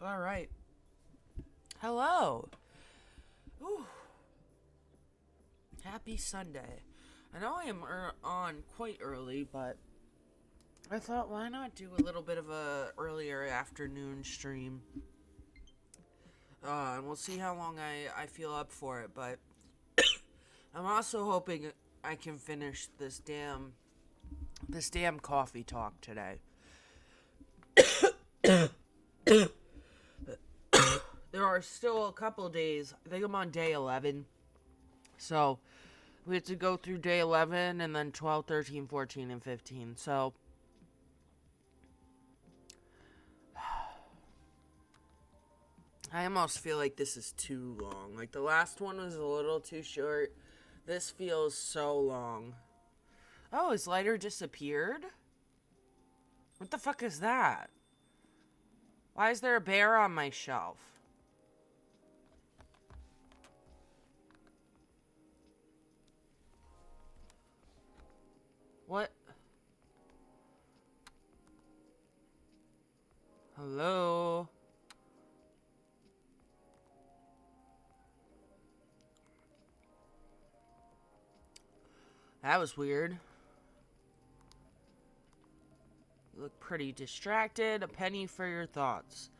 All right. Hello. Ooh, happy Sunday. I know I am on quite early, but I thought why not do a little bit of a earlier afternoon stream. And we'll see how long I feel up for it, but I'm also hoping I can finish this damn coffee talk today. There are still a couple days. I think I'm on day 11. So, we have to go through day 11 and then 12, 13, 14, and 15. So, I almost feel like this is too long. Like, the last one was a little too short. This feels so long. Oh, his lighter disappeared? What the fuck is that? Why is there a bear on my shelf? What? Hello? That was weird. You look pretty distracted. A penny for your thoughts.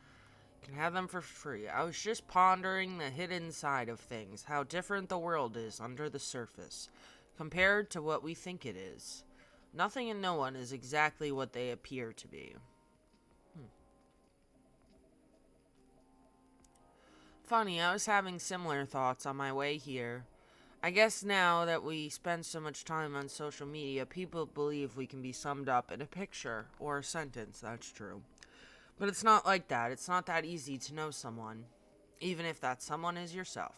You can have them for free. I was just pondering the hidden side of things, how different the world is under the surface, compared to what we think it is. Nothing and no one is exactly what they appear to be. Funny, I was having similar thoughts on my way here. I guess now that we spend so much time on social media, people believe we can be summed up in a picture or a sentence. That's true. But it's not like that. It's not that easy to know someone, even if that someone is yourself.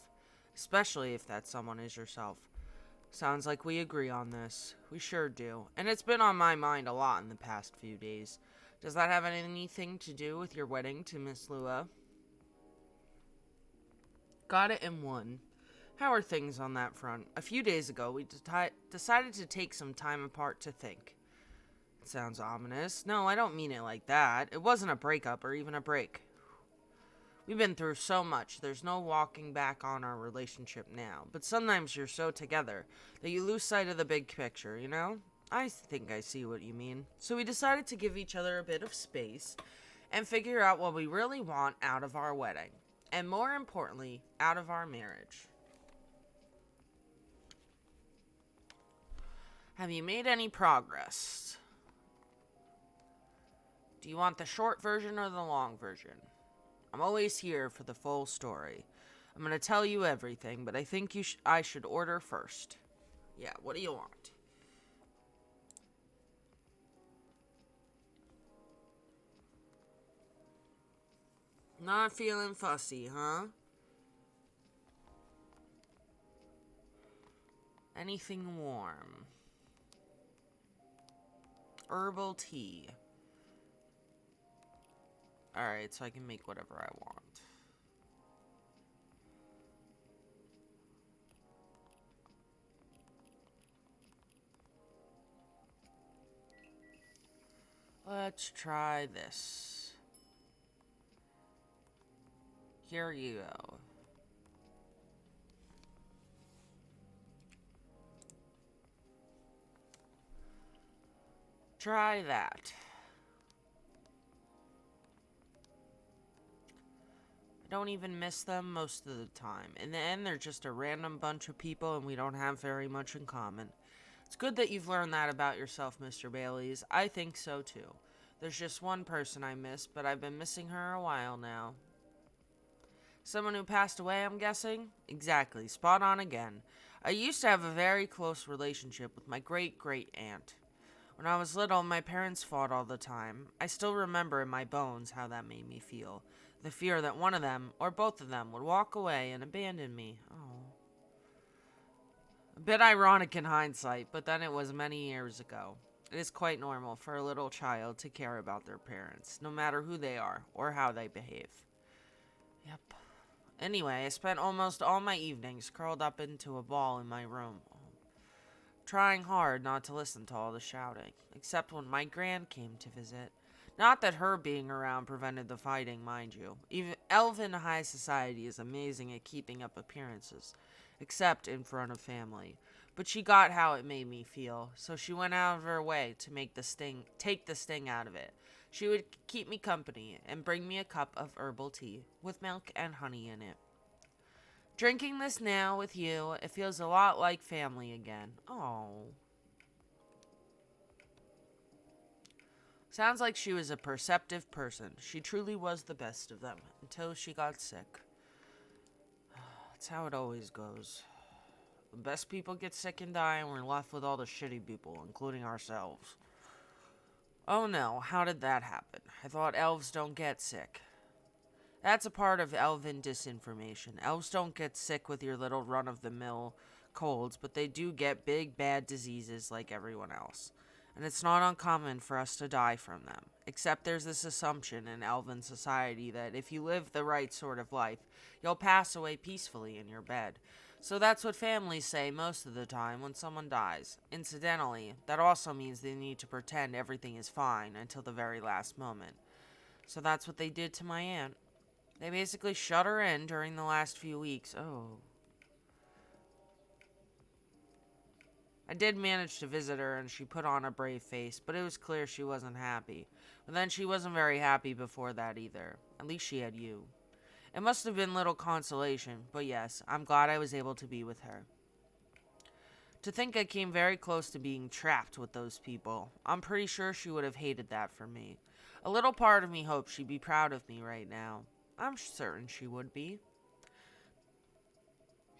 Especially if that someone is yourself. Sounds like we agree on this. We sure do. And it's been on my mind a lot in the past few days. Does that have anything to do with your wedding to Miss Lua? Got it in one. How are things on that front? A few days ago, we decided to take some time apart to think. It sounds ominous. No, I don't mean it like that. It wasn't a breakup or even a break. We've been through so much, there's no walking back on our relationship now. But sometimes you're so together that you lose sight of the big picture, you know? I think I see what you mean. So we decided to give each other a bit of space and figure out what we really want out of our wedding. And more importantly, out of our marriage. Have you made any progress? Do you want the short version or the long version? I'm always here for the full story. I'm going to tell you everything, but I think I should order first. Yeah, what do you want? Not feeling fussy, huh? Anything warm. Herbal tea. Alright, so I can make whatever I want. Let's try this. Here you go. Try that. I don't even miss them most of the time. In the end, they're just a random bunch of people and we don't have very much in common. It's good that you've learned that about yourself, Mr. Baileys. I think so too. There's just one person I miss, but I've been missing her a while now. Someone who passed away, I'm guessing? Exactly, spot on again. I used to have a very close relationship with my great aunt. When I was little, my parents fought all the time. I still remember in my bones how that made me feel. The fear that one of them, or both of them, would walk away and abandon me. Oh. A bit ironic in hindsight, but then it was many years ago. It is quite normal for a little child to care about their parents, no matter who they are or how they behave. Yep. Anyway, I spent almost all my evenings curled up into a ball in my room, trying hard not to listen to all the shouting, except when my grand came to visit. Not that her being around prevented the fighting, mind you. Even elven high society is amazing at keeping up appearances, except in front of family. But she got how it made me feel, so she went out of her way to take the sting out of it. She would keep me company and bring me a cup of herbal tea with milk and honey in it. Drinking this now with you, it feels a lot like family again. Oh. Sounds like she was a perceptive person. She truly was the best of them, until she got sick. That's how it always goes. The best people get sick and die, and we're left with all the shitty people, including ourselves. Oh no, how did that happen? I thought elves don't get sick. That's a part of elven disinformation. Elves don't get sick with your little run-of-the-mill colds, but they do get big, bad diseases like everyone else. And it's not uncommon for us to die from them. Except there's this assumption in elven society that if you live the right sort of life, you'll pass away peacefully in your bed. So that's what families say most of the time when someone dies. Incidentally, that also means they need to pretend everything is fine until the very last moment. So that's what they did to my aunt. They basically shut her in during the last few weeks. Oh. I did manage to visit her and she put on a brave face, but it was clear she wasn't happy. But then she wasn't very happy before that either. At least she had you. It must have been little consolation, but yes, I'm glad I was able to be with her. To think I came very close to being trapped with those people. I'm pretty sure she would have hated that for me. A little part of me hopes she'd be proud of me right now. I'm certain she would be.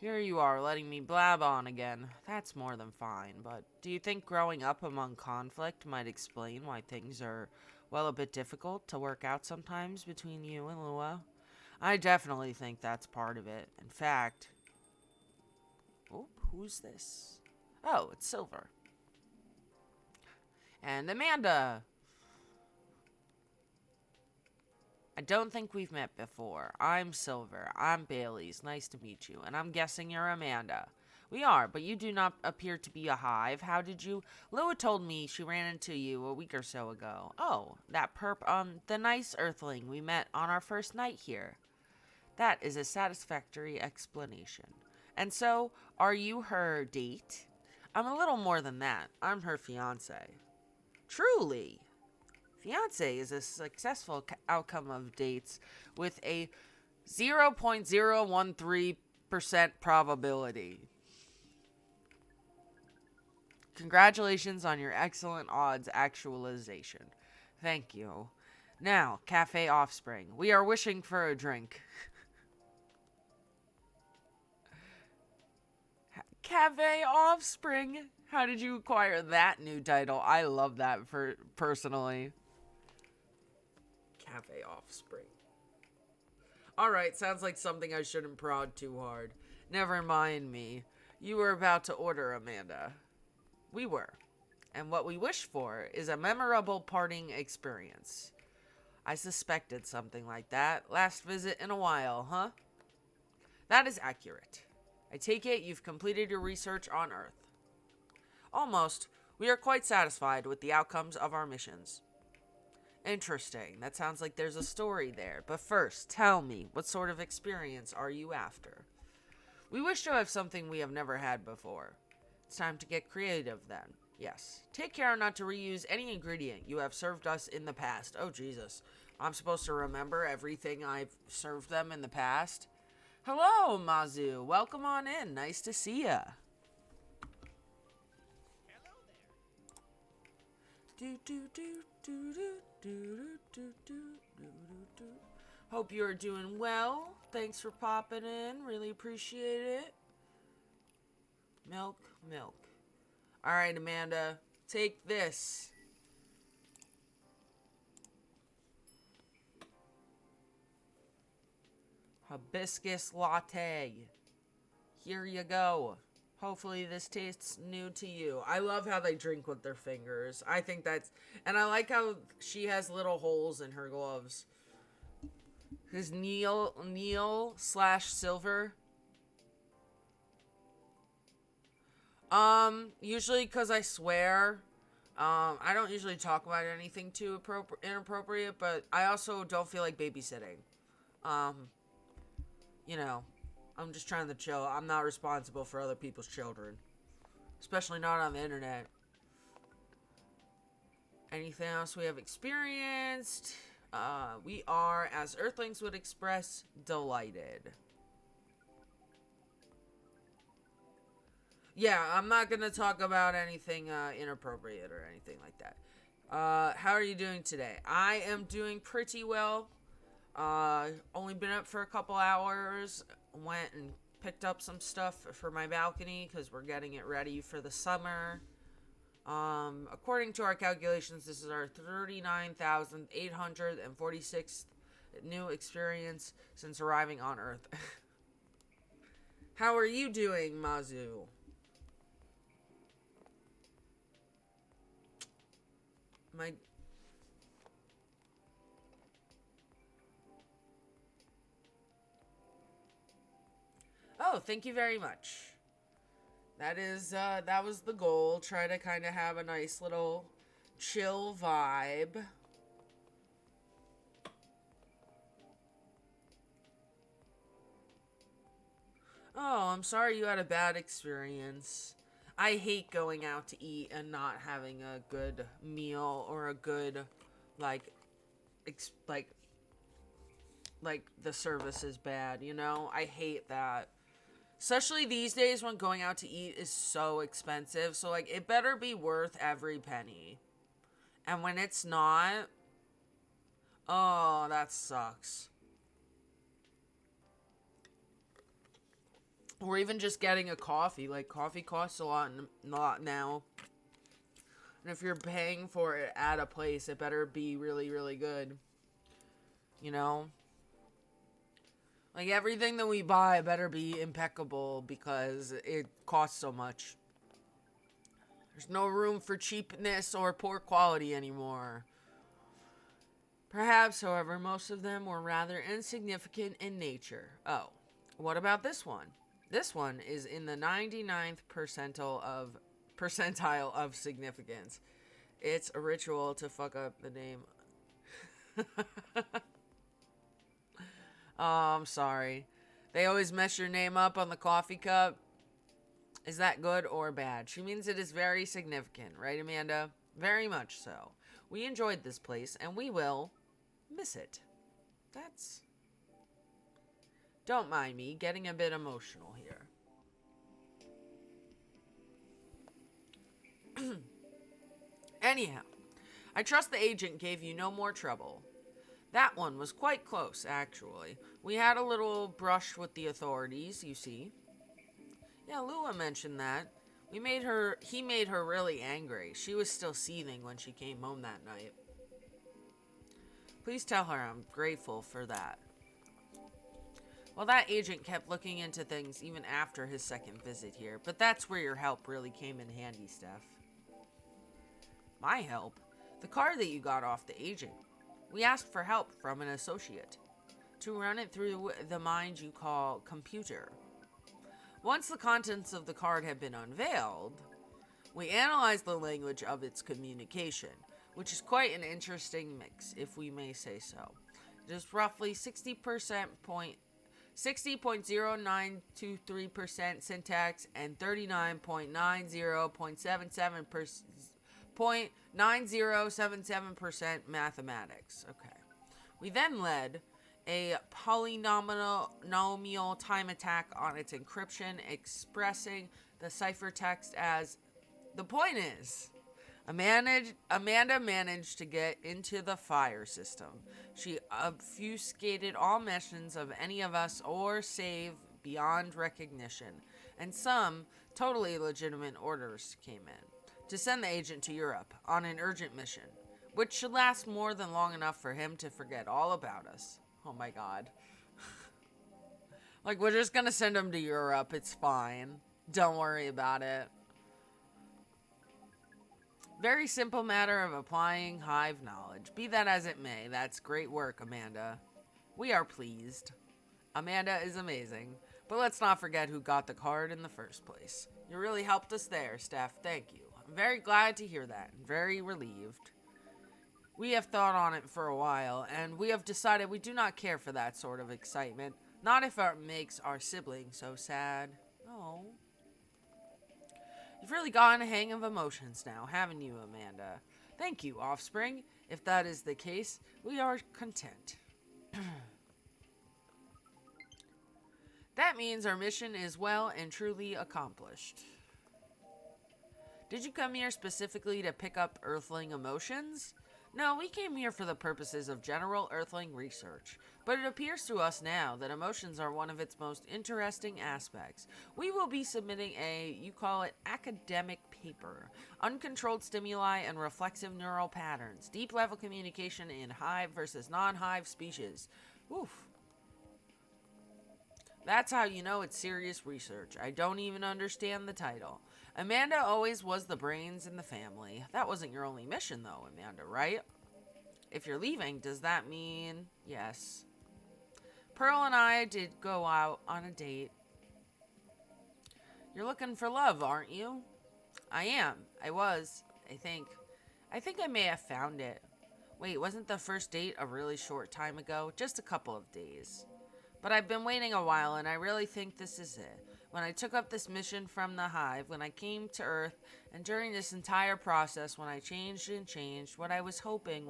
Here you are, letting me blab on again. That's more than fine, but do you think growing up among conflict might explain why things are, well, a bit difficult to work out sometimes between you and Lua? I definitely think that's part of it. In fact... Oh, who's this? Oh, it's Silver. And Amanda! I don't think we've met before. I'm Silver. I'm Bailey's. Nice to meet you. And I'm guessing you're Amanda. We are, but you do not appear to be a hive. How did you... Lua told me she ran into you a week or so ago. Oh, that the nice earthling we met on our first night here. That is a satisfactory explanation. And so, are you her date? I'm a little more than that. I'm her fiancé. Truly? Fiancé is a successful outcome of dates with a 0.013% probability. Congratulations on your excellent odds actualization. Thank you. Now, Cafe Offspring. We are wishing for a drink. Cafe Offspring. How did you acquire that new title? I love that personally. Cafe Offspring. Alright, sounds like something I shouldn't prod too hard. Never mind me. You were about to order, Amanda. We were. And what we wish for is a memorable parting experience. I suspected something like that. Last visit in a while, huh? That is accurate. I take it you've completed your research on Earth. Almost. We are quite satisfied with the outcomes of our missions. Interesting. That sounds like there's a story there. But first, tell me, what sort of experience are you after? We wish to have something we have never had before. It's time to get creative then. Yes. Take care not to reuse any ingredient you have served us in the past. Oh, Jesus. I'm supposed to remember everything I've served them in the past? Hello, Mazu. Welcome on in. Nice to see ya. Hope you're doing well. Thanks for popping in. Really appreciate it. Milk. Alright, Amanda. Take this. Hibiscus latte. Here you go. Hopefully this tastes new to you. I love how they drink with their fingers. I think that's... And I like how she has little holes in her gloves. Because Neil/Silver. Usually because I swear. I don't usually talk about anything too inappropriate, but I also don't feel like babysitting. Um, you know, I'm just trying to chill. I'm not responsible for other people's children, especially not on the internet. Anything else we have experienced? We are, as Earthlings would express, delighted. Yeah, I'm not going to talk about anything inappropriate or anything like that. How are you doing today? I am doing pretty well. Only been up for a couple hours. Went and picked up some stuff for my balcony because we're getting it ready for the summer. According to our calculations, this is our 39,846th new experience since arriving on Earth. How are you doing, Mazu? My Oh, thank you very much. That was the goal. Try to kind of have a nice little chill vibe. Oh, I'm sorry you had a bad experience. I hate going out to eat and not having a good meal or a good like ex- like the service is bad, you know? I hate that. Especially these days when going out to eat is so expensive. So like it better be worth every penny. And when it's not, oh, that sucks. Or even just getting a coffee. Like coffee costs a lot now. And if you're paying for it at a place, it better be really, really good. You know? Like everything that we buy better be impeccable because it costs so much. There's no room for cheapness or poor quality anymore. Perhaps, however, most of them were rather insignificant in nature. Oh, what about this one? This one is in the 99th percentile of significance. It's a ritual to fuck up the name. Oh, I'm sorry. They always mess your name up on the coffee cup. Is that good or bad? She means it is very significant, right, Amanda? Very much so. We enjoyed this place, and we will miss it. That's... Don't mind me getting a bit emotional here. Anyhow, I trust the agent gave you no more trouble. That one was quite close, actually. We had a little brush with the authorities, you see. Yeah, Lua mentioned that. He made her really angry. She was still seething when she came home that night. Please tell her I'm grateful for that. Well, that agent kept looking into things even after his second visit here, but that's where your help really came in handy, Steph. My help? The car that you got off the agent. We asked for help from an associate to run it through the mind you call computer. Once the contents of the card had been unveiled, we analyzed the language of its communication, which is quite an interesting mix, if we may say so. It is roughly 60.0923% syntax and 39.9077% mathematics. Okay. We then led a polynomial time attack on its encryption, expressing the ciphertext as the point is. Amanda managed to get into the fire system. She obfuscated all mentions of any of us or save beyond recognition, and some totally legitimate orders came in to send the agent to Europe on an urgent mission, which should last more than long enough for him to forget all about us. Oh my god. Like, we're just gonna send him to Europe. It's fine. Don't worry about it. Very simple matter of applying hive knowledge. Be that as it may, that's great work, Amanda. We are pleased. Amanda is amazing. But let's not forget who got the card in the first place. You really helped us there, Steph. Thank you. I'm very glad to hear that. I'm very relieved. We have thought on it for a while, and we have decided we do not care for that sort of excitement. Not if it makes our siblings so sad. Oh. You've really gotten a hang of emotions now, haven't you, Amanda? Thank you, Offspring. If that is the case, we are content. That means our mission is well and truly accomplished. Did you come here specifically to pick up Earthling emotions? No, we came here for the purposes of general Earthling research, but it appears to us now that emotions are one of its most interesting aspects. We will be submitting you call it, academic paper. Uncontrolled stimuli and reflexive neural patterns. Deep level communication in hive versus non-hive species. Oof. That's how you know it's serious research. I don't even understand the title. Amanda always was the brains in the family. That wasn't your only mission, though, Amanda, right? If you're leaving, does that mean yes? Pearl and I did go out on a date. You're looking for love, aren't you? I am. I was. I think I may have found it. Wait, wasn't the first date a really short time ago? Just a couple of days. But I've been waiting a while, and I really think this is it. When I took up this mission from the hive, when I came to Earth, and during this entire process, when I changed and changed, what I was hoping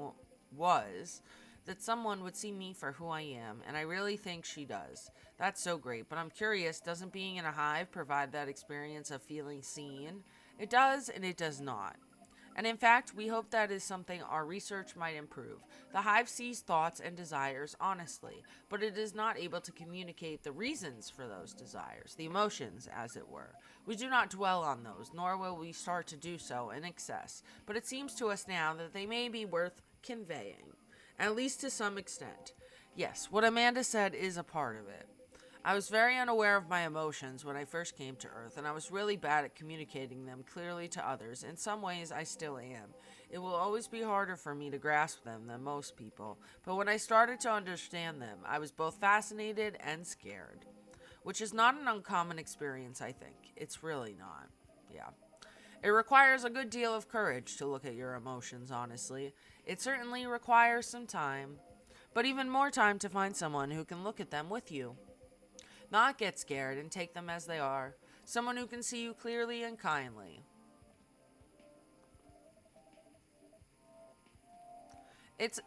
was that someone would see me for who I am, and I really think she does. That's so great, but I'm curious, doesn't being in a hive provide that experience of feeling seen? It does, and it does not. And in fact, we hope that is something our research might improve. The hive sees thoughts and desires honestly, but it is not able to communicate the reasons for those desires, the emotions, as it were. We do not dwell on those, nor will we start to do so in excess, but it seems to us now that they may be worth conveying, at least to some extent. Yes, what Amanda said is a part of it. I was very unaware of my emotions when I first came to Earth, and I was really bad at communicating them clearly to others. In some ways, I still am. It will always be harder for me to grasp them than most people, but when I started to understand them, I was both fascinated and scared. Which is not an uncommon experience, I think. It's really not. Yeah. It requires a good deal of courage to look at your emotions, honestly. It certainly requires some time, but even more time to find someone who can look at them with you. Not get scared and take them as they are. Someone who can see you clearly and kindly. It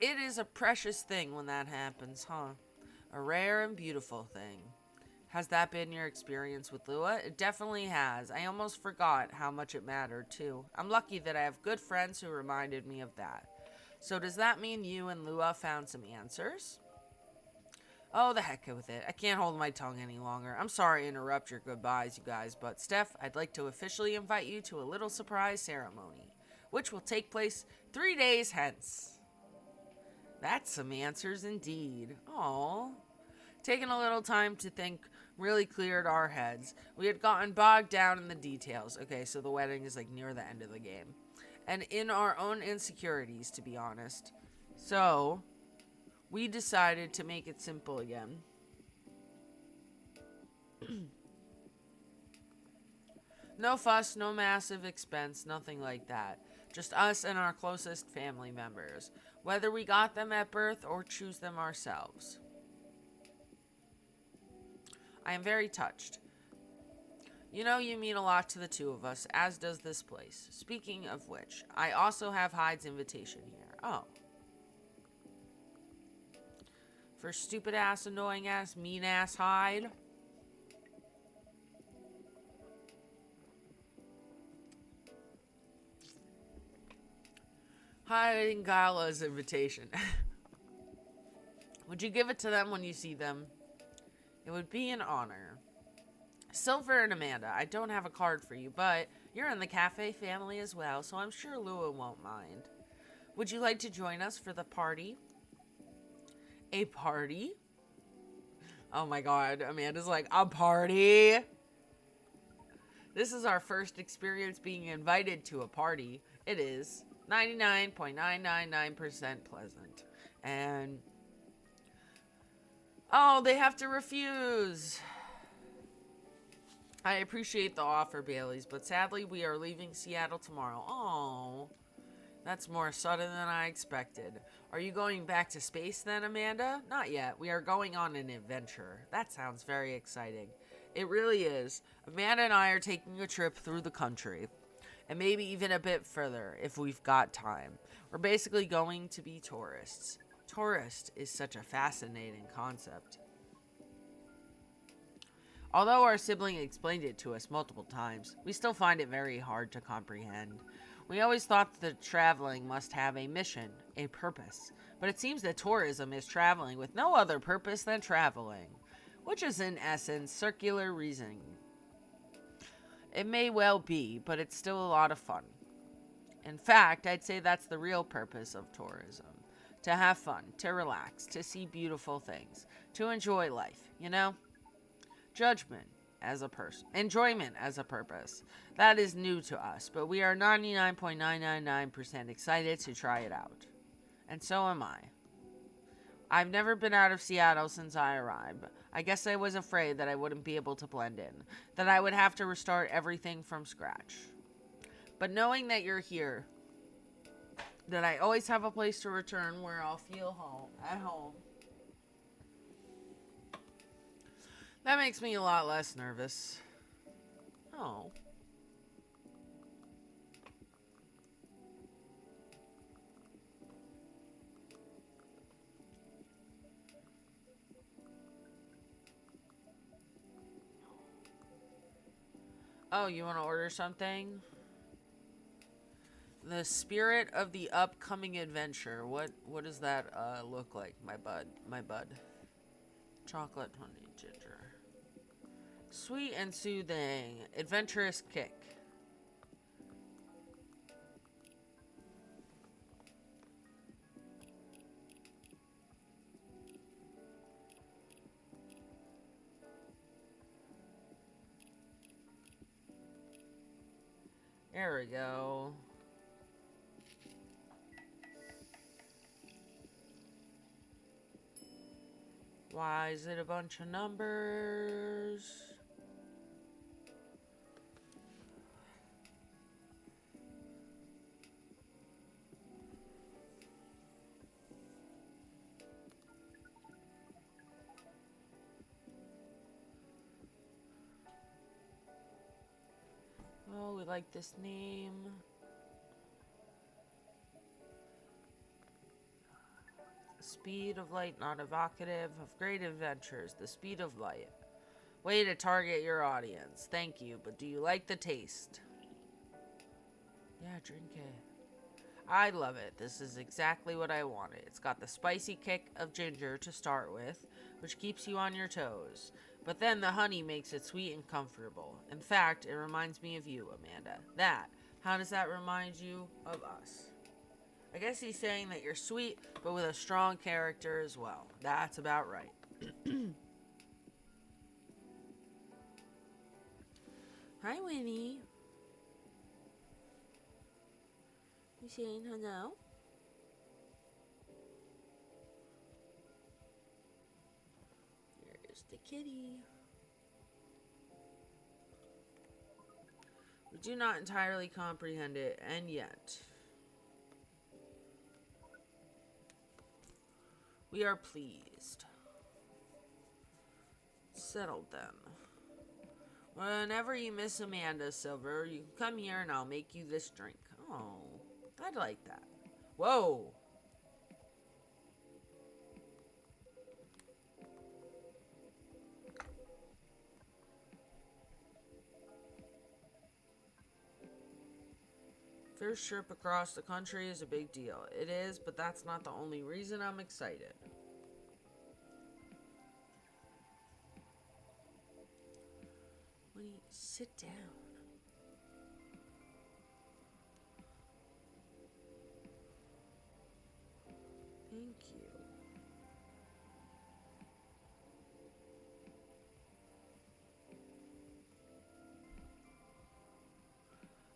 is a precious thing when that happens, huh? A rare and beautiful thing. Has that been your experience with Lua? It definitely has. I almost forgot how much it mattered, too. I'm lucky that I have good friends who reminded me of that. So does that mean you and Lua found some answers? Oh, the heck with it. I can't hold my tongue any longer. I'm sorry to interrupt your goodbyes, you guys, but Steph, I'd like to officially invite you to a little surprise ceremony, which will take place 3 days hence. That's some answers indeed. Aww. Taking a little time to think really cleared our heads. We had gotten bogged down in the details. Okay, so the wedding is like near the end of the game. And in our own insecurities, to be honest. So we decided to make it simple again. No fuss, no massive expense, nothing like that. Just us and our closest family members, whether we got them at birth or choose them ourselves. I am very touched. You know, you mean a lot to the two of us, as does this place. Speaking of which, I also have Hyde's invitation here. Oh. For stupid ass, annoying ass, mean ass Hyde. Hyde and Gala's invitation. Would you give it to them when you see them? It would be an honor. Silver and Amanda, I don't have a card for you, but you're in the cafe family as well, so I'm sure Lua won't mind. Would you like to join us for the party? A party? Oh my god, Amanda's like, a party? This is our first experience being invited to a party. It is 99.999% pleasant. And oh, they have to refuse. I appreciate the offer, Bailey's, but sadly we are leaving Seattle tomorrow. Oh, that's more sudden than I expected. Are you going back to space then, Amanda? Not yet. We are going on an adventure. That sounds very exciting. It really is. Amanda and I are taking a trip through the country, and maybe even a bit further if we've got time. We're basically going to be tourists. Tourist is such a fascinating concept. Although our sibling explained it to us multiple times, we still find it very hard to comprehend. We always thought that traveling must have a mission, a purpose, but it seems that tourism is traveling with no other purpose than traveling, which is in essence circular reasoning. It may well be, but it's still a lot of fun. In fact, I'd say that's the real purpose of tourism. To have fun, to relax, to see beautiful things, to enjoy life, you know? Judgment as a person, enjoyment as a purpose. That is new to us, but we are 99.999% excited to try it out. And so am I. I've never been out of Seattle since I arrived. I guess I was afraid that I wouldn't be able to blend in, that I would have to restart everything from scratch. But knowing that you're here, that I always have a place to return where I'll feel at home, that makes me a lot less nervous. Oh. Oh, you want to order something? The spirit of the upcoming adventure. What does that look like, my bud? My bud. Chocolate, honey, ginger. Sweet and soothing. Adventurous kick. There we go. Why is it a bunch of numbers? Oh, we like this name. Speed of light, not evocative of great adventures. The speed of light. Way to target your audience. Thank you, but do you like the taste? Yeah, drink it. I love it. This is exactly what I wanted. It's got the spicy kick of ginger to start with, which keeps you on your toes. But then the honey makes it sweet and comfortable. In fact, it reminds me of you, Amanda. How does that remind you of us? I guess he's saying that you're sweet, but with a strong character as well. That's about right. Hi, Winnie. You saying hello? There's the kitty. We do not entirely comprehend it, and yet we are pleased. Settled then. Whenever you miss Amanda, Silver, you can come here and I'll make you this drink. Oh, I'd like that. Whoa. First trip across the country is a big deal. It is, but that's not the only reason I'm excited. Winnie, sit down. Thank you.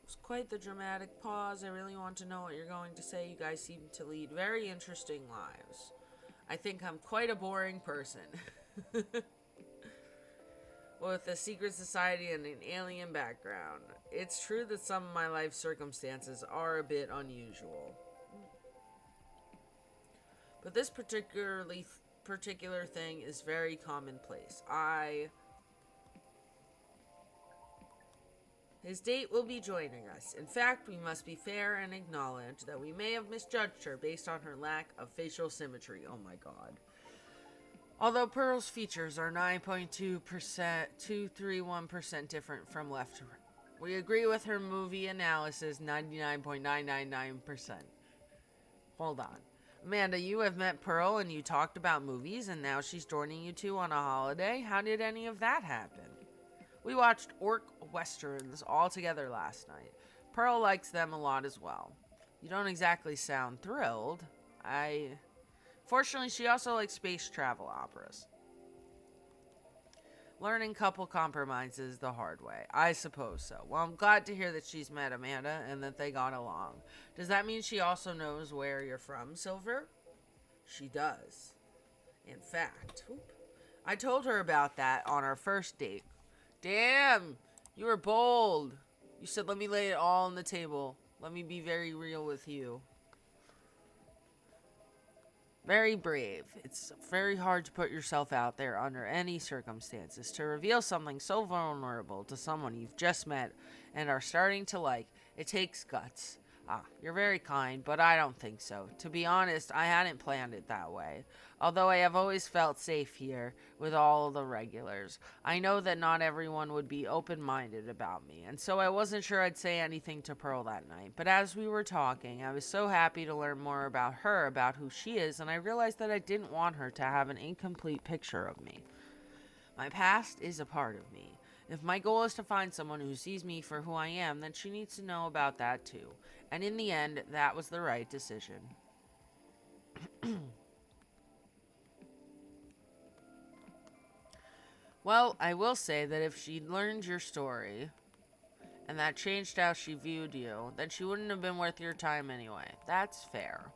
It's quite the dramatic pause. I really want to know what you're going to say. You guys seem to lead very interesting lives. I think I'm quite a boring person. with a secret society and an alien background. It's true that some of my life circumstances are a bit unusual. But this particular thing is very commonplace. His date will be joining us. In fact, we must be fair and acknowledge that we may have misjudged her based on her lack of facial symmetry. Oh my god. Although Pearl's features are 9.231% different from left to right. We agree with her movie analysis 99.999%. Hold on. Amanda, you have met Pearl and you talked about movies and now she's joining you two on a holiday? How did any of that happen? We watched Orc Westerns all together last night. Pearl likes them a lot as well. You don't exactly sound thrilled. Fortunately, she also likes space travel operas. Learning couple compromises the hard way. I suppose so. Well, I'm glad to hear that she's met Amanda and that they got along. Does that mean she also knows where you're from, Silver? She does. In fact, I told her about that on our first date. Damn, you were bold. You said, let me lay it all on the table. Let me be very real with you. Very brave. It's very hard to put yourself out there under any circumstances. To reveal something so vulnerable to someone you've just met and are starting to like, it takes guts. You're very kind, but I don't think so. To be honest, I hadn't planned it that way. Although I have always felt safe here with all of the regulars. I know that not everyone would be open-minded about me, and so I wasn't sure I'd say anything to Pearl that night. But as we were talking, I was so happy to learn more about her, about who she is, and I realized that I didn't want her to have an incomplete picture of me. My past is a part of me. If my goal is to find someone who sees me for who I am, then she needs to know about that too. And in the end, that was the right decision. Well, I will say that if she'd learned your story, and that changed how she viewed you, then she wouldn't have been worth your time anyway. That's fair.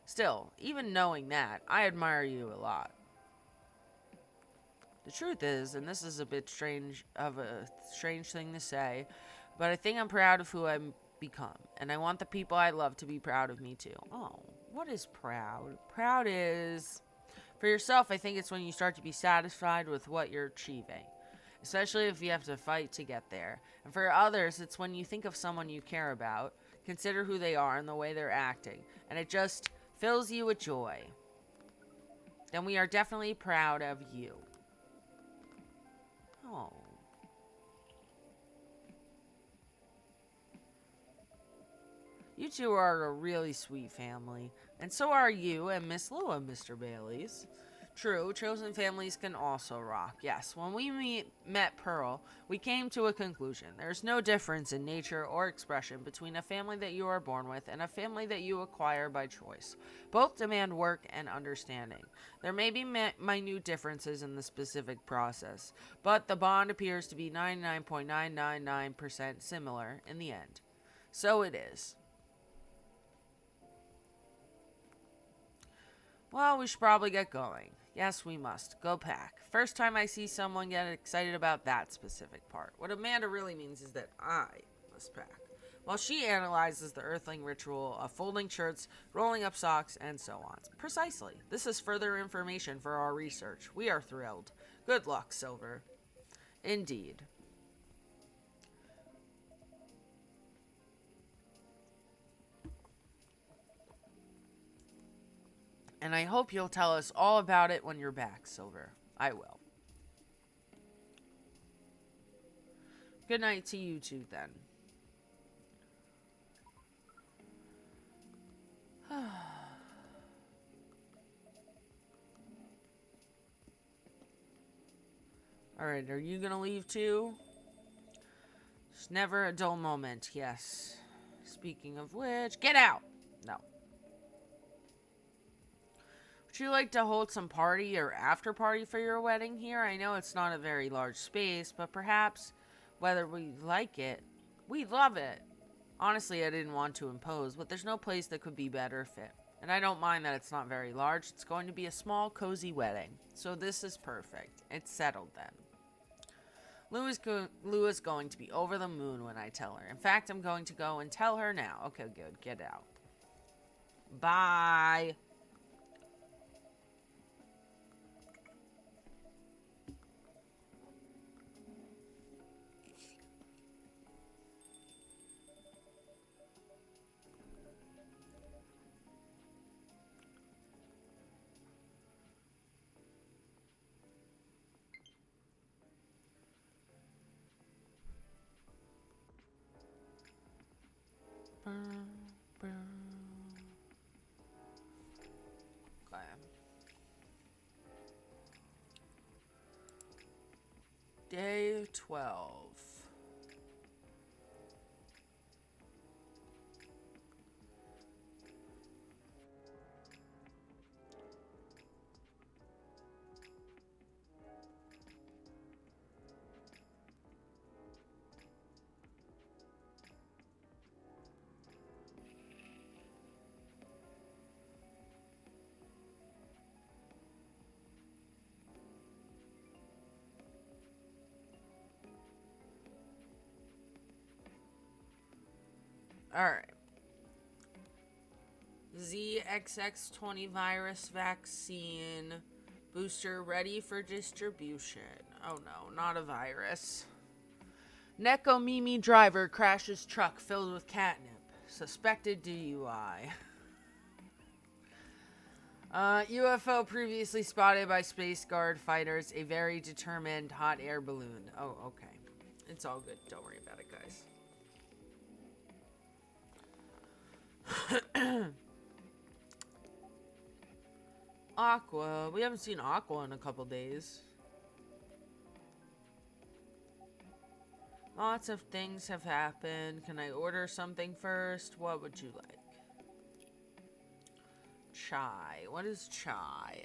Still, even knowing that, I admire you a lot. The truth is, and this is a bit strange thing to say, but I think I'm proud of who I've become, and I want the people I love to be proud of me too. Oh, what is proud? Proud is, for yourself, I think it's when you start to be satisfied with what you're achieving, especially if you have to fight to get there. And for others, it's when you think of someone you care about, consider who they are and the way they're acting, and it just fills you with joy. Then we are definitely proud of you. Oh. You two are a really sweet family. And so are you and Miss Lua, Mr. Baileys. True, chosen families can also rock. Yes, when we met Pearl, we came to a conclusion. There's no difference in nature or expression between a family that you are born with and a family that you acquire by choice. Both demand work and understanding. There may be minute differences in the specific process, but the bond appears to be 99.999% similar in the end. So it is. Well, we should probably get going. Yes, we must. Go pack. First time I see someone get excited about that specific part. What Amanda really means is that I must pack. While she analyzes the Earthling ritual of folding shirts, rolling up socks, and so on. Precisely. This is further information for our research. We are thrilled. Good luck, Silver. Indeed. And I hope you'll tell us all about it when you're back, Silver. I will. Good night to you two, then. Alright, are you gonna leave too? It's never a dull moment, yes. Speaking of which, get out! No. Would you like to hold some party or after party for your wedding here? I know it's not a very large space, but perhaps, whether we like it, we love it. Honestly, I didn't want to impose, but there's no place that could be better fit. And I don't mind that it's not very large. It's going to be a small, cozy wedding. So this is perfect. It's settled then. Lou is going to be over the moon when I tell her. In fact, I'm going to go and tell her now. Okay, good. Get out. Bye. Okay. Day 12. Alright. ZXX20 virus vaccine booster ready for distribution. Oh no, not a virus. Neko Mimi driver crashes truck filled with catnip. Suspected DUI. UFO previously spotted by Space Guard fighters. A very determined hot air balloon. Oh, okay. It's all good. Don't worry about it, guys. Aqua. We haven't seen Aqua in a couple days. Lots of things have happened. Can I order something first? What would you like? Chai. What is chai?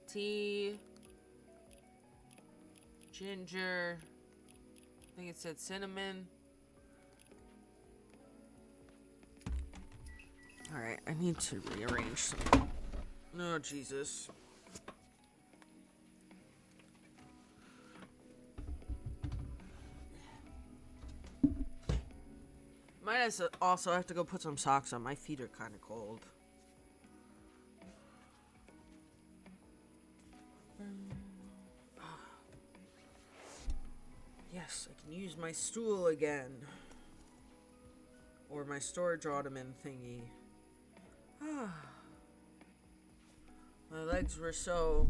Tea. Ginger. I think it said cinnamon. Alright, I need to rearrange some. Oh, Jesus. Might also have to go put some socks on. My feet are kind of cold. Yes, I can use my stool again. Or my storage ottoman thingy. My legs were so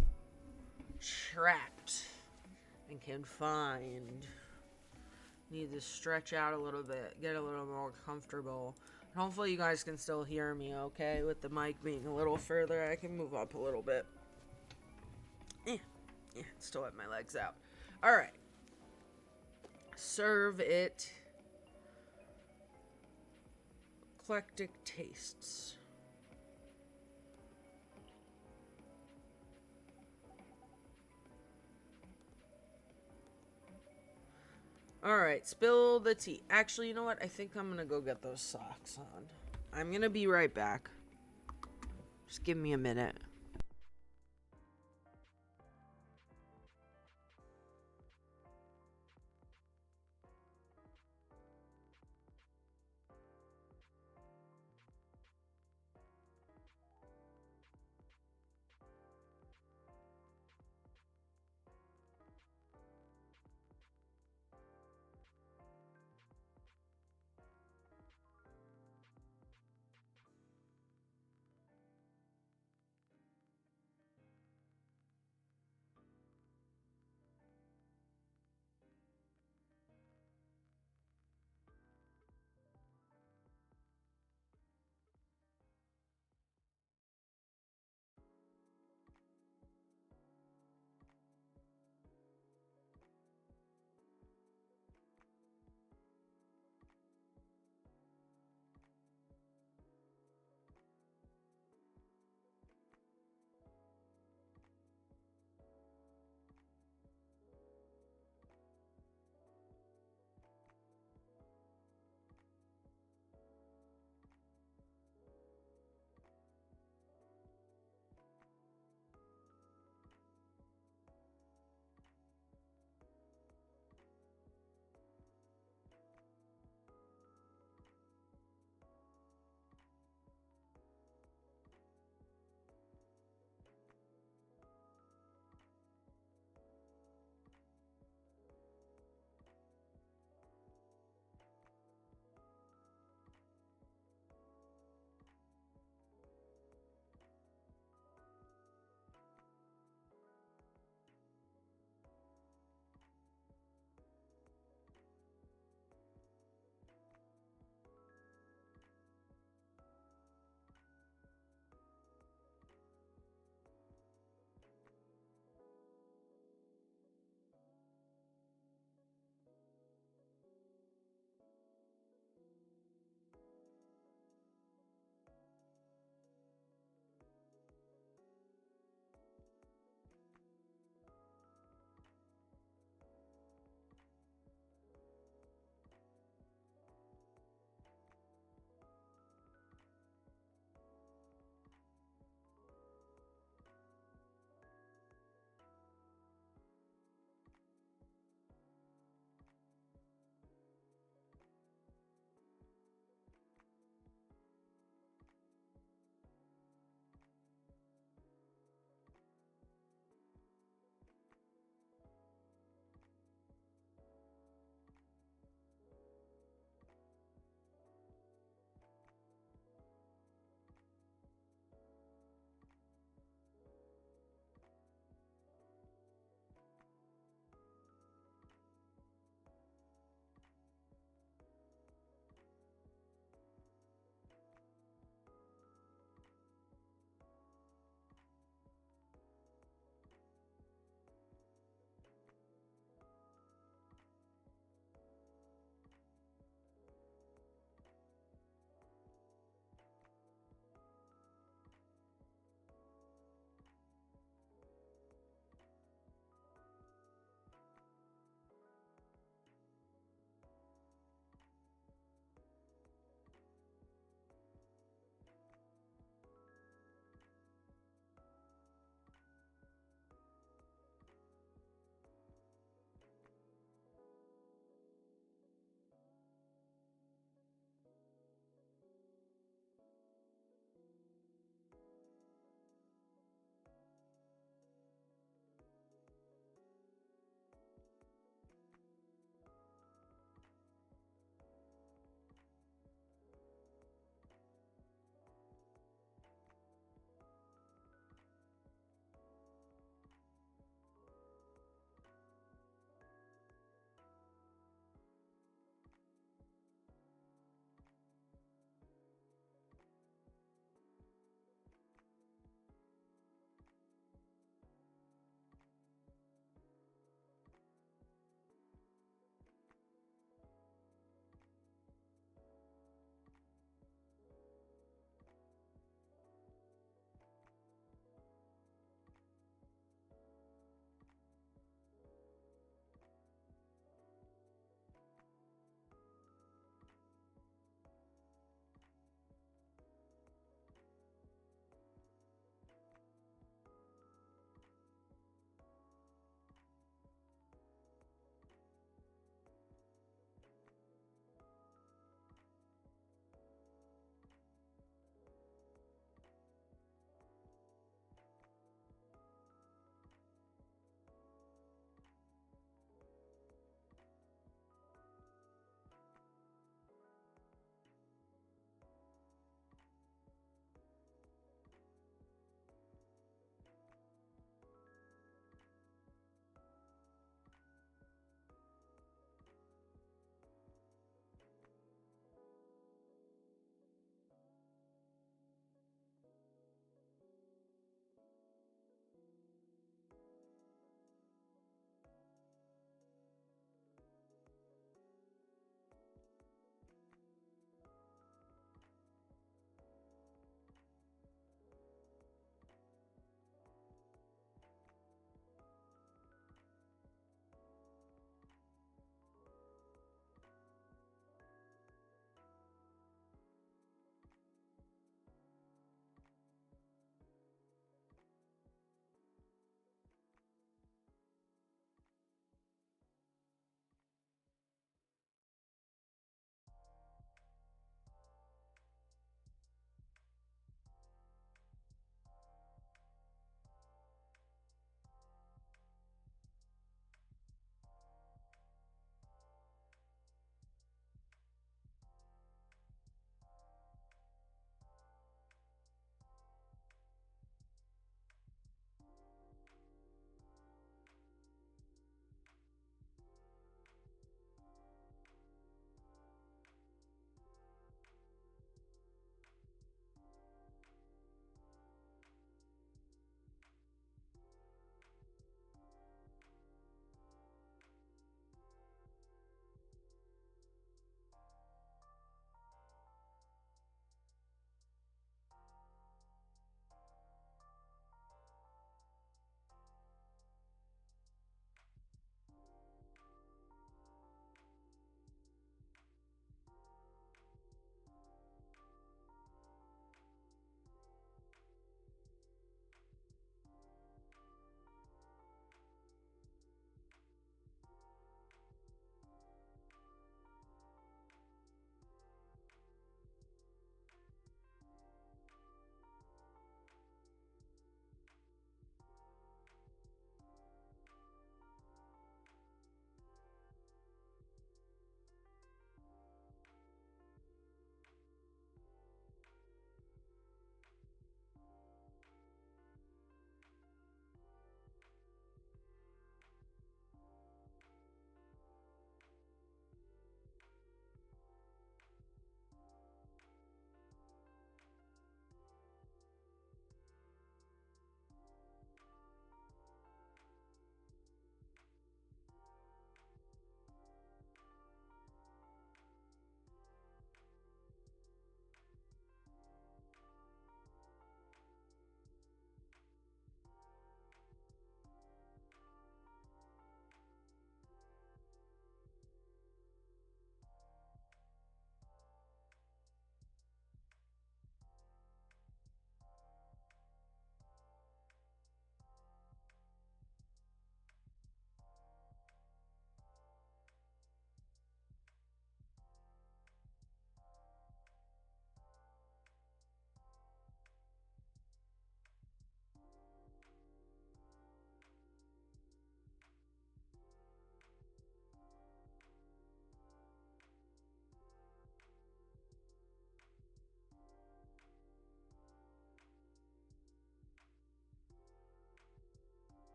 trapped and confined. Need to stretch out a little bit, get a little more comfortable. And hopefully you guys can still hear me okay with the mic being a little further. I can move up a little bit. Still have my legs out. Alright. Serve it. Eclectic tastes. Alright, spill the tea. Actually, you know what? I think I'm gonna go get those socks on. I'm gonna be right back. Just give me a minute.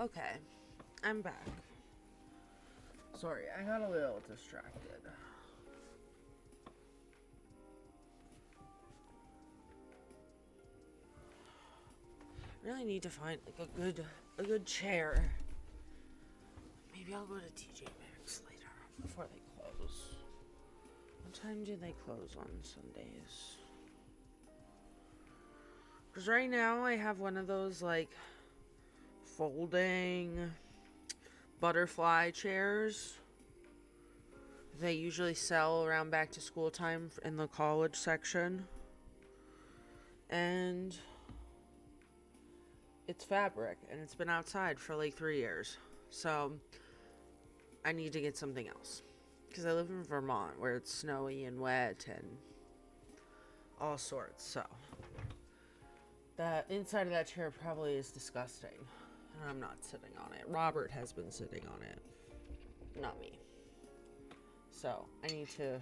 Okay, I'm back. Sorry, I got a little distracted. Really need to find like a good chair. Maybe I'll go to TJ Maxx later before they close. What time do they close on Sundays? Because right now I have one of those like folding butterfly chairs they usually sell around back to school time in the college section. And it's fabric and it's been outside for like 3 years. So I need to get something else. Because I live in Vermont where it's snowy and wet and all sorts. So the inside of that chair probably is disgusting. And I'm not sitting on it. Robert has been sitting on it. Not me. So I need to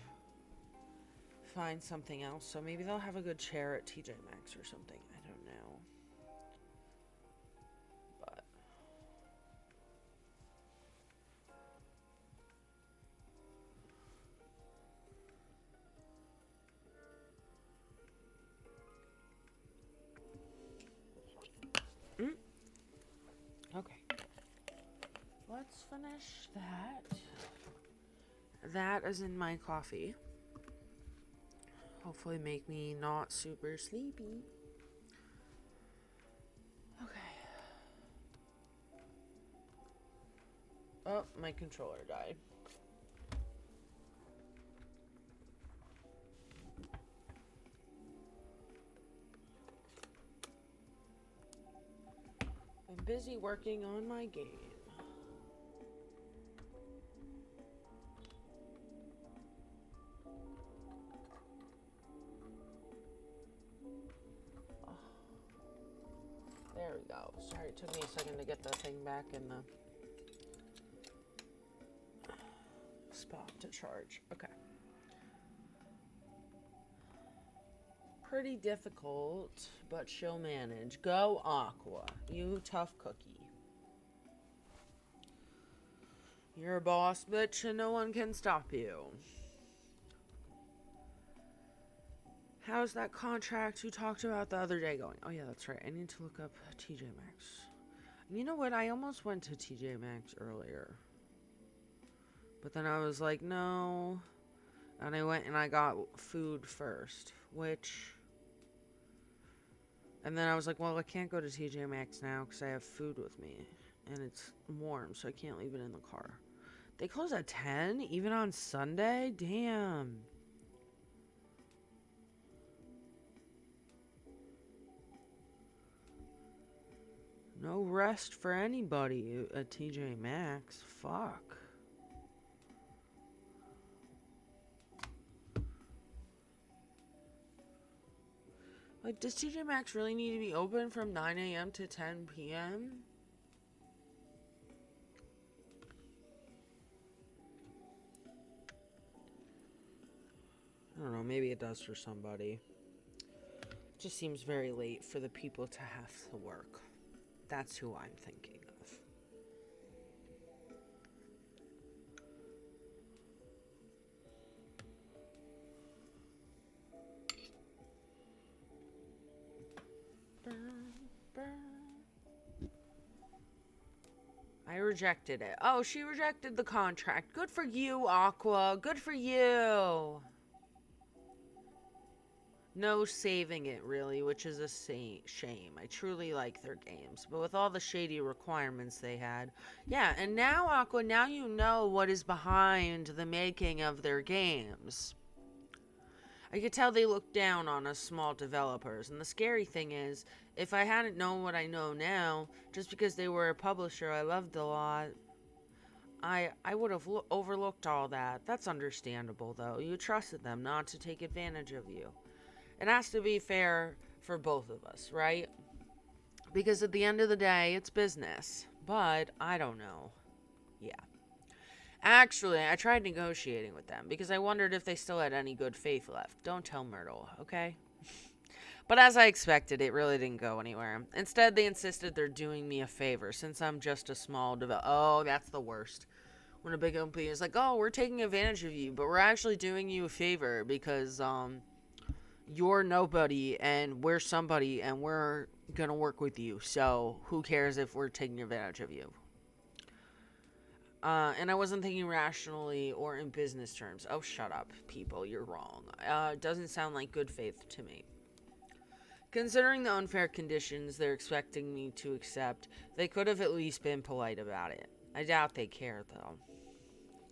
find something else. So maybe they'll have a good chair at TJ Maxx or something. I don't know. But okay. Let's finish that. That is in my coffee. Hopefully make me not super sleepy. Okay. Oh, my controller died. I'm busy working on my game. There we go. Sorry, it took me a second to get the thing back in the spot to charge. Okay. Pretty difficult, but she'll manage. Go Aqua. You tough cookie. You're a boss bitch and no one can stop you. How's that contract you talked about the other day going? Oh yeah, that's right. I need to look up TJ Maxx. You know what? I almost went to TJ Maxx earlier. But then I was like, no. And I went and I got food first. And then I was like, well, I can't go to TJ Maxx now because I have food with me. And it's warm, so I can't leave it in the car. They close at 10? Even on Sunday? Damn. No rest for anybody at TJ Maxx. Fuck. Like, does TJ Maxx really need to be open from 9 a.m. to 10 p.m.? I don't know, maybe it does for somebody. It just seems very late for the people to have to work. That's who I'm thinking of. I rejected it. Oh, she rejected the contract. Good for you, Aqua. Good for you. No saving it, really, which is a shame. I truly like their games. But with all the shady requirements they had. Yeah, and now, Aqua, now you know what is behind the making of their games. I could tell they looked down on us small developers. And the scary thing is, if I hadn't known what I know now, just because they were a publisher I loved a lot, I would have overlooked all that. That's understandable, though. You trusted them not to take advantage of you. It has to be fair for both of us, right? Because at the end of the day, it's business. But I don't know. Yeah. Actually, I tried negotiating with them because I wondered if they still had any good faith left. Don't tell Myrtle, okay? But as I expected, it really didn't go anywhere. Instead, they insisted they're doing me a favor since I'm just a small Oh, that's the worst. When a big company is like, "Oh, we're taking advantage of you, but we're actually doing you a favor because you're nobody and we're somebody and we're gonna work with you. So who cares if we're taking advantage of you?" And I wasn't thinking rationally or in business terms. Oh, shut up, people. You're wrong. It doesn't sound like good faith to me. Considering the unfair conditions they're expecting me to accept, they could have at least been polite about it. I doubt they care, though.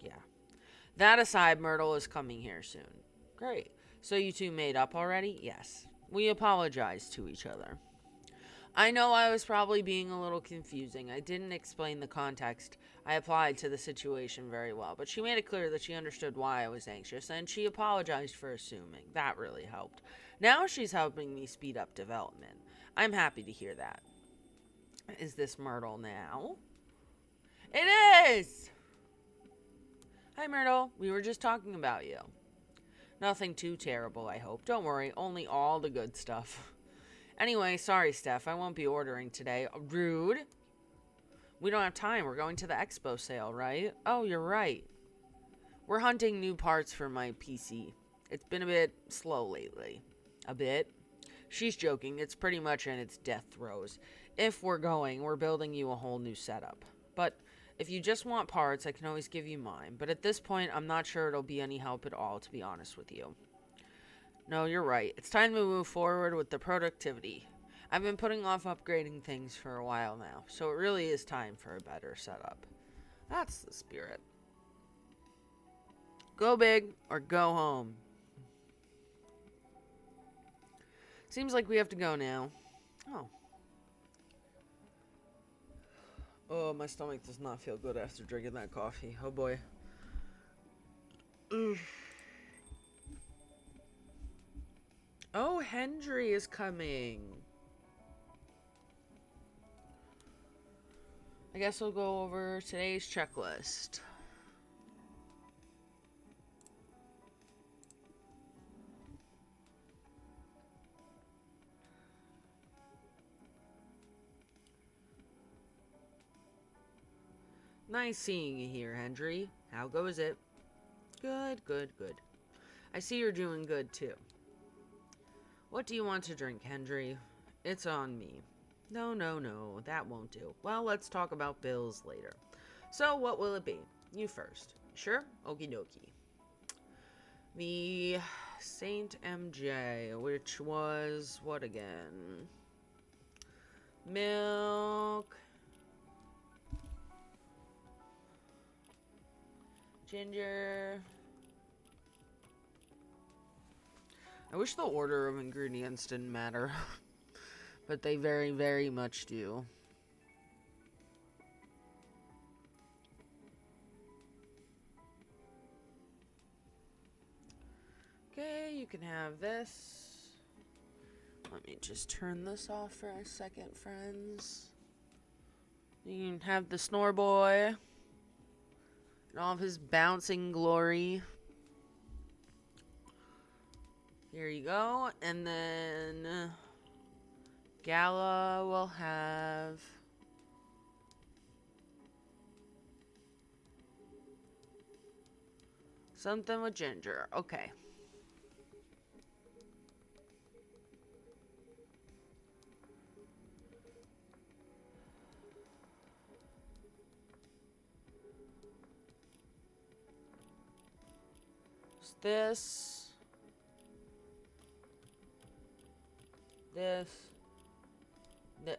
Yeah. That aside, Myrtle is coming here soon. Great. So you two made up already? Yes. We apologize to each other. I know I was probably being a little confusing. I didn't explain the context I applied to the situation very well, but she made it clear that she understood why I was anxious, and she apologized for assuming. That really helped. Now she's helping me speed up development. I'm happy to hear that. Is this Myrtle now? It is! Hi, Myrtle. We were just talking about you. Nothing too terrible, I hope. Don't worry, only all the good stuff. Anyway, sorry, Steph. I won't be ordering today. Rude. We don't have time. We're going to the expo sale, right? Oh, you're right. We're hunting new parts for my PC. It's been a bit slow lately. A bit? She's joking. It's pretty much in its death throes. If we're going, we're building you a whole new setup. But if you just want parts, I can always give you mine. But at this point, I'm not sure it'll be any help at all, to be honest with you. No, you're right. It's time to move forward with the productivity. I've been putting off upgrading things for a while now, so it really is time for a better setup. That's the spirit. Go big or go home. Seems like we have to go now. Oh. Oh, my stomach does not feel good after drinking that coffee. Oh boy. Ugh. Oh, Hendry is coming. I guess we'll go over today's checklist. Nice seeing you here, Hendry. How goes it? Good, good, good. I see you're doing good, too. What do you want to drink, Hendry? It's on me. No, no, no, that won't do. Well, let's talk about bills later. So, what will it be? You first. Sure? Okie dokie. The Saint MJ, which was what again? Milk. Ginger. I wish the order of ingredients didn't matter. But they very, very much do. Okay, you can have this. Let me just turn this off for a second, friends. You can have the Snore Boy. And all of his bouncing glory. Here you go. And then Gala will have something with ginger. Okay. This. This. This.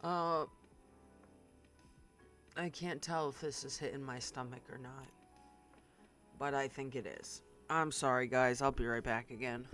Uh, I can't tell if this is hitting my stomach or not, but I think it is. I'm sorry, guys. I'll be right back again.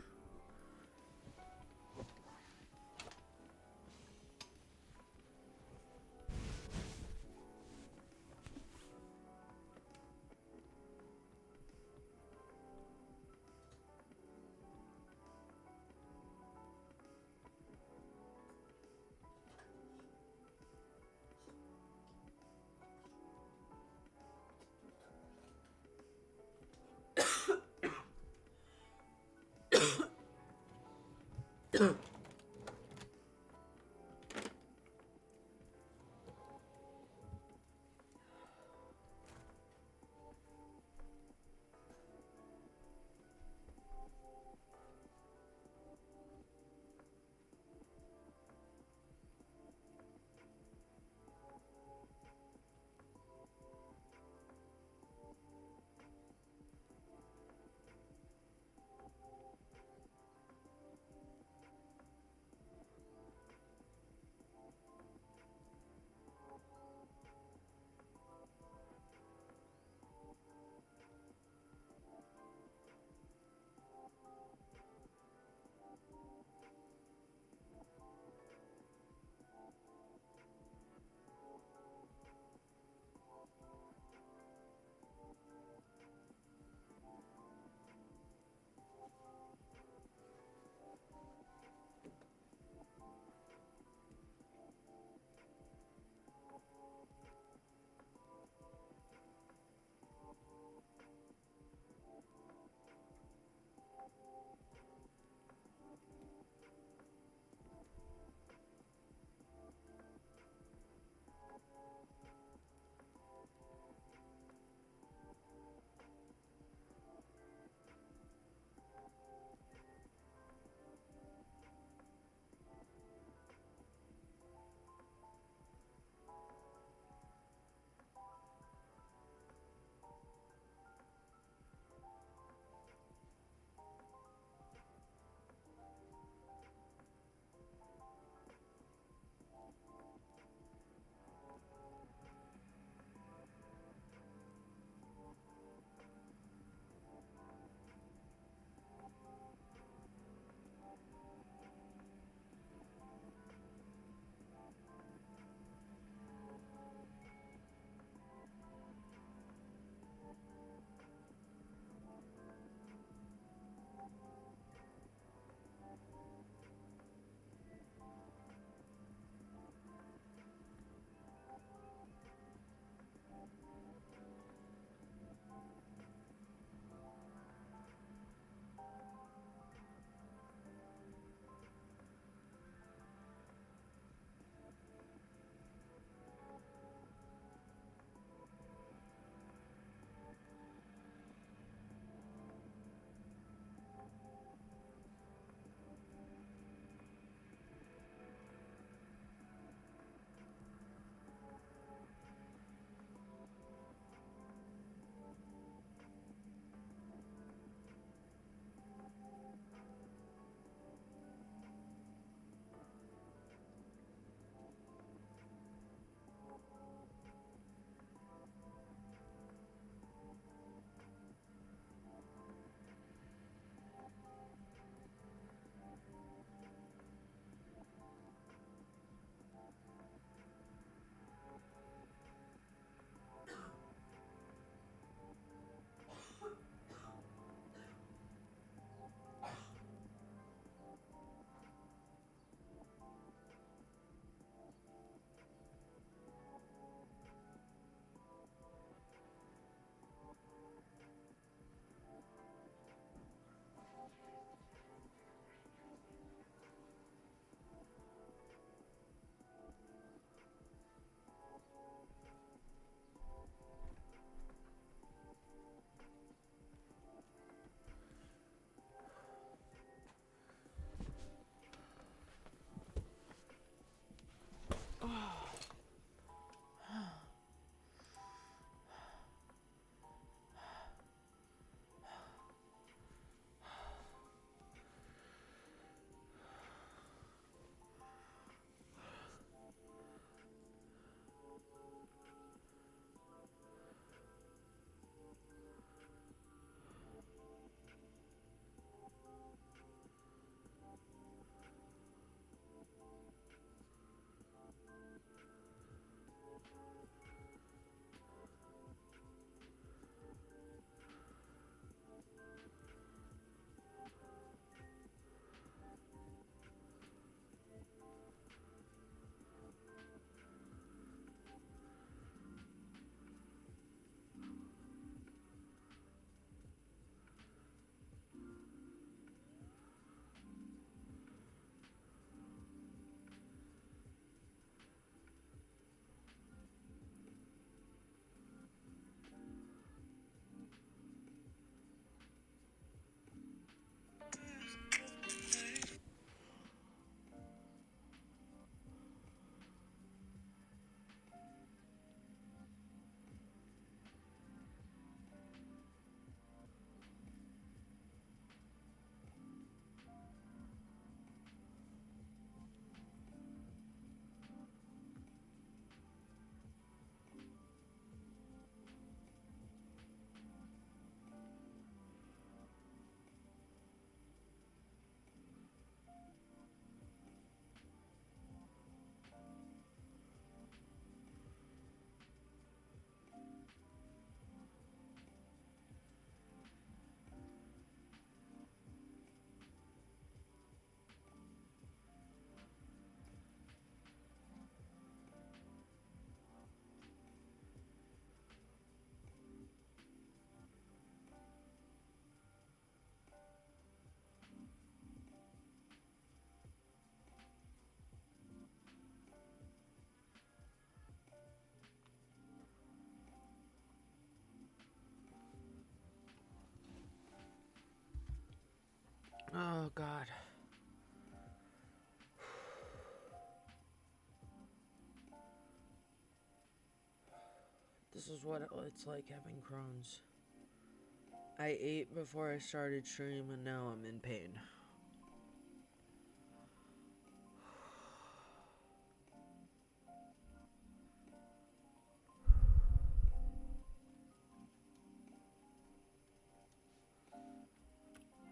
Oh, God. This is what it's like having Crohn's. I ate before I started stream and now I'm in pain.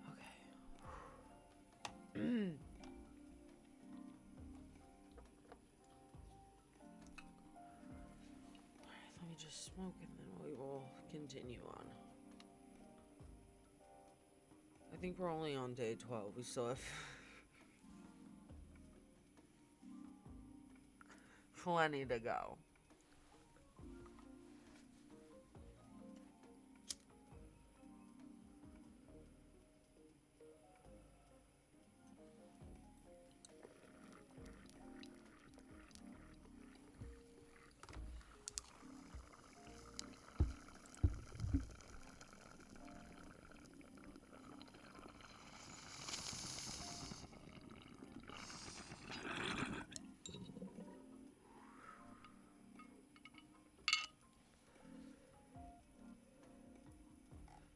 Okay. Let me just smoke and then we will continue on. I think we're only on day 12. We still have plenty to go.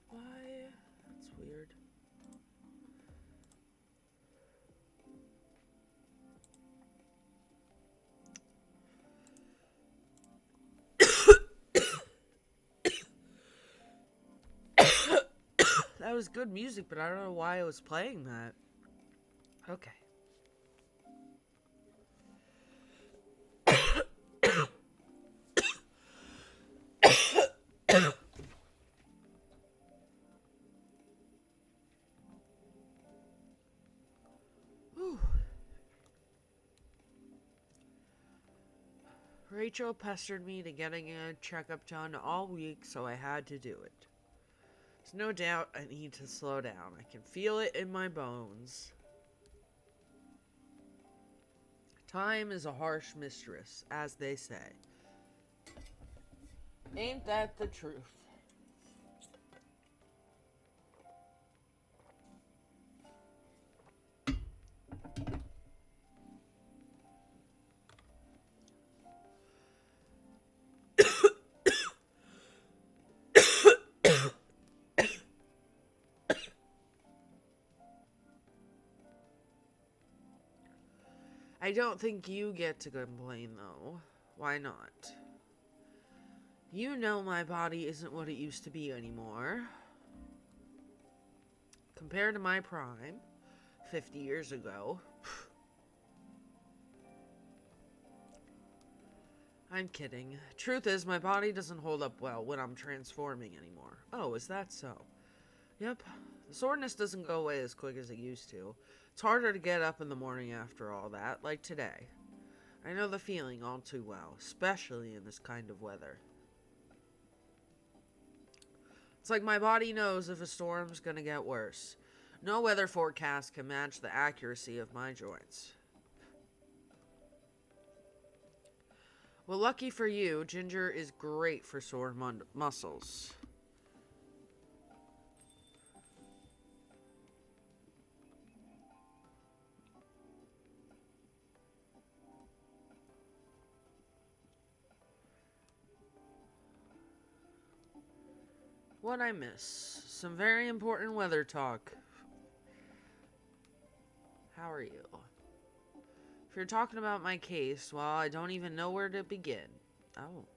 Why? That's weird. That was good music, but I don't know why I was playing that. Okay. Rachel pestered me to getting a checkup done all week, so I had to do it. There's no doubt I need to slow down. I can feel it in my bones. Time is a harsh mistress, as they say. Ain't that the truth? I don't think you get to complain, though. Why not? You know my body isn't what it used to be anymore. Compared to my prime, 50 years ago. I'm kidding. Truth is, my body doesn't hold up well when I'm transforming anymore. Oh, is that so? Yep. The soreness doesn't go away as quick as it used to. It's harder to get up in the morning after all that, like today. I know the feeling all too well, especially in this kind of weather. It's like my body knows if a storm's gonna get worse. No weather forecast can match the accuracy of my joints. Well, lucky for you, ginger is great for sore muscles. What'd I miss? Some very important weather talk. How are you? If you're talking about my case, well, I don't even know where to begin. Oh.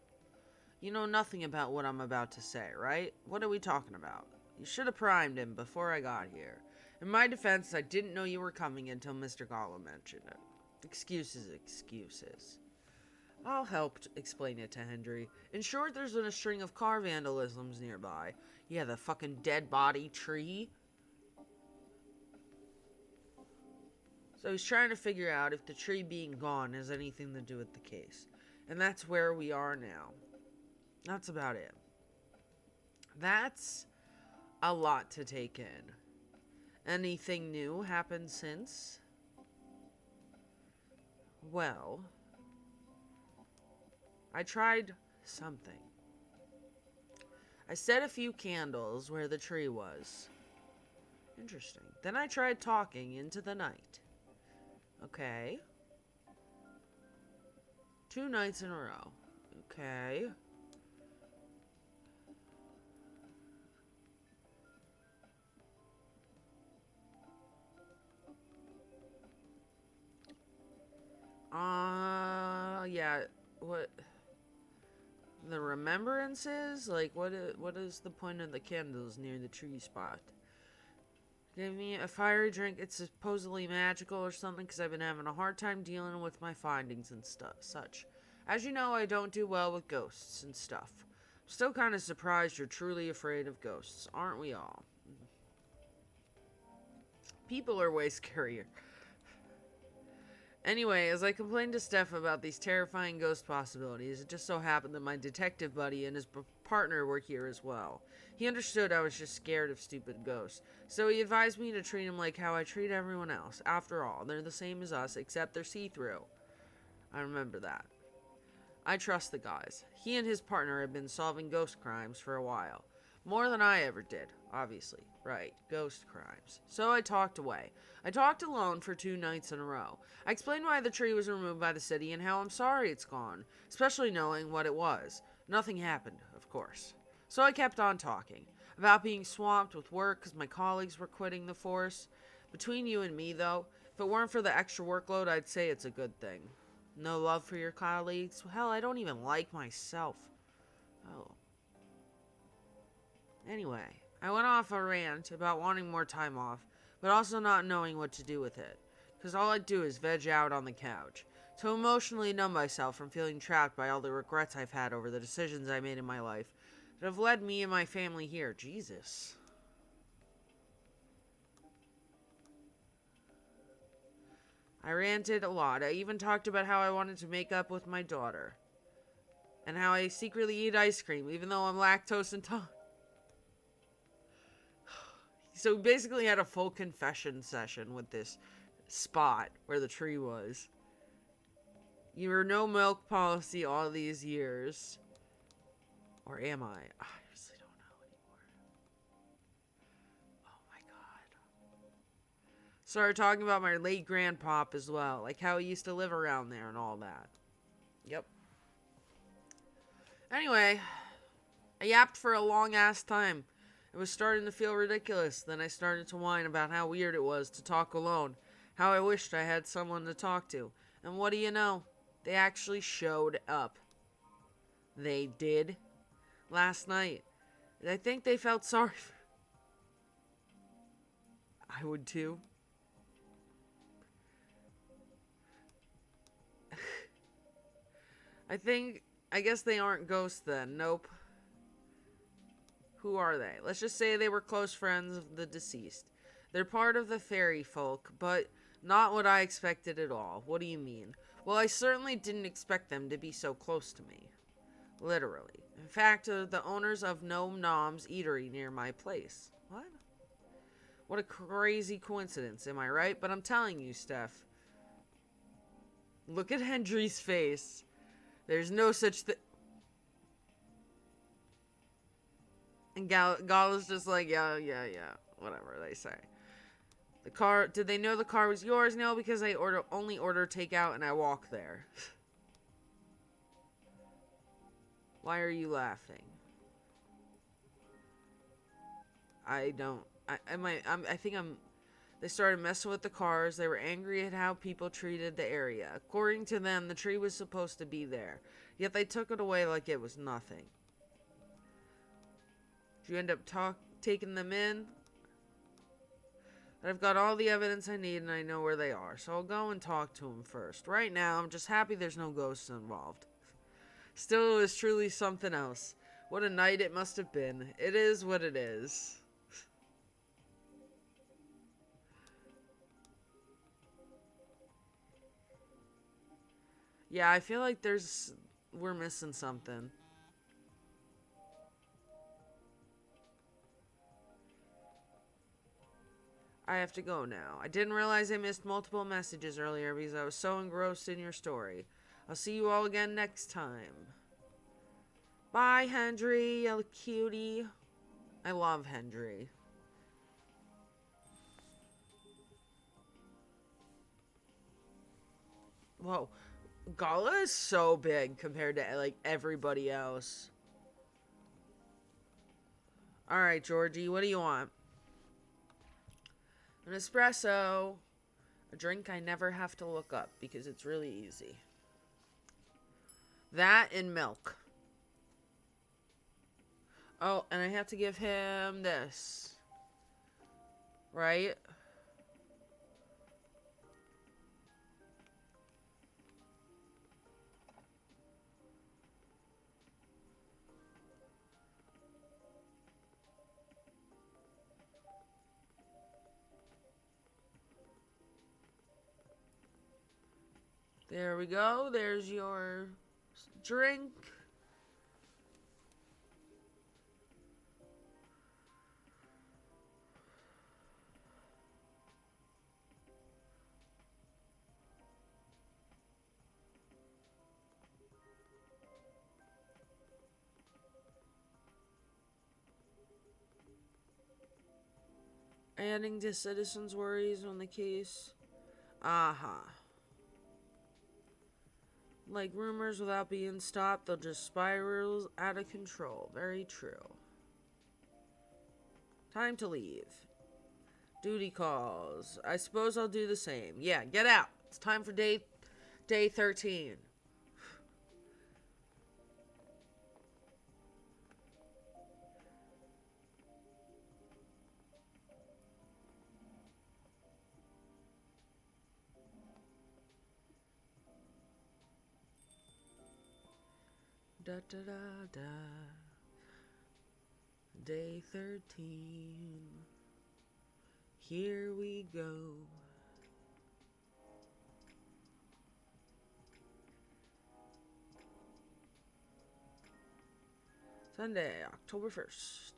You know nothing about what I'm about to say, right? What are we talking about? You should have primed him before I got here. In my defense, I didn't know you were coming until Mr. Gollum mentioned it. Excuses. I'll help explain it to Hendry. In short, there's been a string of car vandalisms nearby. Yeah, the fucking dead body tree. So he's trying to figure out if the tree being gone has anything to do with the case. And that's where we are now. That's about it. That's a lot to take in. Anything new happened since? Well, I tried something. I set a few candles where the tree was. Interesting. Then I tried talking into the night. Okay. 2 nights in a row. Okay. Yeah. What? The remembrances? Like, what is the point of the candles near the tree spot? Give me a fiery drink. It's supposedly magical or something because I've been having a hard time dealing with my findings and such. As you know, I don't do well with ghosts and stuff. I'm still kind of surprised you're truly afraid of ghosts, aren't we all? People are way scarier. Anyway, as I complained to Steph about these terrifying ghost possibilities, it just so happened that my detective buddy and his partner were here as well. He understood I was just scared of stupid ghosts, so he advised me to treat him like how I treat everyone else. After all, they're the same as us, except they're see-through. I remember that. I trust the guys. He and his partner have been solving ghost crimes for a while. More than I ever did, obviously. Right, ghost crimes. So I talked away. I talked alone for 2 nights in a row. I explained why the tree was removed by the city and how I'm sorry it's gone, especially knowing what it was. Nothing happened, of course. So I kept on talking about being swamped with work because my colleagues were quitting the force. Between you and me, though, if it weren't for the extra workload, I'd say it's a good thing. No love for your colleagues? Hell, I don't even like myself. Oh. Anyway, I went off a rant about wanting more time off, but also not knowing what to do with it. Because all I'd do is veg out on the couch. To emotionally numb myself from feeling trapped by all the regrets I've had over the decisions I made in my life that have led me and my family here. Jesus. I ranted a lot. I even talked about how I wanted to make up with my daughter. And how I secretly eat ice cream, even though I'm lactose intolerant. So we basically had a full confession session with this spot where the tree was. You were no milk policy all these years. Or am I? I honestly don't know anymore. Oh my god. Started talking about my late grandpop as well. Like how he used to live around there and all that. Yep. Anyway, I yapped for a long ass time. It was starting to feel ridiculous. Then I started to whine about how weird it was to talk alone. How I wished I had someone to talk to. And what do you know? They actually showed up. They did. Last night. I think they felt sorry for... I would too. I guess they aren't ghosts then. Nope. Who are they? Let's just say they were close friends of the deceased. They're part of the fairy folk, but not what I expected at all. What do you mean? Well, I certainly didn't expect them to be so close to me. Literally. In fact, the owners of Gnome Nom's eatery near my place. What? What a crazy coincidence, am I right? But I'm telling you, Steph. Look at Hendry's face. There's no such thing. And Gala's just like, yeah, whatever they say. The car, did they know the car was yours? No, because I only order takeout and I walk there. Why are you laughing? I don't, I think they started messing with the cars. They were angry at how people treated the area. According to them, the tree was supposed to be there. Yet they took it away like it was nothing. Did you end up taking them in? I've got all the evidence I need and I know where they are. So I'll go and talk to them first. Right now, I'm just happy there's no ghosts involved. Still, it was truly something else. What a night it must have been. It is what it is. Yeah, I feel like we're missing something. I have to go now. I didn't realize I missed multiple messages earlier because I was so engrossed in your story. I'll see you all again next time. Bye, Hendry, you cutie. I love Hendry. Whoa. Gala is so big compared to, like, everybody else. Alright, Georgie, what do you want? An espresso. A drink I never have to look up because it's really easy. That and milk. Oh, and I have to give him this. Right? There we go. There's your drink. Adding to citizens' worries on the case. Aha. Like rumors without being stopped, they'll just spiral out of control. Very true. Time to leave. Duty calls. I suppose I'll do the same. Yeah, get out. It's time for day 13. Da da da da. Day 13. Here we go. Sunday, October 1st.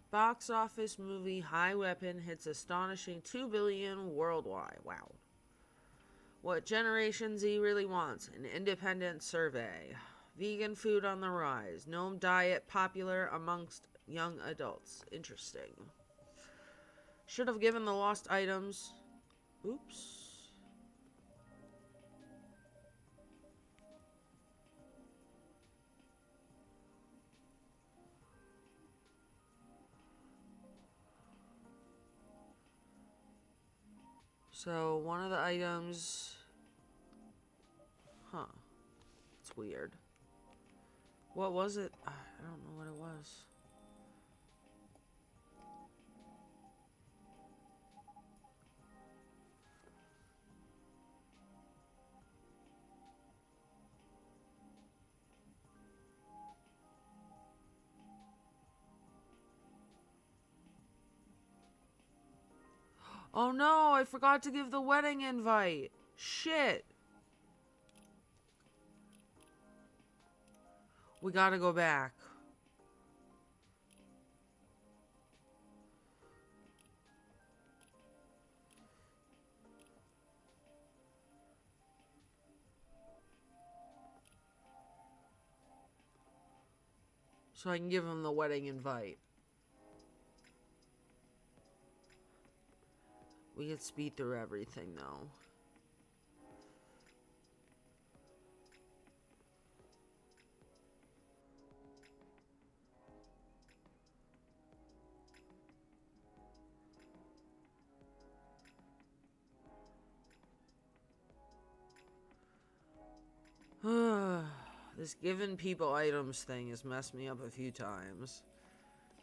Box office movie High Weapon hits astonishing 2 billion worldwide. Wow. What Generation Z really wants. An independent survey. Vegan food on the rise. Gnome diet popular amongst young adults. Interesting. Should have given the lost items. Oops. So, one of the items... Huh. It's weird. What was it? I don't know what it was. Oh no, I forgot to give the wedding invite. Shit. We gotta go back. So I can give him the wedding invite. We could speed through everything though. This giving people items thing has messed me up a few times.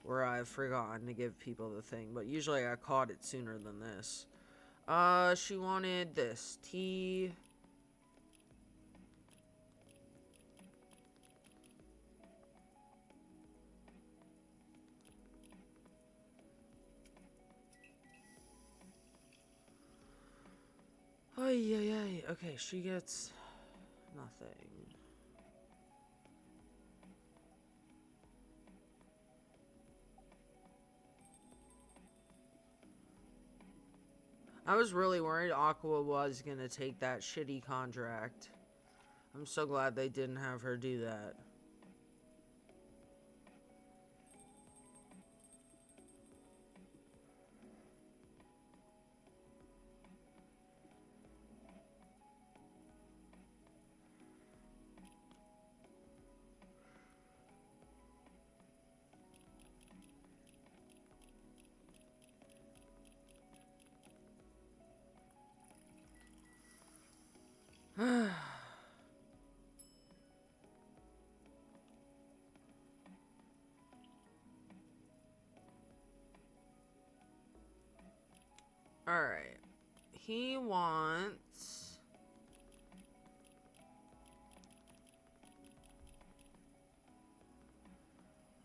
Where I've forgotten to give people the thing. But usually I caught it sooner than this. She wanted this. Tea. Ay, ay, ay. Okay, she gets nothing. I was really worried Aqua was going to take that shitty contract. I'm so glad they didn't have her do that. Alright. He wants...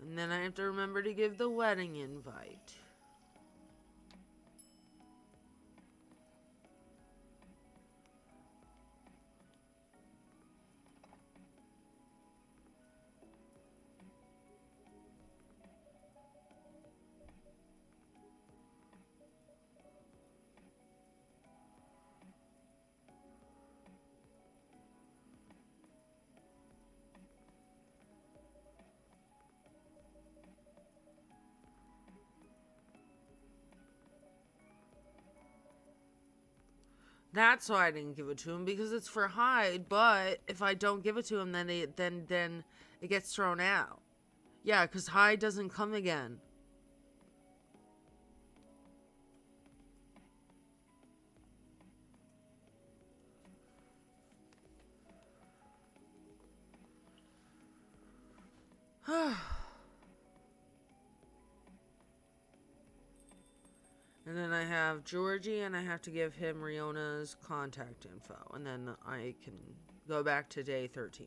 And then I have to remember to give the wedding invite. That's why I didn't give it to him, because it's for Hyde, but if I don't give it to him, then it gets thrown out. Yeah, because Hyde doesn't come again. And then I have Georgie, and I have to give him Riona's contact info. And then I can go back to day 13.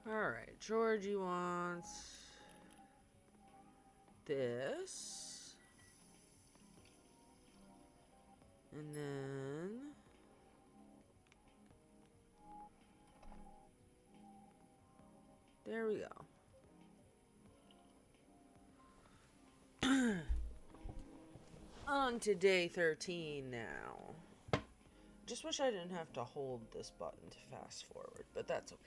Alright, Georgie wants this. And then... There we go. On to day 13 now. Just wish I didn't have to hold this button to fast forward, but that's okay.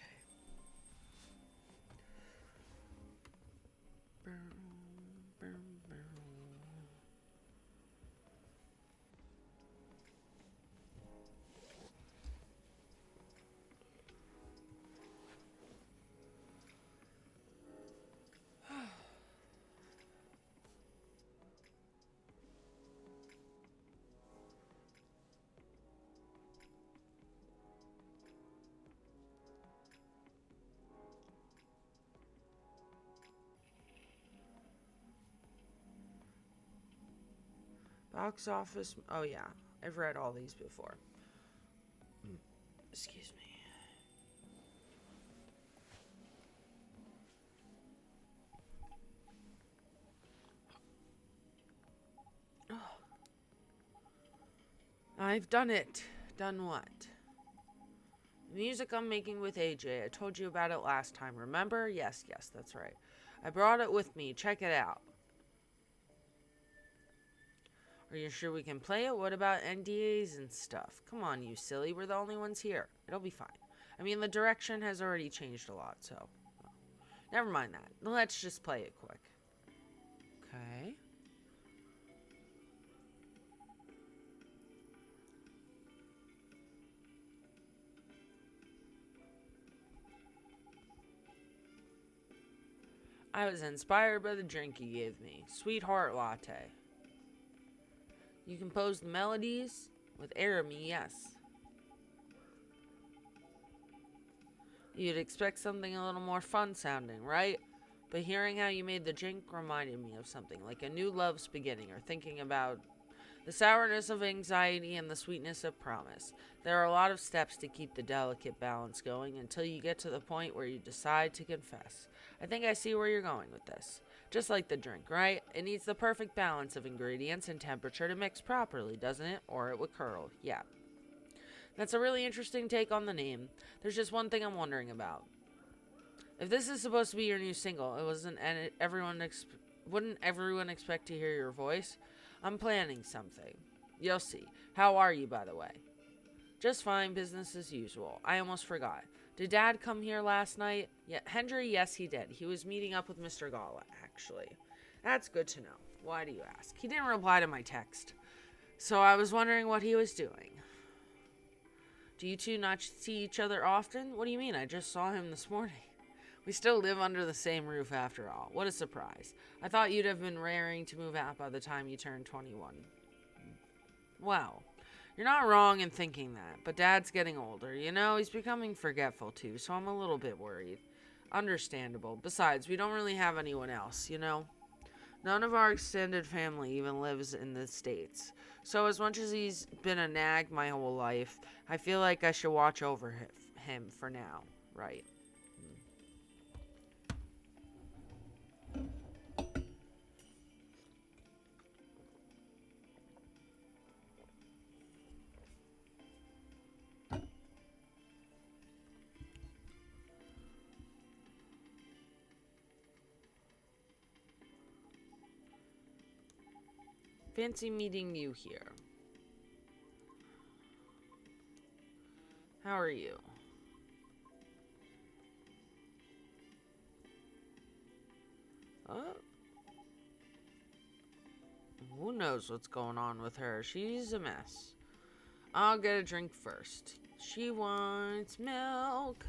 Box office. Oh, yeah. I've read all these before. Excuse me. Oh. I've done it. Done what? Music I'm making with AJ. I told you about it last time. Remember? Yes, that's right. I brought it with me. Check it out. Are you sure we can play it? What about NDAs and stuff? Come on, you silly. We're the only ones here. It'll be fine. I mean, the direction has already changed a lot, so. Never mind that. Let's just play it quick. Okay. I was inspired by the drink you gave me. Sweetheart latte. You compose the melodies with Arami, yes. You'd expect something a little more fun sounding, right? But hearing how you made the drink reminded me of something, like a new love's beginning, or thinking about the sourness of anxiety and the sweetness of promise. There are a lot of steps to keep the delicate balance going until you get to the point where you decide to confess. I think I see where you're going with this. Just like the drink, right? It needs the perfect balance of ingredients and temperature to mix properly, doesn't it? Or it would curdle. Yeah. That's a really interesting take on the name. There's just one thing I'm wondering about. If this is supposed to be your new single, wouldn't everyone expect to hear your voice? I'm planning something. You'll see. How are you, by the way? Just fine, business as usual. I almost forgot. Did Dad come here last night? Yeah, Hendry, yes, he did. He was meeting up with Mr. Gala, actually. That's good to know. Why do you ask? He didn't reply to my text, so I was wondering what he was doing. Do you two not see each other often? What do you mean? I just saw him this morning. We still live under the same roof after all. What a surprise. I thought you'd have been raring to move out by the time you turned 21. Well, you're not wrong in thinking that, but Dad's getting older. You know, he's becoming forgetful too, so I'm a little bit worried. Understandable. Besides, we don't really have anyone else, you know? None of our extended family even lives in the States. So as much as he's been a nag my whole life, I feel like I should watch over him for now, right? Fancy meeting you here. How are you? Who knows what's going on with her? She's a mess. I'll get a drink first. She wants milk.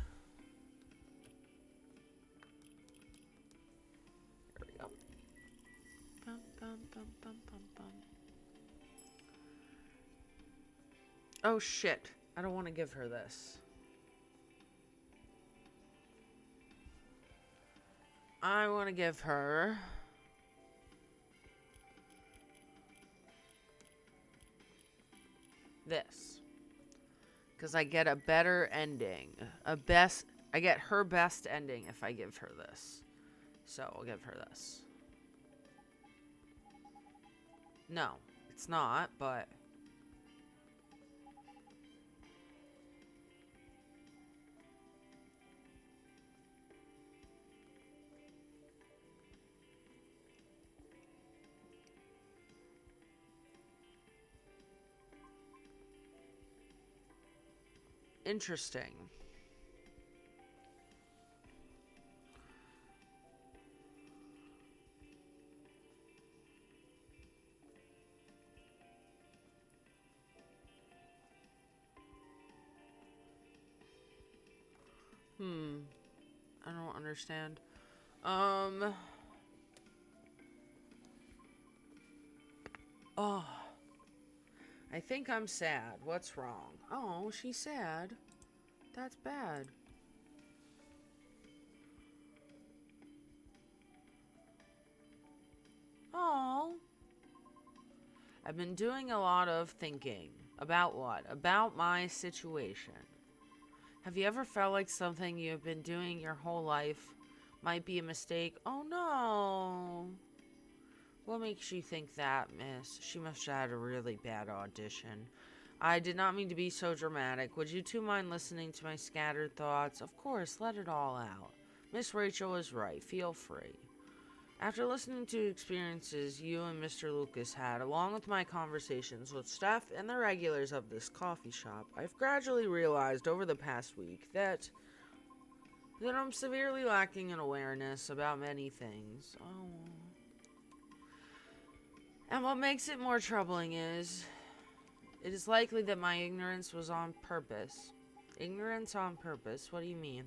There we go. Bum, bum, bum, bum, bum, bum. Oh shit. I don't want to give her this. I want to give her this. Because I get a better ending. I get her best ending if I give her this. So I'll give her this. No, it's not, but interesting. I don't understand. Oh, I think I'm sad. What's wrong? Oh, she's sad. That's bad. Oh. I've been doing a lot of thinking. About what? About my situation. Have you ever felt like something you've been doing your whole life might be a mistake? Oh no. What makes you think that, miss? She must have had a really bad audition. I did not mean to be so dramatic. Would you two mind listening to my scattered thoughts? Of course, let it all out. Miss Rachel is right. Feel free. After listening to experiences you and Mr. Lucas had, along with my conversations with staff and the regulars of this coffee shop, I've gradually realized over the past week that That I'm severely lacking in awareness about many things. Oh. And what makes it more troubling is, it is likely that my ignorance was on purpose. Ignorance on purpose? What do you mean?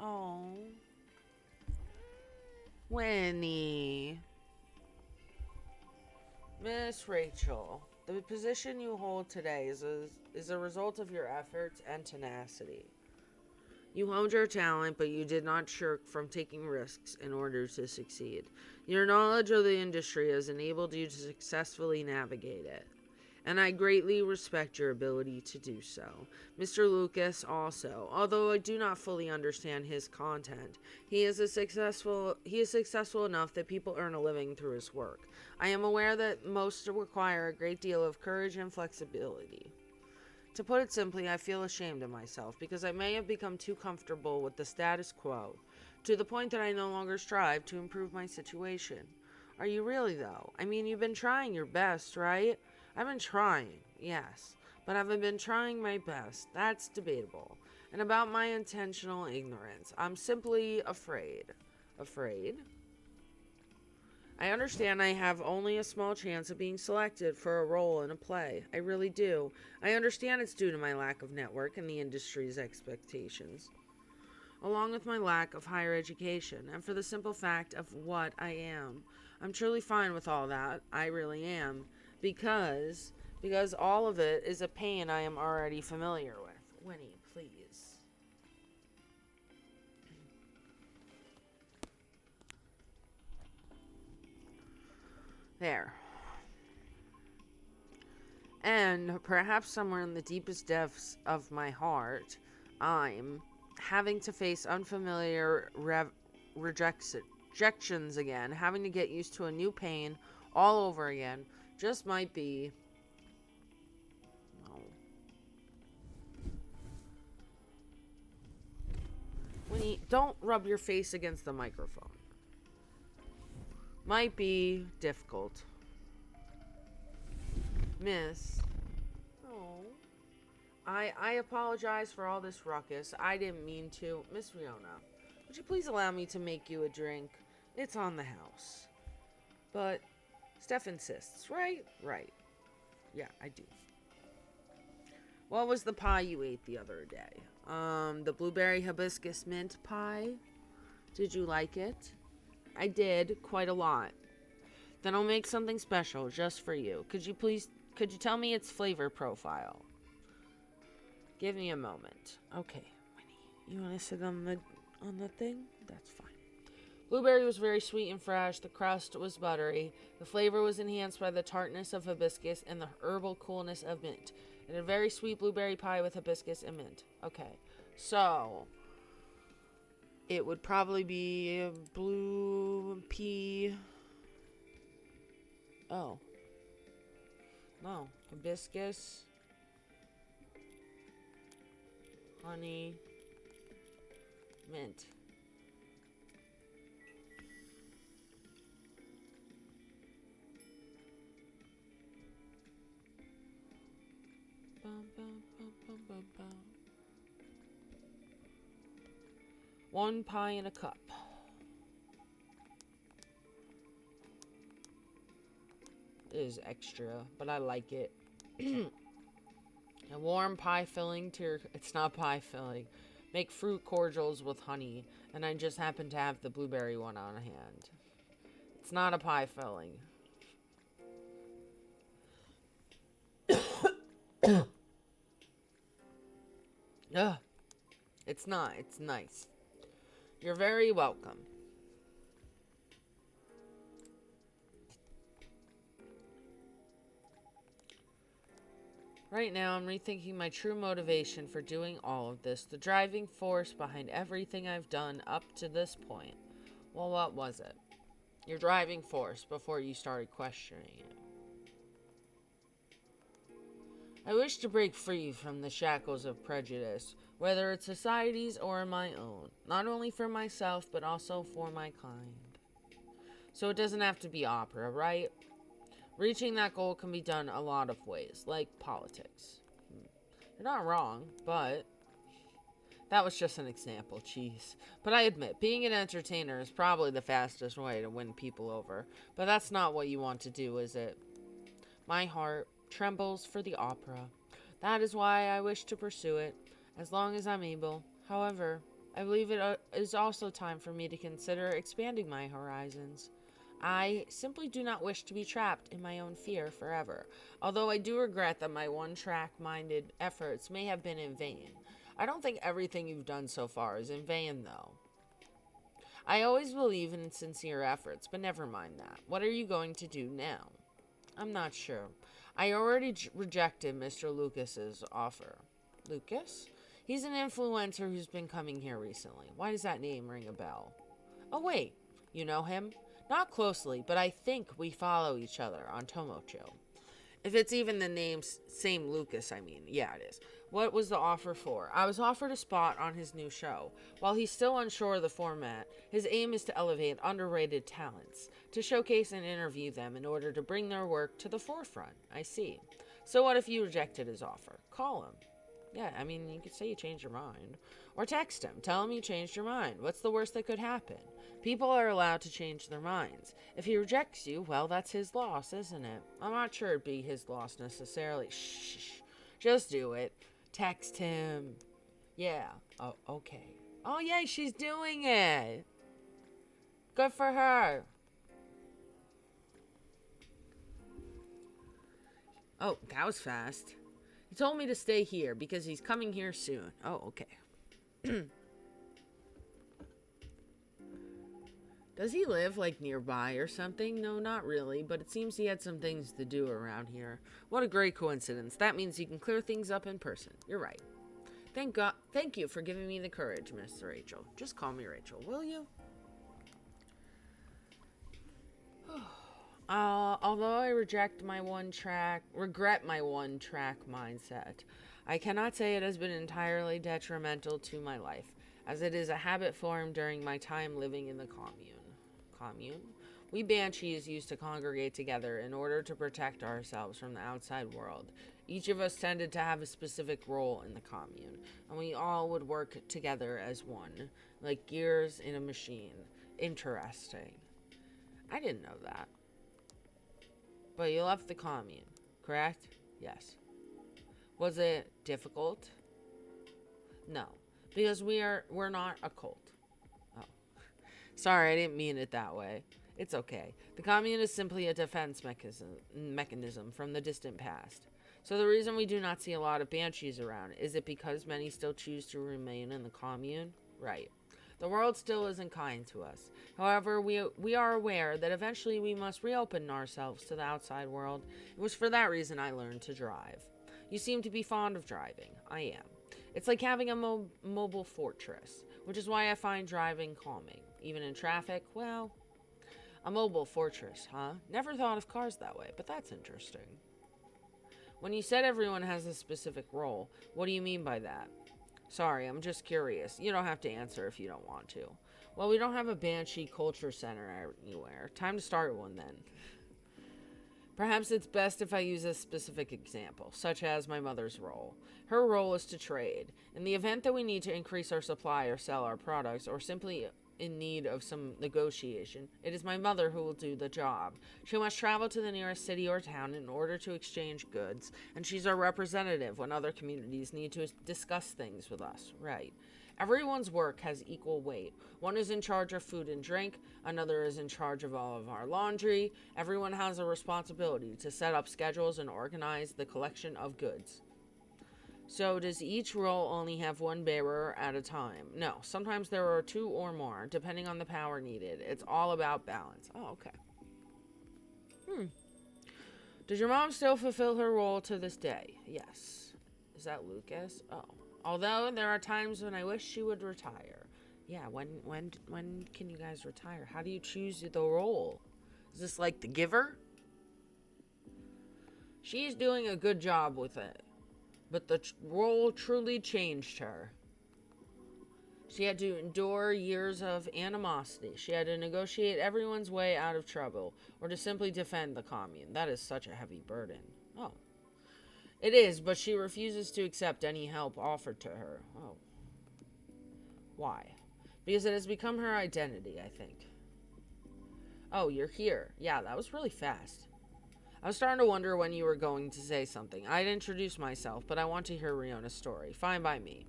Oh. Winnie. Miss Rachel, the position you hold today is a result of your efforts and tenacity. You honed your talent, but you did not shirk from taking risks in order to succeed. Your knowledge of the industry has enabled you to successfully navigate it, and I greatly respect your ability to do so. Mr. Lucas also, although I do not fully understand his content, he is successful enough that people earn a living through his work. I am aware that most require a great deal of courage and flexibility. To put it simply, I feel ashamed of myself because I may have become too comfortable with the status quo, to the point that I no longer strive to improve my situation. Are you really, though? I mean, you've been trying your best, right? I've been trying, yes, but have I been trying my best? That's debatable. And about my intentional ignorance, I'm simply afraid. Afraid? I understand I have only a small chance of being selected for a role in a play. I really do. I understand it's due to my lack of network and the industry's expectations, along with my lack of higher education, and for the simple fact of what I am. I'm truly fine with all that. I really am. Because all of it is a pain I am already familiar with. Winnie, please. There. And perhaps somewhere in the deepest depths of my heart, I'm having to face unfamiliar rejections again, having to get used to a new pain all over again, just might be. No. Winnie, don't rub your face against the microphone. Might be difficult. Miss. Oh. I apologize for all this ruckus. I didn't mean to. Miss Riona, would you please allow me to make you a drink? It's on the house. But Steph insists, right? Right. Yeah, I do. What was the pie you ate the other day? The blueberry hibiscus mint pie. Did you like it? I did, quite a lot. Then I'll make something special just for you. Could you tell me its flavor profile? Give me a moment. Okay, Winnie, you want to sit on the thing? That's fine. Blueberry was very sweet and fresh. The crust was buttery. The flavor was enhanced by the tartness of hibiscus and the herbal coolness of mint. And a very sweet blueberry pie with hibiscus and mint. Okay, so it would probably be a blue pea. Oh. No. Hibiscus. Honey. Mint. Bum, bum, bum, bum, bum, bum. 1 pie in a cup. It is extra, but I like it. A warm pie filling to your... It's not pie filling. Make fruit cordials with honey, and I just happen to have the blueberry one on hand. It's not a pie filling. Ugh. It's not. It's nice. You're very welcome. Right now, I'm rethinking my true motivation for doing all of this, the driving force behind everything I've done up to this point. Well, what was it? Your driving force before you started questioning it. I wish to break free from the shackles of prejudice, whether it's society's or my own, not only for myself, but also for my kind. So it doesn't have to be opera, right? Reaching that goal can be done a lot of ways, like politics. You're not wrong, but That was just an example, jeez. But I admit, being an entertainer is probably the fastest way to win people over. But that's not what you want to do, is it? My heart trembles for the opera. That is why I wish to pursue it, as long as I'm able. However, I believe it is also time for me to consider expanding my horizons. I simply do not wish to be trapped in my own fear forever, although I do regret that my one-track minded efforts may have been in vain. I don't think everything you've done so far is in vain, though. I always believe in sincere efforts, but never mind that. What are you going to do now? I'm not sure. I already rejected Mr. Lucas's offer. Lucas? He's an influencer who's been coming here recently. Why does that name ring a bell? Oh, wait. You know him? Not closely, but I think we follow each other on Tomocho. If it's even the name, same Lucas, I mean. Yeah, it is. What was the offer for? I was offered a spot on his new show. While he's still unsure of the format, his aim is to elevate underrated talents, to showcase and interview them in order to bring their work to the forefront. I see. So what if you rejected his offer? Call him. Yeah, I mean, you could say you changed your mind. Or text him. Tell him you changed your mind. What's the worst that could happen? People are allowed to change their minds. If he rejects you, well, that's his loss, isn't it? I'm not sure it'd be his loss necessarily. Shh. Just do it. Text him. Yeah. Oh, okay. Oh, yay, she's doing it. Good for her. Oh, that was fast. He told me to stay here because he's coming here soon. Oh, okay. Does he live, like, nearby or something? No, not really, but it seems he had some things to do around here. What a great coincidence. That means you can clear things up in person. You're right. Thank you for giving me the courage, Miss Rachel. Just call me Rachel, will you? Although I regret my one-track mindset, I cannot say it has been entirely detrimental to my life, as it is a habit formed during my time living in the commune. Commune? We banshees used to congregate together in order to protect ourselves from the outside world. Each of us tended to have a specific role in the commune, and we all would work together as one, like gears in a machine. Interesting. I didn't know that. But you left the commune, correct? Yes. Was it difficult? No, because we're not a cult. Oh. Sorry, I didn't mean it that way. It's okay. The commune is simply a defense mechanism from the distant past. So the reason we do not see a lot of banshees around, is it because many still choose to remain in the commune? Right. The world still isn't kind to us. However, we are aware that eventually we must reopen ourselves to the outside world. It was for that reason I learned to drive. You seem to be fond of driving. I am. It's like having a mobile fortress, which is why I find driving calming. Even in traffic, well, a mobile fortress, huh? Never thought of cars that way, but that's interesting. When you said everyone has a specific role, what do you mean by that? Sorry, I'm just curious. You don't have to answer if you don't want to. Well, we don't have a Banshee Culture Center anywhere. Time to start one then. Perhaps it's best if I use a specific example, such as my mother's role. Her role is to trade. In the event that we need to increase our supply or sell our products, or simply in need of some negotiation, it is my mother who will do the job. She must travel to the nearest city or town in order to exchange goods, and she's our representative when other communities need to discuss things with us. Right. Everyone's work has equal weight. One is in charge of food and drink, another is in charge of all of our laundry. Everyone has a responsibility to set up schedules and organize the collection of goods. So does each role only have one bearer at a time? No, sometimes there are two or more, depending on the power needed. It's all about balance. Oh, okay. Does your mom still fulfill her role to this day? Yes. Is that Lucas? Oh. Although there are times when I wish she would retire. Yeah, when can you guys retire? How do you choose the role? Is this like the giver? She's doing a good job with it. But the role truly changed her. She had to endure years of animosity. She had to negotiate everyone's way out of trouble, or to simply defend the commune. That is such a heavy burden. Oh. It is, but she refuses to accept any help offered to her. Oh. Why? Because it has become her identity, I think. Oh, you're here. Yeah, that was really fast. I was starting to wonder when you were going to say something. I'd introduce myself, but I want to hear Riona's story. Fine by me.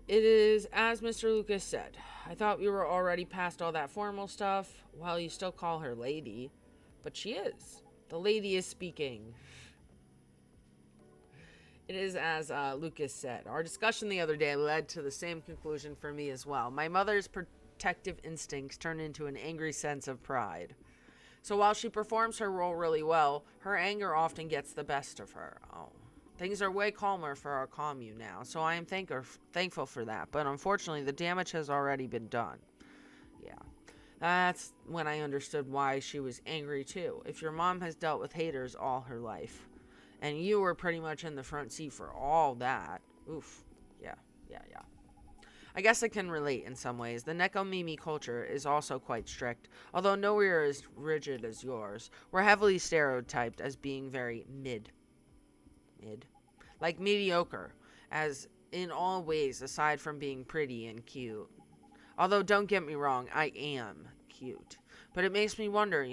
It is as Mr. Lucas said. I thought we were already past all that formal stuff. Well, you still call her lady. But she is. The lady is speaking. It is as Lucas said. Our discussion the other day led to the same conclusion for me as well. My mother's protective instincts turned into an angry sense of pride. So while she performs her role really well, her anger often gets the best of her. Oh. Things are way calmer for our commune now, so I am thankful for that. But unfortunately, the damage has already been done. Yeah. That's when I understood why she was angry too. If your mom has dealt with haters all her life, and you were pretty much in the front seat for all that, oof. Yeah. I guess I can relate in some ways. The Nekomimi culture is also quite strict, although nowhere as rigid as yours. We're heavily stereotyped as being very mid. Like mediocre, as in all ways aside from being pretty and cute. Although, don't get me wrong, I am cute. But it makes me wonder,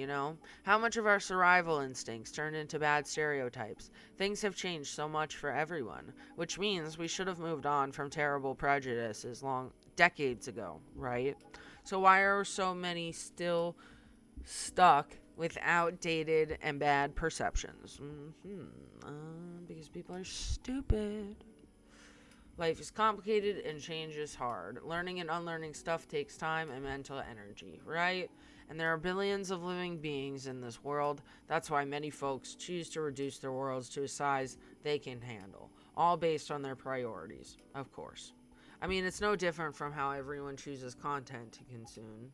how much of our survival instincts turned into bad stereotypes. Things have changed so much for everyone, which means we should have moved on from terrible prejudices decades ago, right? So why are so many still stuck with outdated and bad perceptions? Because people are stupid. Life is complicated and change is hard. Learning and unlearning stuff takes time and mental energy, right? And there are billions of living beings in this world. That's why many folks choose to reduce their worlds to a size they can handle, all based on their priorities, of course. I mean, it's no different from how everyone chooses content to consume.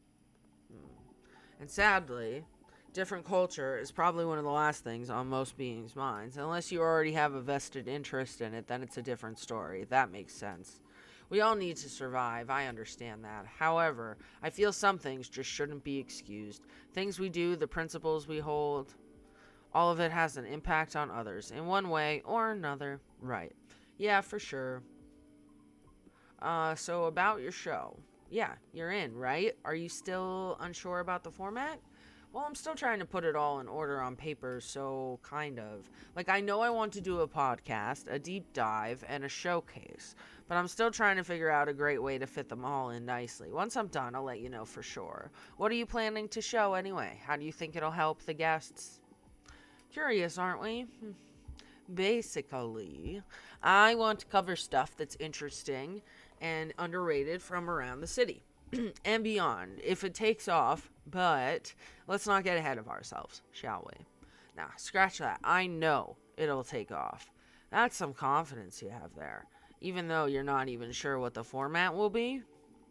And sadly, different culture is probably one of the last things on most beings' minds. Unless you already have a vested interest in it, then it's a different story. That makes sense. We all need to survive, I understand that. However, I feel some things just shouldn't be excused. Things we do, the principles we hold, all of it has an impact on others, in one way or another. Right. Yeah, for sure. So about your show. Yeah, you're in, right? Are you still unsure about the format? Well, I'm still trying to put it all in order on paper, so kind of. Like, I know I want to do a podcast, a deep dive, and a showcase, but I'm still trying to figure out a great way to fit them all in nicely. Once I'm done, I'll let you know for sure. What are you planning to show anyway? How do you think it'll help the guests? Curious, aren't we? Basically, I want to cover stuff that's interesting and underrated from around the city. And beyond, if it takes off, but let's not get ahead of ourselves, shall we? Now, scratch that. I know it'll take off. That's some confidence you have there, even though you're not even sure what the format will be.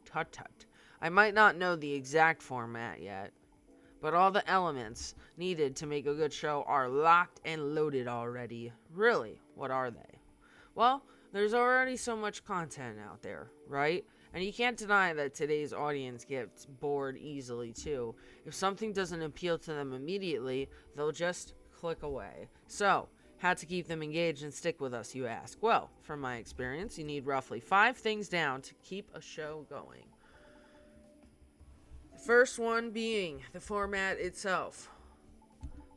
Tut tut. I might not know the exact format yet, but all the elements needed to make a good show are locked and loaded already. Really, what are they? Well, there's already so much content out there, right? And you can't deny that today's audience gets bored easily, too. If something doesn't appeal to them immediately, they'll just click away. So, how to keep them engaged and stick with us, you ask? Well, from my experience, you need roughly 5 things down to keep a show going. The first one being the format itself,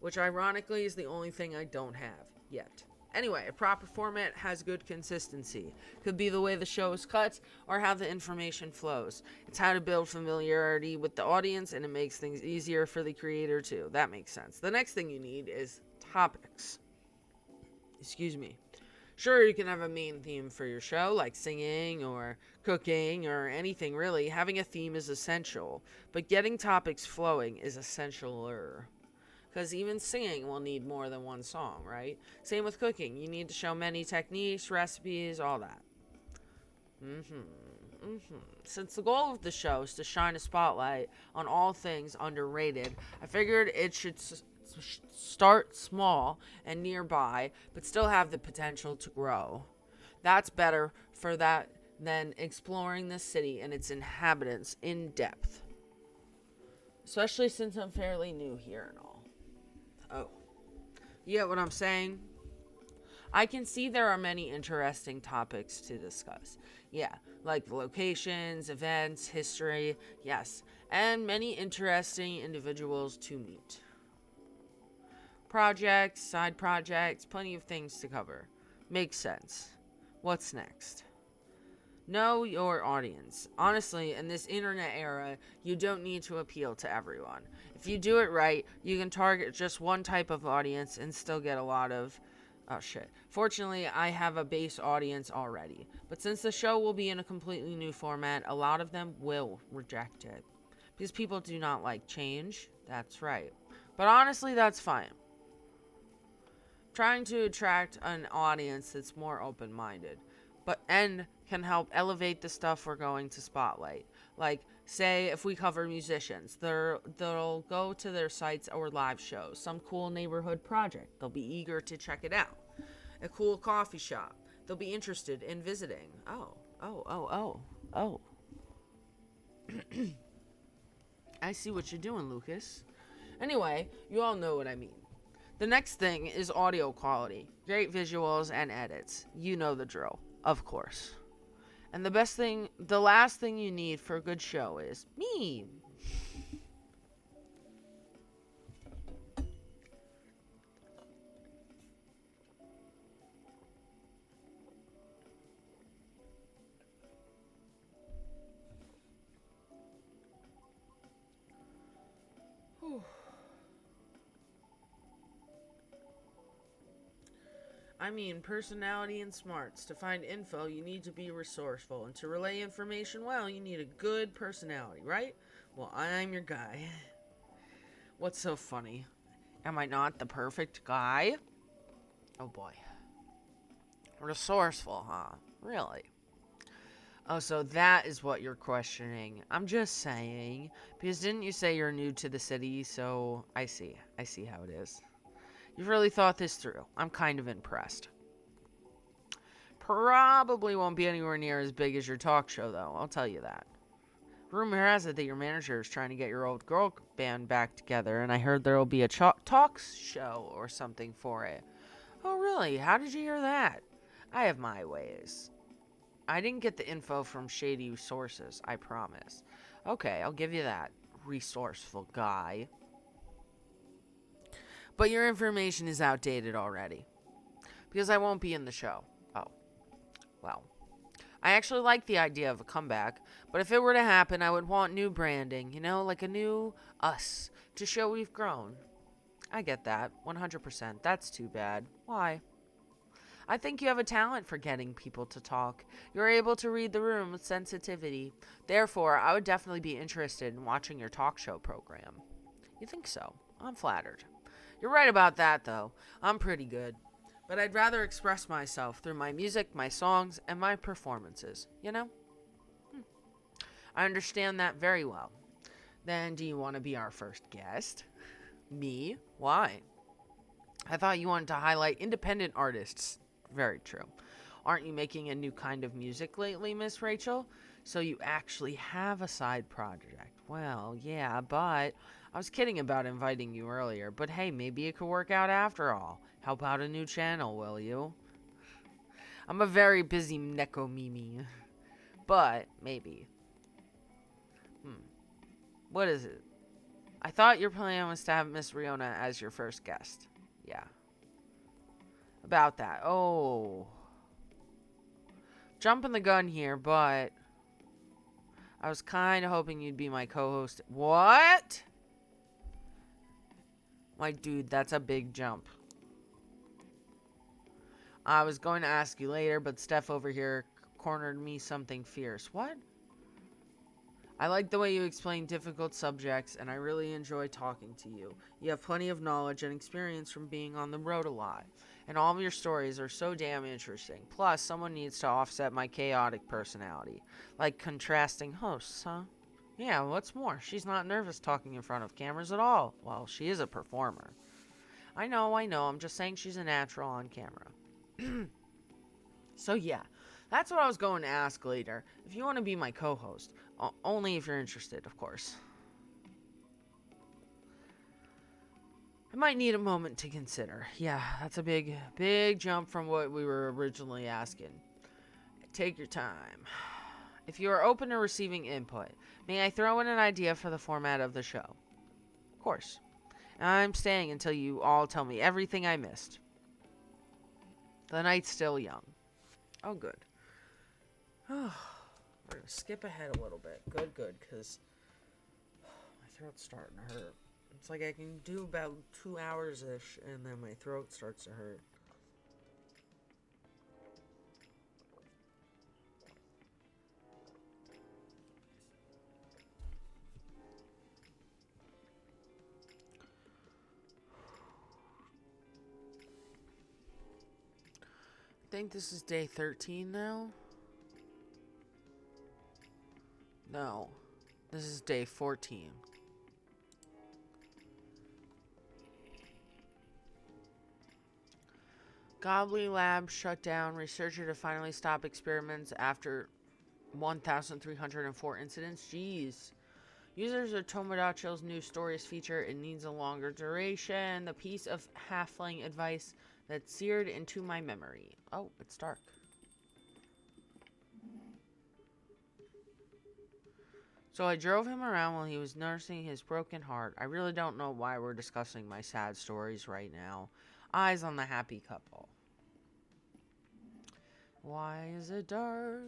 which ironically is the only thing I don't have yet. Anyway, a proper format has good consistency. Could be the way the show is cut or how the information flows. It's how to build familiarity with the audience, and it makes things easier for the creator too. That makes sense. The next thing you need is topics. Excuse me. Sure, you can have a main theme for your show, like singing or cooking or anything really. Having a theme is essential, but getting topics flowing is essentialer. Because even singing will need more than one song, right? Same with cooking. You need to show many techniques, recipes, all that. Since the goal of the show is to shine a spotlight on all things underrated, I figured it should start small and nearby, but still have the potential to grow. That's better for that than exploring the city and its inhabitants in depth. Especially since I'm fairly new here and all. Oh. You get what I'm saying? I can see there are many interesting topics to discuss. Yeah, like locations, events, history, yes, and many interesting individuals to meet. Projects, side projects, plenty of things to cover. Makes sense. What's next? Know your audience. Honestly, in this internet era, you don't need to appeal to everyone. If you do it right, you can target just one type of audience and still get a lot of. Oh shit. Fortunately, I have a base audience already. But since the show will be in a completely new format, a lot of them will reject it. Because people do not like change. That's right. But honestly, that's fine. Trying to attract an audience that's more open-minded, but and can help elevate the stuff we're going to spotlight. Like, say if we cover musicians, they'll go to their sites or live shows, some cool neighborhood project, they'll be eager to check it out. A cool coffee shop, they'll be interested in visiting. Oh. I see what you're doing, Lucas. Anyway, you all know what I mean. The next thing is audio quality. Great visuals and edits. You know the drill, of course. And the last thing you need for a good show is me. I mean, personality and smarts. To find info, you need to be resourceful. And to relay information well, you need a good personality, right? Well, I'm your guy. What's so funny? Am I not the perfect guy? Oh boy. Resourceful, huh? Really? Oh, so that is what you're questioning. I'm just saying. Because didn't you say you're new to the city? So I see. I see how it is. You've really thought this through. I'm kind of impressed. Probably won't be anywhere near as big as your talk show, though. I'll tell you that. Rumor has it that your manager is trying to get your old girl band back together, and I heard there will be a talk show or something for it. Oh, really? How did you hear that? I have my ways. I didn't get the info from shady sources, I promise. Okay, I'll give you that, resourceful guy. But your information is outdated already. Because I won't be in the show. Oh. Well. I actually like the idea of a comeback, but if it were to happen, I would want new branding, like a new us, to show we've grown. I get that, 100%. That's too bad. Why? I think you have a talent for getting people to talk. You're able to read the room with sensitivity. Therefore, I would definitely be interested in watching your talk show program. You think so? I'm flattered. You're right about that, though. I'm pretty good. But I'd rather express myself through my music, my songs, and my performances, I understand that very well. Then, do you want to be our first guest? Me? Why? I thought you wanted to highlight independent artists. Very true. Aren't you making a new kind of music lately, Miss Rachel? So you actually have a side project. Well, yeah, but I was kidding about inviting you earlier, but hey, maybe it could work out after all. How about a new channel, will you? I'm a very busy Neko Mimi, but maybe. What is it? I thought your plan was to have Miss Riona as your first guest. Yeah. About that. Oh. Jumping the gun here, but I was kind of hoping you'd be my co-host. What? My dude, that's a big jump. I was going to ask you later, but Steph over here cornered me something fierce. What? I like the way you explain difficult subjects, and I really enjoy talking to you. You have plenty of knowledge and experience from being on the road a lot, and all of your stories are so damn interesting. Plus, someone needs to offset my chaotic personality, like contrasting hosts, huh? Yeah, what's more, she's not nervous talking in front of cameras at all. Well, she is a performer. I know, I'm just saying she's a natural on camera. So yeah, that's what I was going to ask later. If you want to be my co-host, only if you're interested, of course. I might need a moment to consider. Yeah, that's a big jump from what we were originally asking. Take your time. If you are open to receiving input, may I throw in an idea for the format of the show? Of course. I'm staying until you all tell me everything I missed. The night's still young. Oh, good. Oh, we're going to skip ahead a little bit. Good, because my throat's starting to hurt. It's like I can do about 2 hours-ish, and then my throat starts to hurt. I think this is day 13 now. No, this is day 14. Gobley Lab shut down. Researcher to finally stop experiments after 1,304 incidents. Jeez. Users of Tomodachi's new stories feature it needs a longer duration. The piece of halfling advice that seared into my memory. Oh, it's dark. So I drove him around while he was nursing his broken heart. I really don't know why we're discussing my sad stories right now. Eyes on the happy couple. Why is it dark?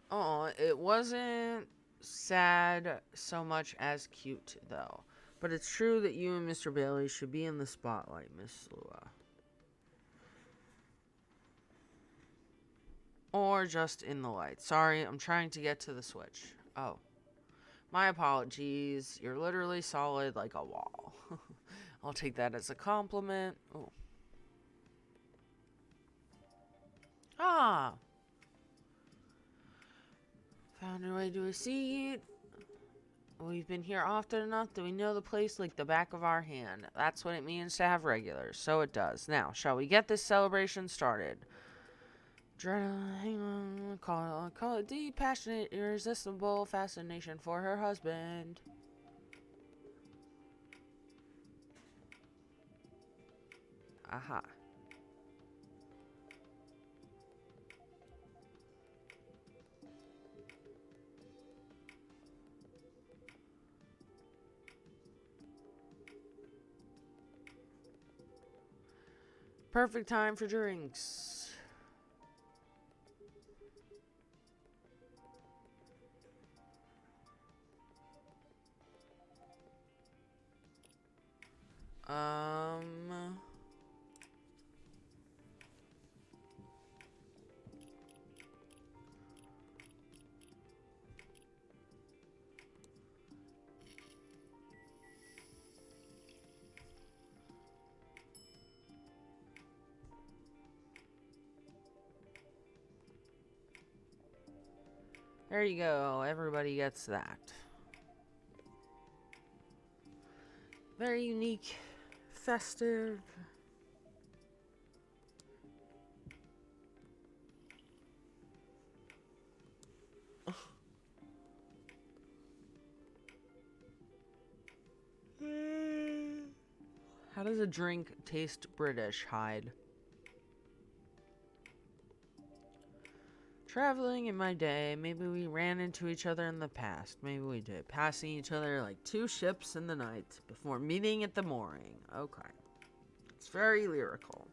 Oh, it wasn't sad so much as cute, though. But it's true that you and Mr. Bailey should be in the spotlight, Miss Lua. Or just in the light. Sorry, I'm trying to get to the switch. Oh. My apologies. You're literally solid like a wall. I'll take that as a compliment. Oh. Ah. Found your way to a seat. We've been here often enough that we know the place like the back of our hand. That's what it means to have regulars. So it does. Now, shall we get this celebration started? Hang on. Call it the passionate, irresistible fascination for her husband. Aha. Perfect time for drinks. There you go. Everybody gets that. Very unique, festive. How does a drink taste British, Hyde? Traveling in my day, maybe we ran into each other in the past. Maybe we did. Passing each other like two ships in the night before meeting at the mooring. Okay. It's very lyrical.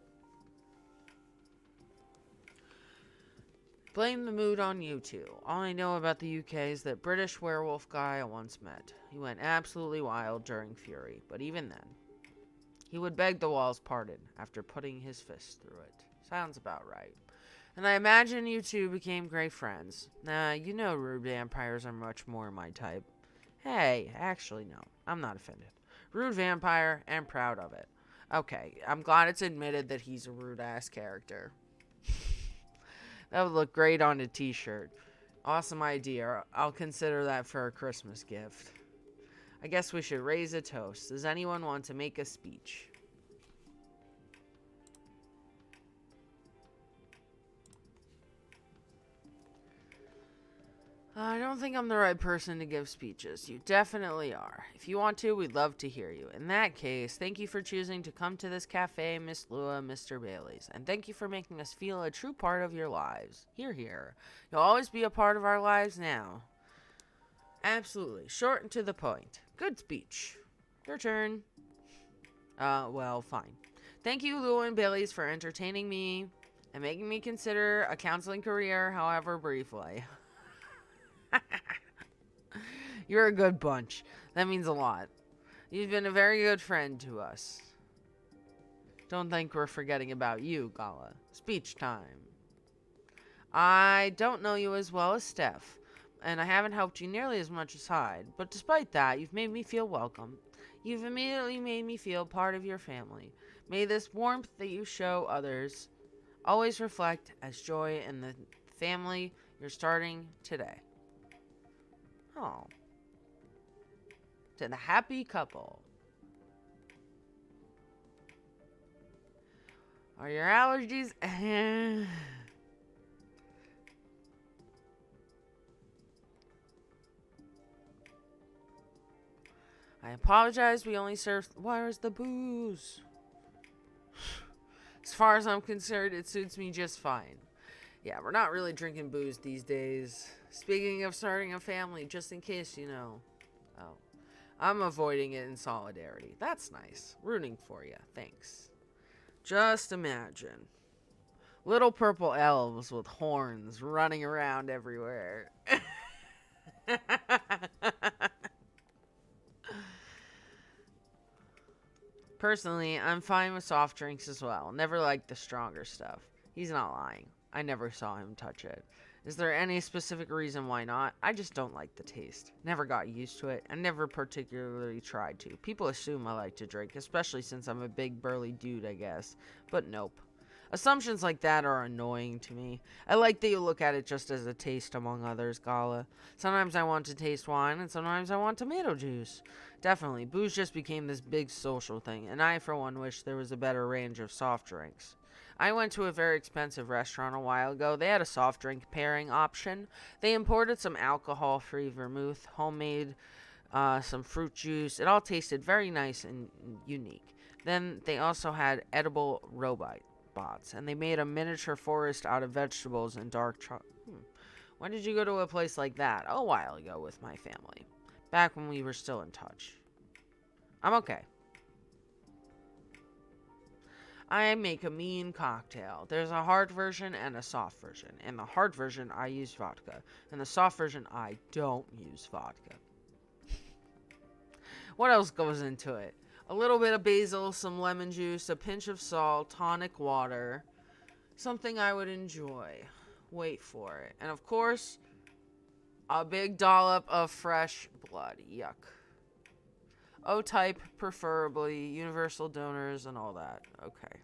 Blame the mood on you two. All I know about the UK is that British werewolf guy I once met. He went absolutely wild during Fury, but even then, he would beg the wall's pardon after putting his fist through it. Sounds about right. And I imagine you two became great friends. Nah, you know rude vampires are much more my type. Hey, actually no, I'm not offended. Rude vampire, and proud of it. Okay, I'm glad it's admitted that he's a rude-ass character. That would look great on a t-shirt. Awesome idea. I'll consider that for a Christmas gift. I guess we should raise a toast. Does anyone want to make a speech? I don't think I'm the right person to give speeches. You definitely are. If you want to, we'd love to hear you. In that case, thank you for choosing to come to this cafe, Miss Lua, Mr. Bailey's. And thank you for making us feel a true part of your lives. Hear, hear. You'll always be a part of our lives now. Absolutely. Short and to the point. Good speech. Your turn. Well, fine. Thank you, Lua and Bailey's, for entertaining me and making me consider a counseling career, however briefly. You're a good bunch. That means a lot. You've been a very good friend to us. Don't think we're forgetting about you, Gala. Speech time. I don't know you as well as Steph, and I haven't helped you nearly as much as Hyde, but despite that, you've made me feel welcome. You've immediately made me feel part of your family. May this warmth that you show others always reflect as joy in the family you're starting today. Oh. To the happy couple. Are your allergies? I apologize, we only serve... Where's the booze? As far as I'm concerned, it suits me just fine. Yeah, we're not really drinking booze these days. Speaking of starting a family, just in case you know. Oh. I'm avoiding it in solidarity. That's nice. Rooting for you. Thanks. Just imagine. Little purple elves with horns running around everywhere. Personally, I'm fine with soft drinks as well. Never liked the stronger stuff. He's not lying. I never saw him touch it. Is there any specific reason why not? I just don't like the taste. Never got used to it, and never particularly tried to. People assume I like to drink, especially since I'm a big burly dude, I guess. But nope. Assumptions like that are annoying to me. I like that you look at it just as a taste among others, Gala. Sometimes I want to taste wine, and sometimes I want tomato juice. Definitely, booze just became this big social thing, and I, for one, wish there was a better range of soft drinks. I went to a very expensive restaurant a while ago. They had a soft drink pairing option. They imported some alcohol-free vermouth, homemade some fruit juice. It all tasted very nice and unique. Then they also had edible robots, and they made a miniature forest out of vegetables and dark chocolate. When did you go to a place like that? A while ago with my family. Back when we were still in touch. I'm okay. I make a mean cocktail. There's a hard version and a soft version. In the hard version, I use vodka. In the soft version, I don't use vodka. What else goes into it? A little bit of basil, some lemon juice, a pinch of salt, tonic water. Something I would enjoy. Wait for it. And of course, a big dollop of fresh blood. Yuck. O-type, preferably, universal donors, and all that. Okay.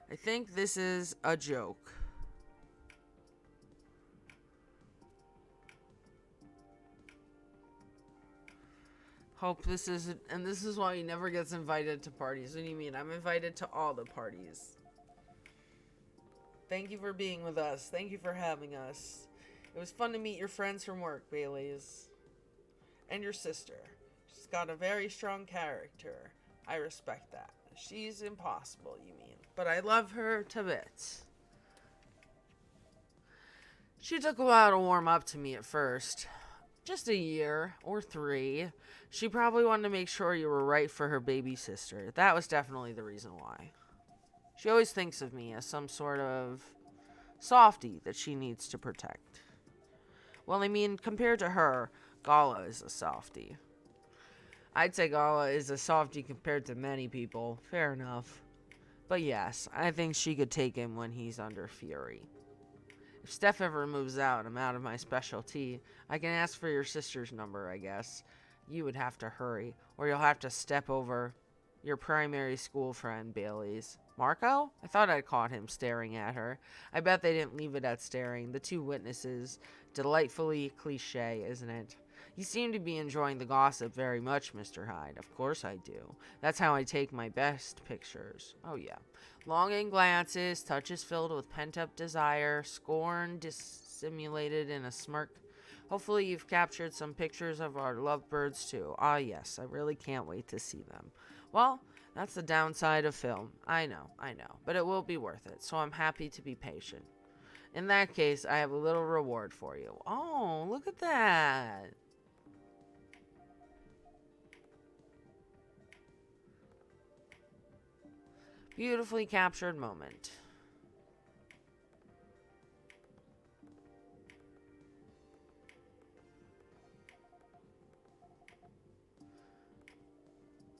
I think this is a joke. Hope this isn't, and this is why he never gets invited to parties. What do you mean? I'm invited to all the parties. Thank you for being with us. Thank you for having us. It was fun to meet your friends from work, Bailey's. And your sister. She's got a very strong character. I respect that. She's impossible, you mean. But I love her to bits. She took a while to warm up to me at first. Just a year or 3. She probably wanted to make sure you were right for her baby sister. That was definitely the reason why. She always thinks of me as some sort of softie that she needs to protect. Well, I mean, compared to her, Gala is a softie. I'd say Gala is a softie compared to many people. Fair enough. But yes, I think she could take him when he's under fury. If Steph ever moves out and I'm out of my specialty, I can ask for your sister's number, I guess. You would have to hurry, or you'll have to step over your primary school friend, Bailey's. Marco? I thought I caught him staring at her. I bet they didn't leave it at staring. The two witnesses. Delightfully cliche, isn't it? You seem to be enjoying the gossip very much, Mr. Hyde. Of course I do. That's how I take my best pictures. Oh, yeah. Longing glances, touches filled with pent-up desire, scorn dissimulated in a smirk. Hopefully you've captured some pictures of our lovebirds, too. Ah, yes, I really can't wait to see them. Well, that's the downside of film. I know. But it will be worth it, so I'm happy to be patient. In that case, I have a little reward for you. Oh, look at that. Beautifully captured moment.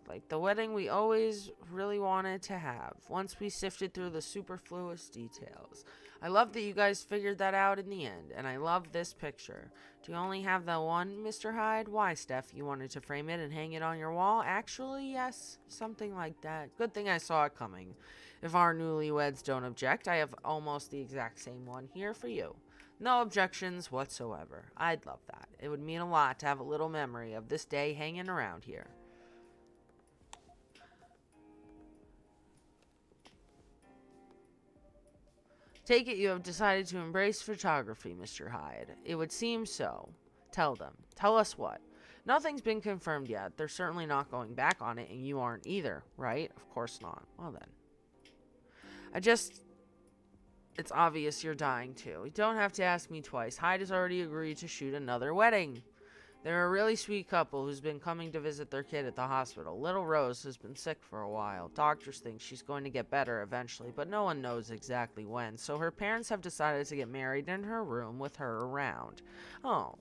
Like the wedding we always really wanted to have, once we sifted through the superfluous details. I love that you guys figured that out in the end, and I love this picture. Do you only have the one, Mr. Hyde? Why, Steph, you wanted to frame it and hang it on your wall? Actually, yes, something like that. Good thing I saw it coming. If our newlyweds don't object, I have almost the exact same one here for you. No objections whatsoever. I'd love that. It would mean a lot to have a little memory of this day hanging around here. Take it you have decided to embrace photography, Mr. Hyde. It would seem so. Tell them. Tell us what. Nothing's been confirmed yet. They're certainly not going back on it, and you aren't either, right? Of course not. Well then. It's obvious you're dying too. You don't have to ask me twice. Hyde has already agreed to shoot another wedding. They're a really sweet couple who's been coming to visit their kid at the hospital. Little Rose has been sick for a while. Doctors think she's going to get better eventually, but no one knows exactly when. So her parents have decided to get married in her room with her around. Oh.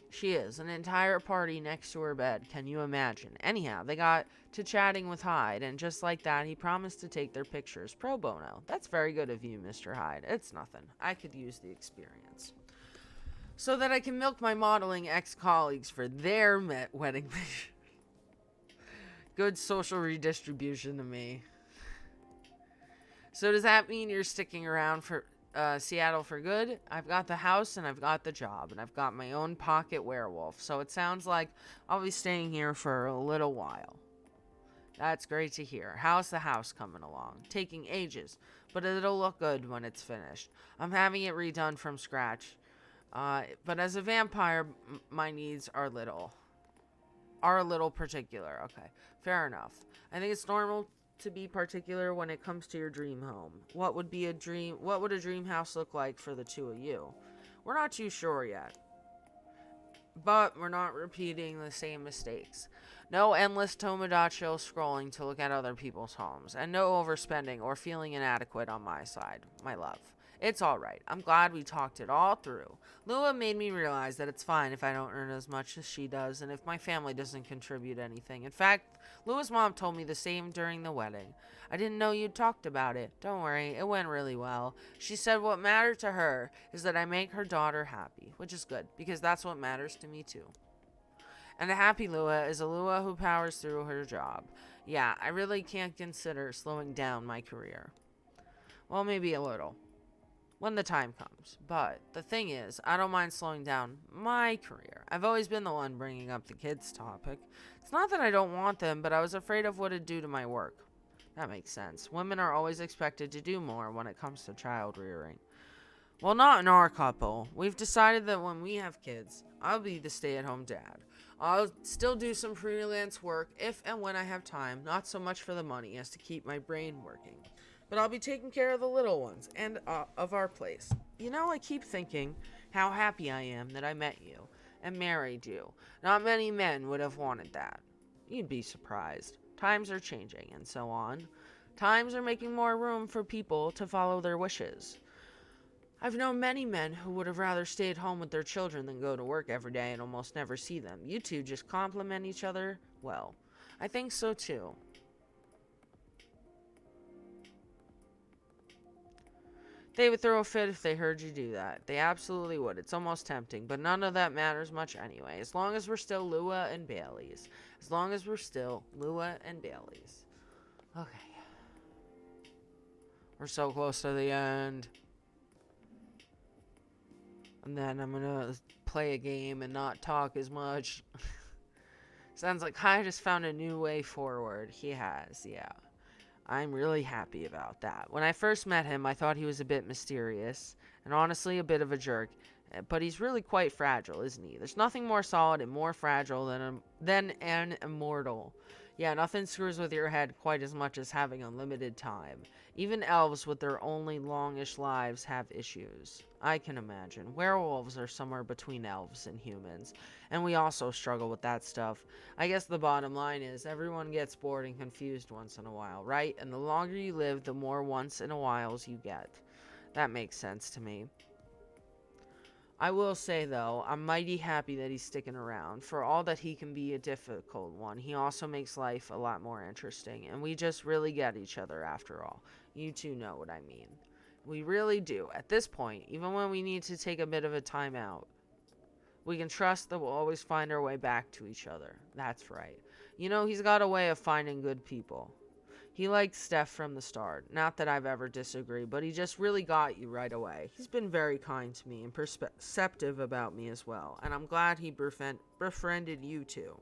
She is. An entire party next to her bed. Can you imagine? Anyhow, they got to chatting with Hyde, and just like that, he promised to take their pictures pro bono. That's very good of you, Mr. Hyde. It's nothing. I could use the experience. So that I can milk my modeling ex-colleagues for their wedding pictures. Good social redistribution to me. So does that mean you're sticking around for Seattle for good? I've got the house and I've got the job and I've got my own pocket werewolf. So it sounds like I'll be staying here for a little while. That's great to hear. How's the house coming along? Taking ages, but it'll look good when it's finished. I'm having it redone from scratch. But as a vampire, my needs are a little particular. Okay, fair enough. I think it's normal to be particular when it comes to your dream home. What would a dream house look like for the two of you? We're not too sure yet. But we're not repeating the same mistakes. No endless Tomodachi scrolling to look at other people's homes, and no overspending or feeling inadequate on my side, my love. It's alright. I'm glad we talked it all through. Lua made me realize that it's fine if I don't earn as much as she does, and if my family doesn't contribute anything. In fact, Lua's mom told me the same during the wedding. I didn't know you'd talked about it. Don't worry, it went really well. She said what mattered to her is that I make her daughter happy, which is good, because that's what matters to me too. And a happy Lua is a Lua who powers through her job. Yeah, I really can't consider slowing down my career. Well, maybe a little. When the time comes. But the thing is, I don't mind slowing down my career. I've always been the one bringing up the kids topic. It's not that I don't want them, but I was afraid of what it'd do to my work. That makes sense. Women are always expected to do more when it comes to child rearing. Well, not in our couple. We've decided that when we have kids, I'll be the stay-at-home dad. I'll still do some freelance work if and when I have time, not so much for the money as to keep my brain working. But I'll be taking care of the little ones and of our place. You know, I keep thinking how happy I am that I met you and married you. Not many men would have wanted that. You'd be surprised. Times are changing and so on. Times are making more room for people to follow their wishes. I've known many men who would have rather stayed home with their children than go to work every day and almost never see them. You two just complement each other well. I think so too. They would throw a fit if they heard you do that. They absolutely would. It's almost tempting, but none of that matters much anyway. As long as we're still Lua and Bailey's. As long as we're still Lua and Bailey's. Okay. We're so close to the end. and then I'm gonna play a game and not talk as much. Sounds like Kai just found a new way forward. He has, yeah. I'm really happy about that. When I first met him, I thought he was a bit mysterious, and honestly a bit of a jerk. But he's really quite fragile, isn't he? There's nothing more solid and more fragile than an immortal. Yeah, nothing screws with your head quite as much as having unlimited time. Even elves with their only longish lives have issues. I can imagine. Werewolves are somewhere between elves and humans, and we also struggle with that stuff. I guess the bottom line is everyone gets bored and confused once in a while, right? And the longer you live, the more once in a whiles you get. That makes sense to me. I will say, though, I'm mighty happy that he's sticking around. For all that he can be a difficult one, he also makes life a lot more interesting, and we just really get each other after all. You two know what I mean. We really do. At this point, even when we need to take a bit of a time out, we can trust that we'll always find our way back to each other. That's right. You know, he's got a way of finding good people. He liked Steph from the start. Not that I've ever disagreed, but he just really got you right away. He's been very kind to me and perceptive about me as well, and I'm glad he befriended you too.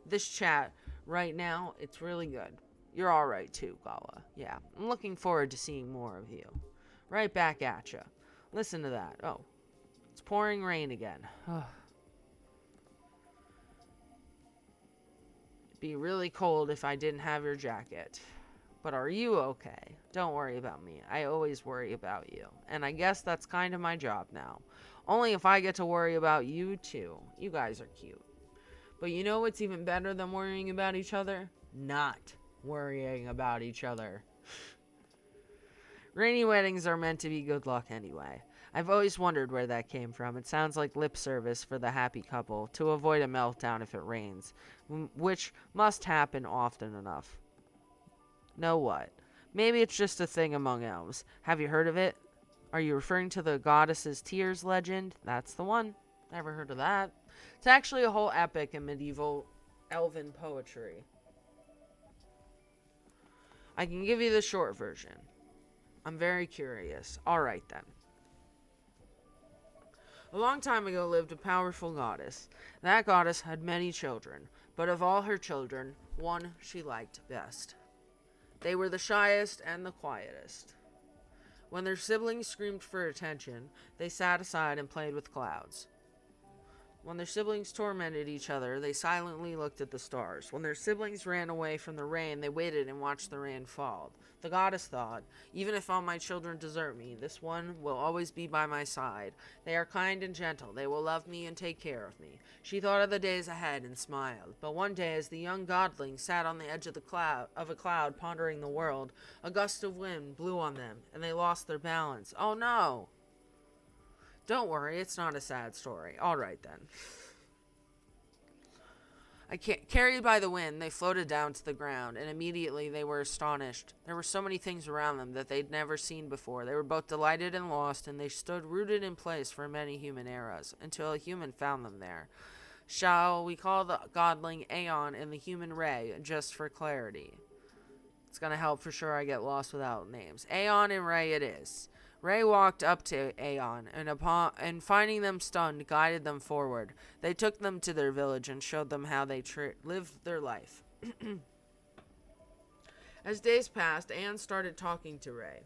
This chat, right now, it's really good. You're alright too, Gala. Yeah, I'm looking forward to seeing more of you. Right back at ya. Listen to that. Oh, it's pouring rain again. Be really cold if I didn't have your jacket. But are you okay? Don't worry about me. I always worry about you. And I guess that's kind of my job now. Only if I get to worry about you too. You guys are cute. But you know what's even better than worrying about each other? Not worrying about each other. Rainy weddings are meant to be good luck anyway. I've always wondered where that came from. It sounds like lip service for the happy couple to avoid a meltdown if it rains, which must happen often enough. Know what? Maybe it's just a thing among elves. Have you heard of it? Are you referring to the goddess's tears legend? That's the one. Never heard of that. It's actually a whole epic in medieval elven poetry. I can give you the short version. I'm very curious. Alright then. A long time ago lived a powerful goddess. That goddess had many children, but of all her children, one she liked best. They were the shyest and the quietest. When their siblings screamed for attention, they sat aside and played with clouds. When their siblings tormented each other, they silently looked at the stars. When their siblings ran away from the rain, they waited and watched the rain fall. The goddess thought, even if all my children desert me, this one will always be by my side. They are kind and gentle. They will love me and take care of me. She thought of the days ahead and smiled. But one day, as the young godling sat on the edge of a cloud pondering the world, a gust of wind blew on them, and they lost their balance. Oh no! Don't worry, it's not a sad story. All right then. Carried by the wind, they floated down to the ground, and immediately they were astonished. There were so many things around them that they'd never seen before. They were both delighted and lost, and they stood rooted in place for many human eras, until a human found them there. Shall we call the godling Aeon and the human Ray, just for clarity? It's going to help for sure I get lost without names. Aeon and Ray it is. Ray walked up to Aeon, and finding them stunned, guided them forward. They took them to their village and showed them how they lived their life. As days passed, Aeon started talking to Ray.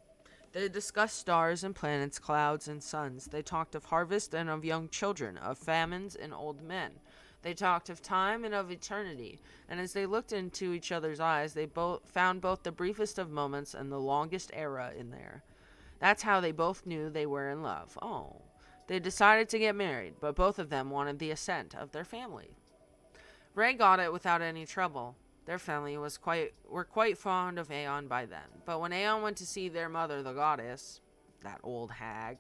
They discussed stars and planets, clouds and suns. They talked of harvest and of young children, of famines and old men. They talked of time and of eternity, and as they looked into each other's eyes, they found both the briefest of moments and the longest era in there. That's how they both knew they were in love. Oh. They decided to get married, but both of them wanted the assent of their family. Ray got it without any trouble. Their family were quite fond of Aeon by then. But when Aeon went to see their mother, the goddess, that old hag,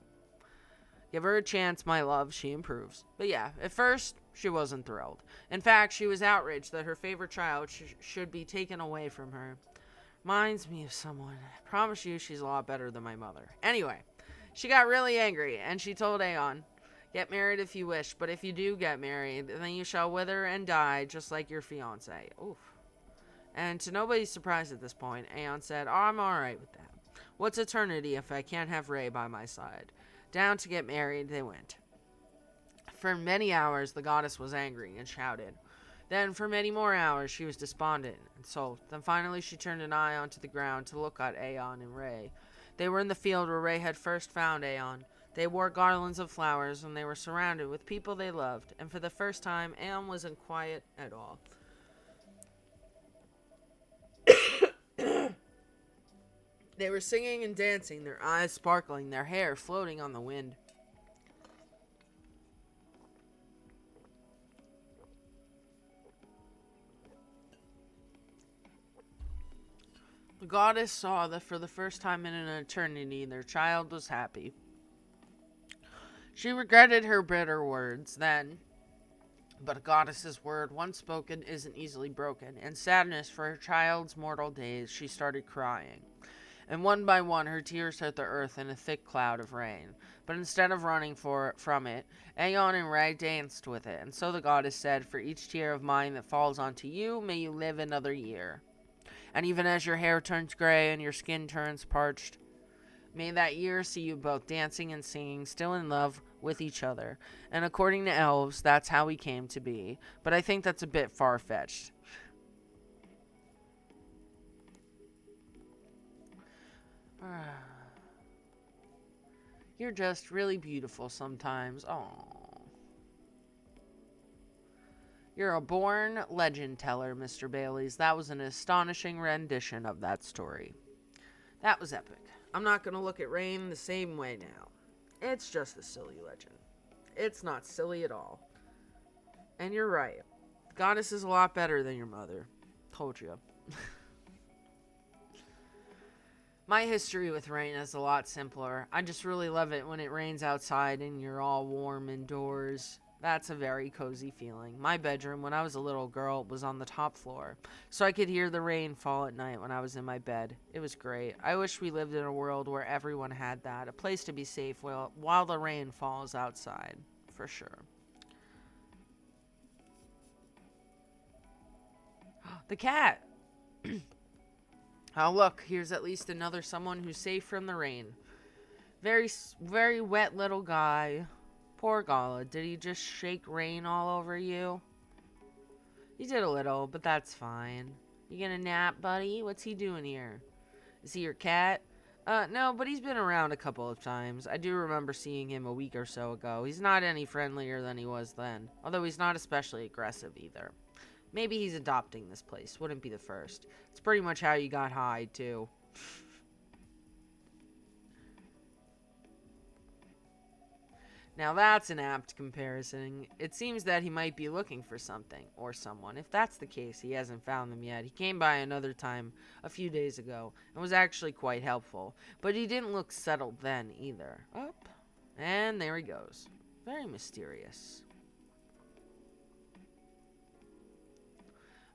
give her a chance, my love, she improves. But yeah, at first, she wasn't thrilled. In fact, she was outraged that her favorite child should be taken away from her. Reminds me of someone. I promise you she's a lot better than my mother. Anyway, she got really angry, and she told Aeon, get married if you wish, but if you do get married, then you shall wither and die just like your fiancé. Oof. And to nobody's surprise at this point, Aeon said, I'm alright with that. What's eternity if I can't have Ray by my side? Down to get married they went. For many hours the goddess was angry and shouted. Then for many more hours she was despondent and sulked. Then finally she turned an eye onto the ground to look at Aeon and Ray. They were in the field where Ray had first found Aeon. They wore garlands of flowers and they were surrounded with people they loved, and for the first time Aeon wasn't quiet at all. They were singing and dancing, their eyes sparkling, their hair floating on the wind. The goddess saw that for the first time in an eternity their child was happy. She regretted her bitter words then, but a goddess's word once spoken isn't easily broken. In sadness for her child's mortal days, she started crying. And one by one her tears hit the earth in a thick cloud of rain. But instead of running from it, Aeon and Ray danced with it. And so the goddess said, "For each tear of mine that falls onto you, may you live another year. And even as your hair turns gray and your skin turns parched, may that year see you both dancing and singing, still in love with each other." And according to elves, that's how we came to be. But I think that's a bit far-fetched. You're just really beautiful sometimes. Oh, you're a born legend teller, Mr. Baileys. That was an astonishing rendition of that story. That was epic. I'm not going to look at Rain the same way now. It's just a silly legend. It's not silly at all. And you're right. The goddess is a lot better than your mother. Told you. My history with rain is a lot simpler. I just really love it when it rains outside and you're all warm indoors. That's a very cozy feeling. My bedroom, when I was a little girl, was on the top floor, so I could hear the rain fall at night when I was in my bed. It was great. I wish we lived in a world where everyone had that, a place to be safe while the rain falls outside, for sure. The cat! Oh, look, here's at least another someone who's safe from the rain. Very, very wet little guy. Poor Gala, did he just shake rain all over you? He did a little, but that's fine. You gonna nap, buddy? What's he doing here? Is he your cat? No, but he's been around a couple of times. I do remember seeing him a week or so ago. He's not any friendlier than he was then, although he's not especially aggressive either. Maybe he's adopting this place. Wouldn't be the first. It's pretty much how you got Hyde, too. Now that's an apt comparison. It seems that he might be looking for something, or someone. If that's the case, he hasn't found them yet. He came by another time a few days ago, and was actually quite helpful. But he didn't look settled then, either. Up. And there he goes. Very mysterious.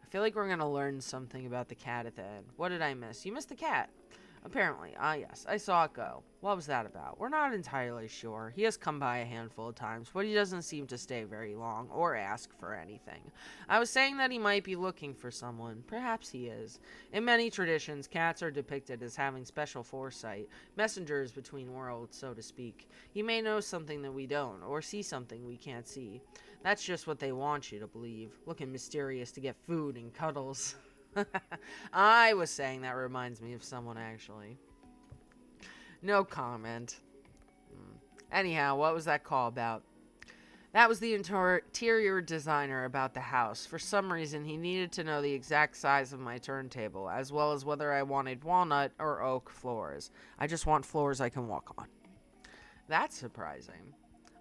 I feel like we're going to learn something about the cat at the end. What did I miss? You missed the cat. Apparently. Ah, yes. I saw it go. What was that about? We're not entirely sure. He has come by a handful of times, but he doesn't seem to stay very long or ask for anything. I was saying that he might be looking for someone. Perhaps he is. In many traditions, cats are depicted as having special foresight, messengers between worlds, so to speak. He may know something that we don't, or see something we can't see. That's just what they want you to believe. Looking mysterious to get food and cuddles. I was saying that reminds me of someone, actually. No comment. Anyhow, what was that call about? That was the interior designer about the house. For some reason, he needed to know the exact size of my turntable, as well as whether I wanted walnut or oak floors. I just want floors I can walk on. That's surprising.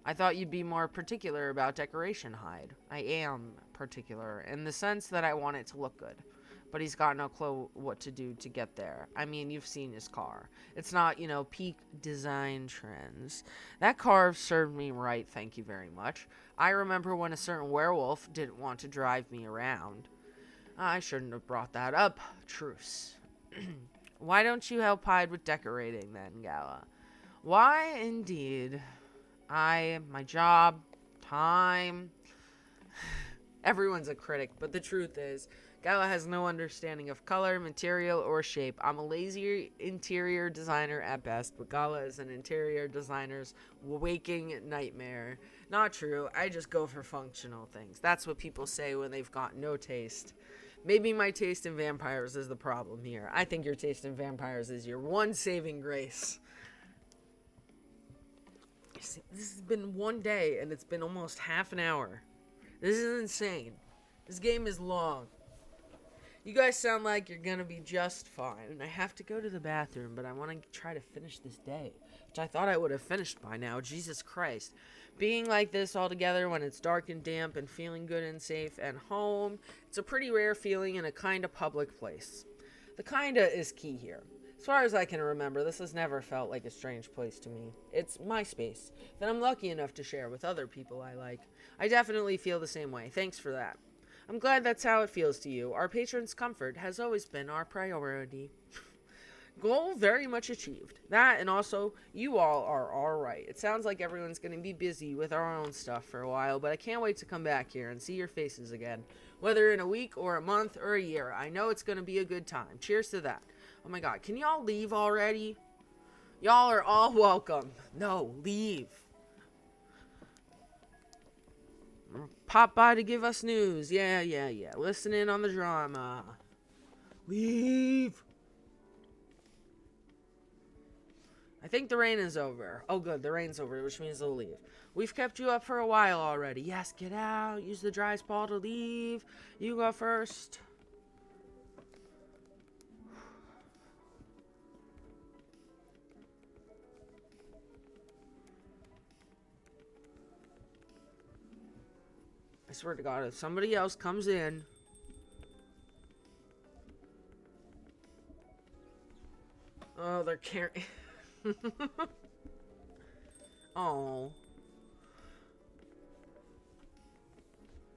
I thought you'd be more particular about decoration, Hyde. I am particular, in the sense that I want it to look good. But he's got no clue what to do to get there. I mean, you've seen his car. It's not, peak design trends. That car served me right, thank you very much. I remember when a certain werewolf didn't want to drive me around. I shouldn't have brought that up. Truce. Why don't you help Hyde with decorating then, Gala? Why, indeed. My job, time. Everyone's a critic, but the truth is, Gala has no understanding of color, material, or shape. I'm a lazy interior designer at best, but Gala is an interior designer's waking nightmare. Not true. I just go for functional things. That's what people say when they've got no taste. Maybe my taste in vampires is the problem here. I think your taste in vampires is your one saving grace. This has been one day, and it's been almost half an hour. This is insane. This game is long. You guys sound like you're gonna be just fine. And I have to go to the bathroom, but I want to try to finish this day, which I thought I would have finished by now. Jesus Christ. Being like this all together when it's dark and damp and feeling good and safe and home, it's a pretty rare feeling in a kind of public place. The kinda is key here. As far as I can remember, this has never felt like a strange place to me. It's my space that I'm lucky enough to share with other people I like. I definitely feel the same way. Thanks for that. I'm glad that's how it feels to you. Our patrons' comfort has always been our priority. Goal very much achieved. That, and also, you all are alright. It sounds like everyone's going to be busy with our own stuff for a while, but I can't wait to come back here and see your faces again. Whether in a week or a month or a year, I know it's going to be a good time. Cheers to that. Oh my god, can y'all leave already? Y'all are all welcome. No, leave. Pop by to give us news. Yeah. Listen in on the drama. Leave. I think the rain is over. Oh, good. The rain's over, which means they'll leave. We've kept you up for a while already. Yes, get out. Use the dry spell to leave. You go first. I swear to God, if somebody else comes in... Oh, they're carrying... Oh.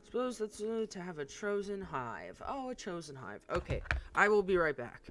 Suppose that's to have a chosen hive. Oh, a chosen hive. Okay, I will be right back.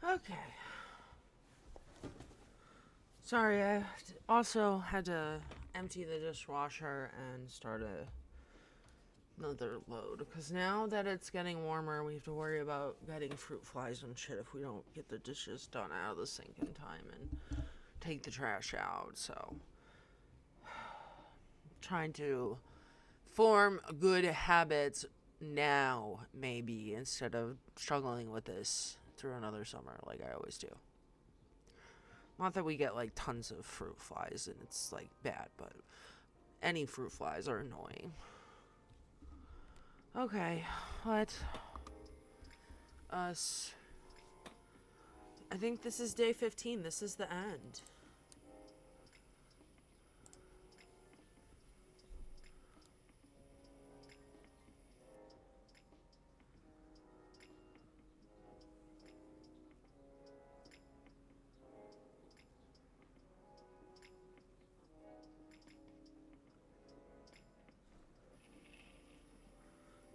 Okay. Sorry, I also had to empty the dishwasher and start another load. Because now that it's getting warmer, we have to worry about getting fruit flies and shit if we don't get the dishes done out of the sink in time and take the trash out. So, trying to form good habits now, maybe, instead of struggling with this through another summer like I always do. Not that we get like tons of fruit flies and it's like bad, but any fruit flies are annoying. Okay, let us. I think this is day 15. This is the end.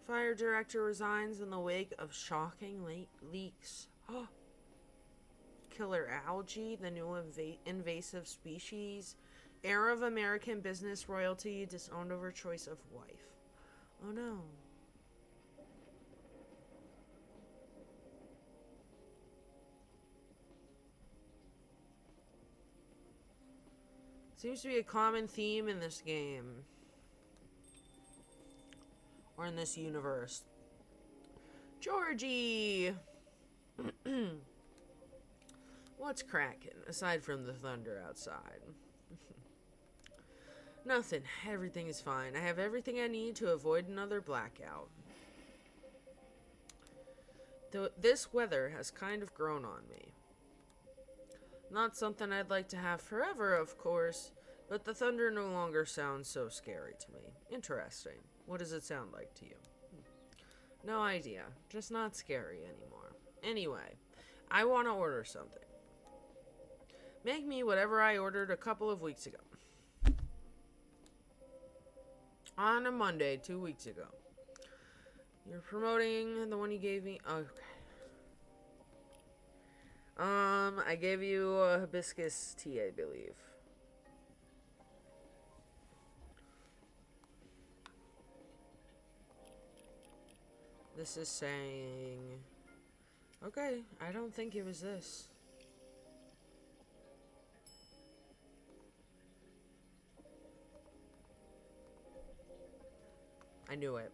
Fire director resigns in the wake of shocking leaks. Killer algae, the new invasive species. Heir of American business royalty disowned over choice of wife. Oh no. Seems to be a common theme in this game. Or in this universe. Georgie! What's cracking, aside from the thunder outside? Nothing. Everything is fine. I have everything I need to avoid another blackout. This weather has kind of grown on me. Not something I'd like to have forever, of course, but the thunder no longer sounds so scary to me. Interesting. What does it sound like to you? No idea. Just not scary anymore. Anyway, I want to order something. Make me whatever I ordered a couple of weeks ago. On a Monday, 2 weeks ago. You're promoting the one you gave me? Okay. I gave you a hibiscus tea, I believe. This is saying... Okay, I don't think it was this. I knew it.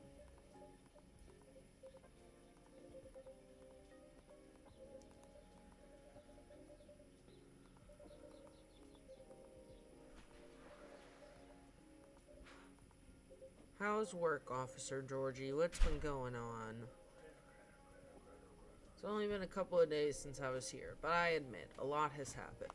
How's work, Officer Georgie? What's been going on? It's only been a couple of days since I was here, but I admit, a lot has happened.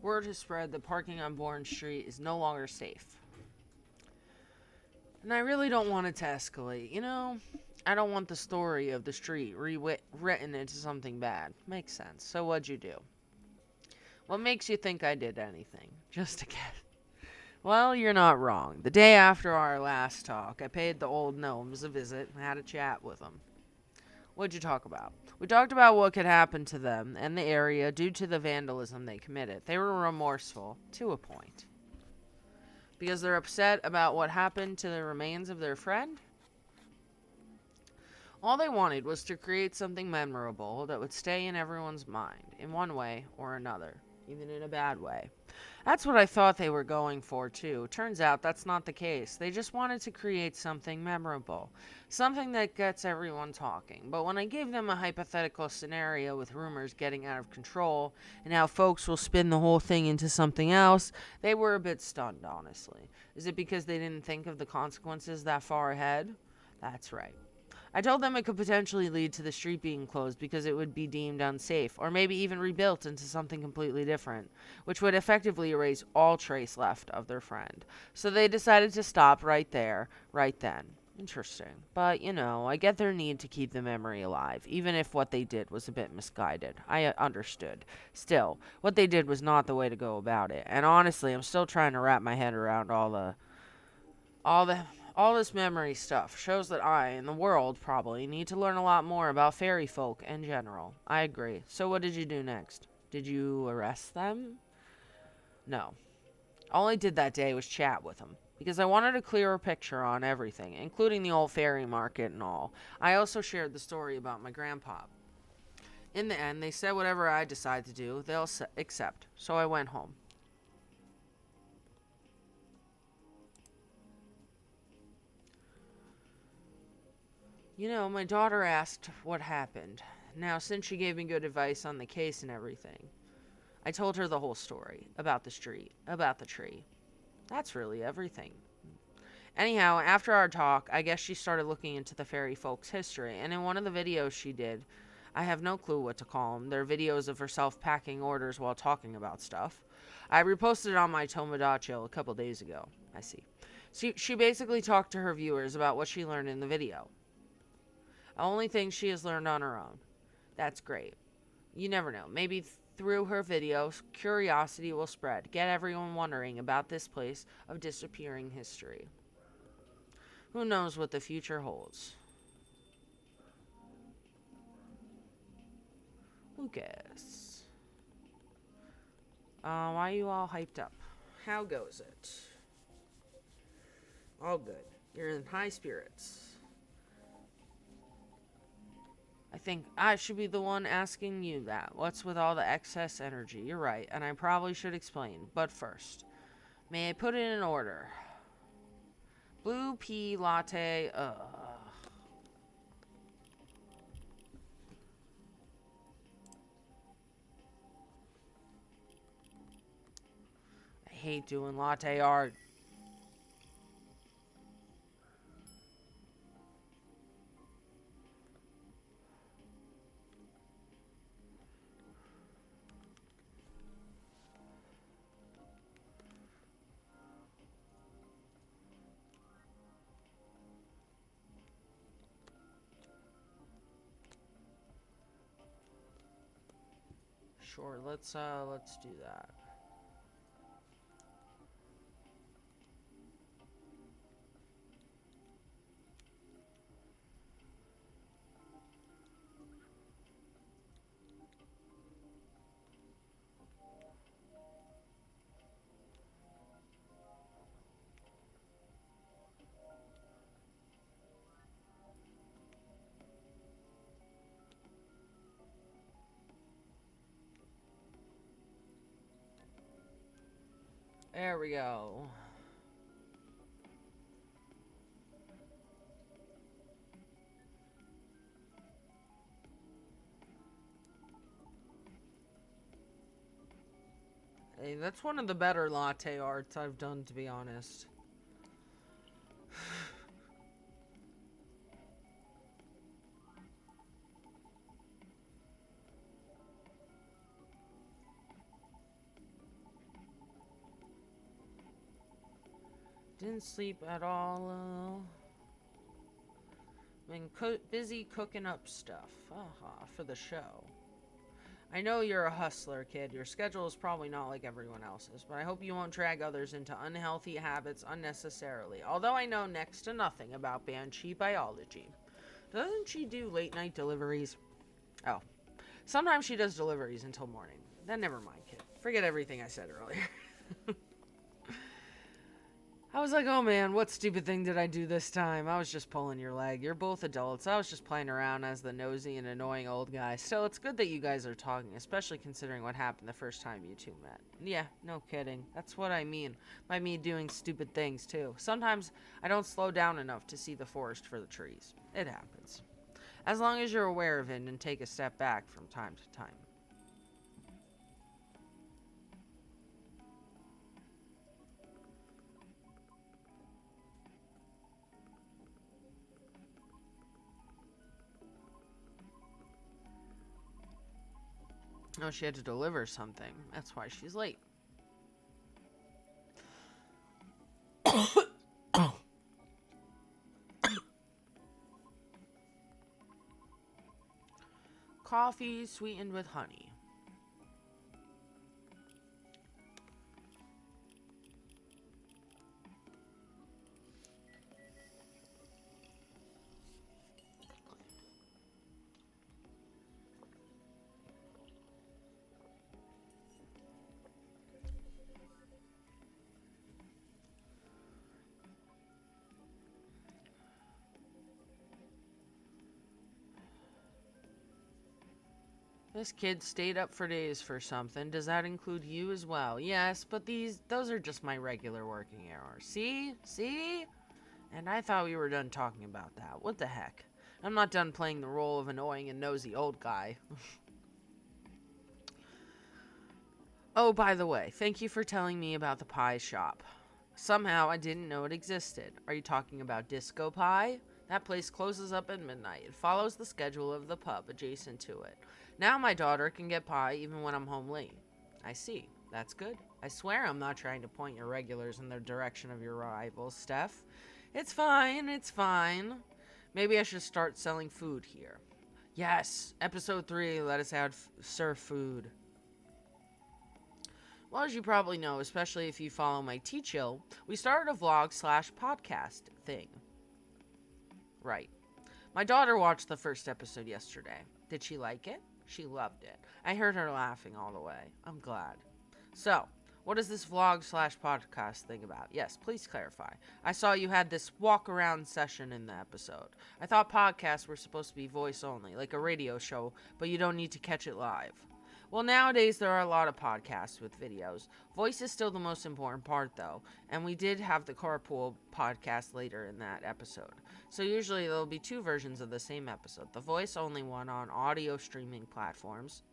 Word has spread that parking on Bourne Street is no longer safe. And I really don't want it to escalate. I don't want the story of the street rewritten into something bad. Makes sense. So what'd you do? What makes you think I did anything? Just to get... Well, you're not wrong. The day after our last talk, I paid the old gnomes a visit and had a chat with them. What'd you talk about? We talked about what could happen to them and the area due to the vandalism they committed. They were remorseful, to a point. Because they're upset about what happened to the remains of their friend? All they wanted was to create something memorable that would stay in everyone's mind, in one way or another, even in a bad way. That's what I thought they were going for, too. Turns out that's not the case. They just wanted to create something memorable, something that gets everyone talking. But when I gave them a hypothetical scenario with rumors getting out of control and how folks will spin the whole thing into something else, they were a bit stunned, honestly. Is it because they didn't think of the consequences that far ahead? That's right. I told them it could potentially lead to the street being closed because it would be deemed unsafe, or maybe even rebuilt into something completely different, which would effectively erase all trace left of their friend. So they decided to stop right there, right then. Interesting. But, I get their need to keep the memory alive, even if what they did was a bit misguided. I understood. Still, what they did was not the way to go about it, and honestly, I'm still trying to wrap my head around all this memory stuff shows that I, and the world, probably, need to learn a lot more about fairy folk in general. I agree. So what did you do next? Did you arrest them? No. All I did that day was chat with them, because I wanted a clearer picture on everything, including the old fairy market and all. I also shared the story about my grandpa. In the end, they said whatever I decide to do, they'll accept. So I went home. My daughter asked what happened. Now, since she gave me good advice on the case and everything, I told her the whole story about the street, about the tree. That's really everything. Anyhow, after our talk, I guess she started looking into the fairy folks' history, and in one of the videos she did, I have no clue what to call them. They're videos of herself packing orders while talking about stuff. I reposted it on my Tomodachi a couple days ago. I see. She basically talked to her viewers about what she learned in the video. The only thing she has learned on her own. That's great. You never know. Maybe through her videos, curiosity will spread. Get everyone wondering about this place of disappearing history. Who knows what the future holds? Lucas. Why are you all hyped up? How goes it? All good. You're in high spirits. I think I should be the one asking you that. What's with all the excess energy? You're right, and I probably should explain. But first, may I put it in order? Blue pea latte, I hate doing latte art. Sure, let's do that. There we go. Hey, that's one of the better latte arts I've done, to be honest. Didn't sleep at all. Been busy cooking up stuff. For the show. I know you're a hustler, kid. Your schedule is probably not like everyone else's, but I hope you won't drag others into unhealthy habits unnecessarily. Although I know next to nothing about Banshee biology. Doesn't she do late night deliveries? Oh. Sometimes she does deliveries until morning. Then never mind, kid. Forget everything I said earlier. I was like, oh man, what stupid thing did I do this time? I was just pulling your leg. You're both adults. I was just playing around as the nosy and annoying old guy. Still, it's good that you guys are talking, especially considering what happened the first time you two met. Yeah, no kidding. That's what I mean by me doing stupid things, too. Sometimes I don't slow down enough to see the forest for the trees. It happens. As long as you're aware of it and take a step back from time to time. Oh, she had to deliver something. That's why she's late. Coffee sweetened with honey. This kid stayed up for days for something. Does that include you as well? Yes, but those are just my regular working hours. See? See? And I thought we were done talking about that. What the heck? I'm not done playing the role of annoying and nosy old guy. Oh, by the way, thank you for telling me about the pie shop. Somehow I didn't know it existed. Are you talking about Disco Pie? That place closes up at midnight. It follows the schedule of the pub adjacent to it. Now my daughter can get pie even when I'm home late. I see. That's good. I swear I'm not trying to point your regulars in the direction of your rivals, Steph. It's fine, it's fine. Maybe I should start selling food here. Yes, episode 3, let us serve food. Well, as you probably know, especially if you follow my T-Chill, we started a vlog/podcast thing. Right. My daughter watched the first episode yesterday. Did she like it? She loved it. I heard her laughing all the way. I'm glad. So, what is this vlog/podcast thing about? Yes, please clarify. I saw you had this walk-around session in the episode. I thought podcasts were supposed to be voice only, like a radio show, but you don't need to catch it live. Well, nowadays there are a lot of podcasts with videos. Voice is still the most important part, though, and we did have the Carpool podcast later in that episode. So usually there'll be 2 versions of the same episode, the voice-only one on audio streaming platforms,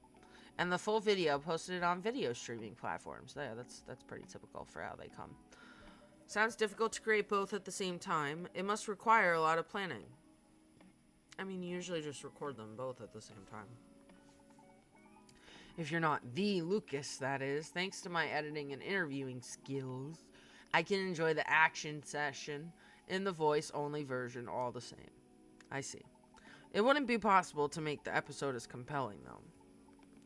and the full video posted on video streaming platforms. Yeah, that's pretty typical for how they come. Sounds difficult to create both at the same time. It must require a lot of planning. I mean, you usually just record them both at the same time. If you're not the Lucas, that is, thanks to my editing and interviewing skills, I can enjoy the action session in the voice-only version all the same. I see. It wouldn't be possible to make the episode as compelling, though,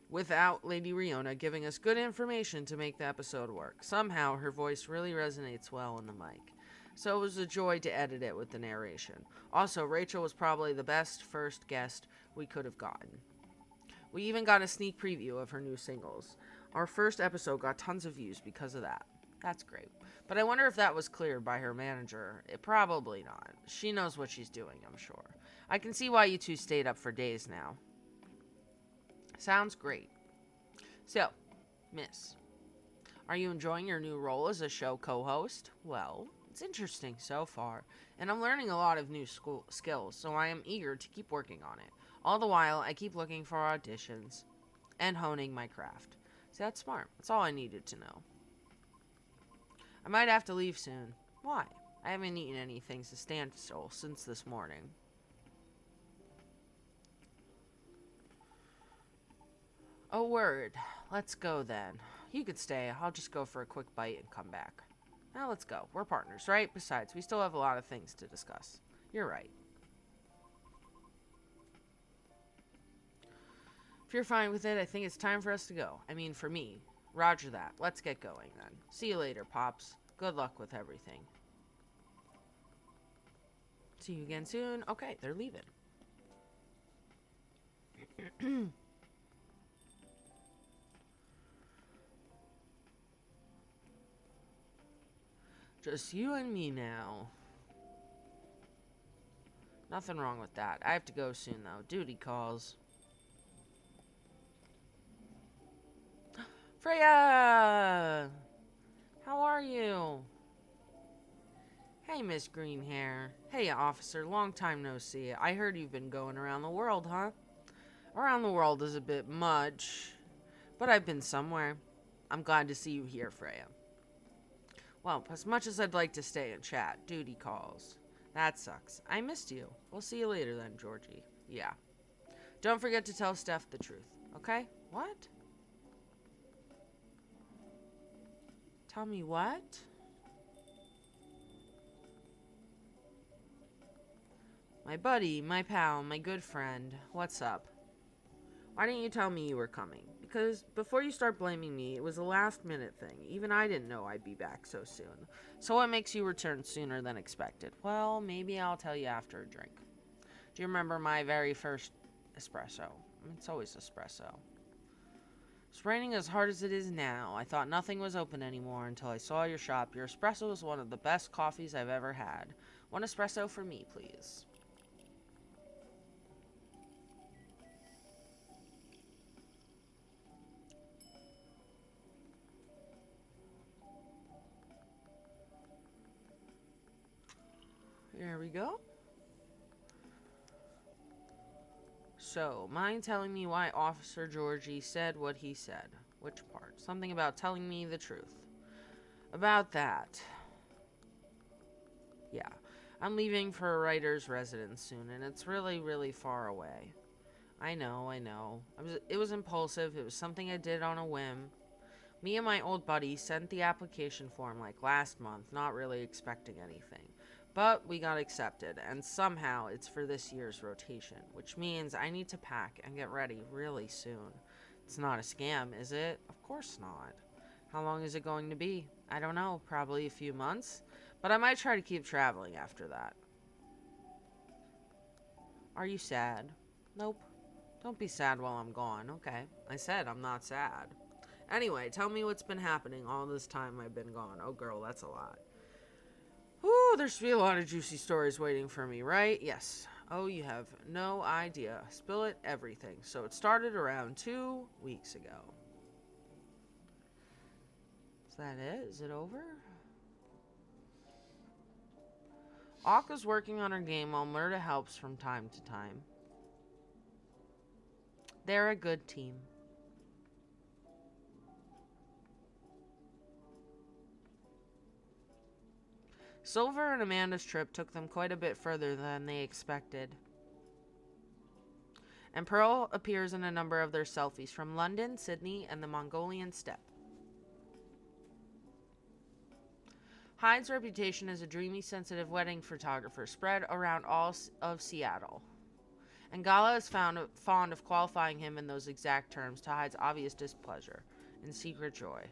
without Lady Riona giving us good information to make the episode work. Somehow, her voice really resonates well in the mic. So it was a joy to edit it with the narration. Also, Rachel was probably the best first guest we could have gotten. We even got a sneak preview of her new singles. Our first episode got tons of views because of that. That's great. But I wonder if that was cleared by her manager. Probably not. She knows what she's doing, I'm sure. I can see why you two stayed up for days now. Sounds great. So, Miss, are you enjoying your new role as a show co-host? Well, it's interesting so far, and I'm learning a lot of new skills, so I am eager to keep working on it. All the while, I keep looking for auditions and honing my craft. See, that's smart. That's all I needed to know. I might have to leave soon. Why? I haven't eaten anything substantial since this morning. Oh, word. Let's go then. You could stay. I'll just go for a quick bite and come back. Now let's go. We're partners, right? Besides, we still have a lot of things to discuss. You're right. If you're fine with it, I think it's time for us to go. I mean, for me. Roger that. Let's get going then. See you later, Pops. Good luck with everything. See you again soon. Okay, they're leaving. Just you and me now. Nothing wrong with that. I have to go soon, though. Duty calls. Freya! How are you? Hey, Miss Greenhair. Hey, officer. Long time no see. I heard you've been going around the world, huh? Around the world is a bit much, but I've been somewhere. I'm glad to see you here, Freya. Well, as much as I'd like to stay and chat, duty calls. That sucks. I missed you. We'll see you later then, Georgie. Yeah. Don't forget to tell Steph the truth, okay? What? Tell me what? My buddy, my pal, my good friend. What's up? Why didn't you tell me you were coming? Because before you start blaming me, it was a last-minute thing. Even I didn't know I'd be back so soon. So what makes you return sooner than expected? Well, maybe I'll tell you after a drink. Do you remember my very first espresso? It's always espresso. It's raining as hard as it is now. I thought nothing was open anymore until I saw your shop. Your espresso was one of the best coffees I've ever had. One espresso for me, please. There we go. So, mind telling me why Officer Georgie said what he said? Which part? Something about telling me the truth. About that. Yeah. I'm leaving for a writer's residence soon, and it's really, really far away. I know. It was impulsive. It was something I did on a whim. Me and my old buddy sent the application form like last month, not really expecting anything. But we got accepted, and somehow it's for this year's rotation, which means I need to pack and get ready really soon. It's not a scam, is it? Of course not. How long is it going to be? I don't know, probably a few months, but I might try to keep traveling after that. Are you sad? Nope. Don't be sad while I'm gone, okay? I said I'm not sad. Anyway, tell me what's been happening all this time I've been gone. Oh, girl, that's a lot. Ooh, there should be a lot of juicy stories waiting for me, right? Yes. Oh, you have no idea. Spill it, everything. So it started around 2 weeks ago. Is that it? Is it over? Akka's working on her game while Murda helps from time to time. They're a good team. Silver and Amanda's trip took them quite a bit further than they expected. And Pearl appears in a number of their selfies from London, Sydney, and the Mongolian steppe. Hyde's reputation as a dreamy, sensitive wedding photographer spread around all of Seattle. And Gala is fond of qualifying him in those exact terms to Hyde's obvious displeasure and secret joy.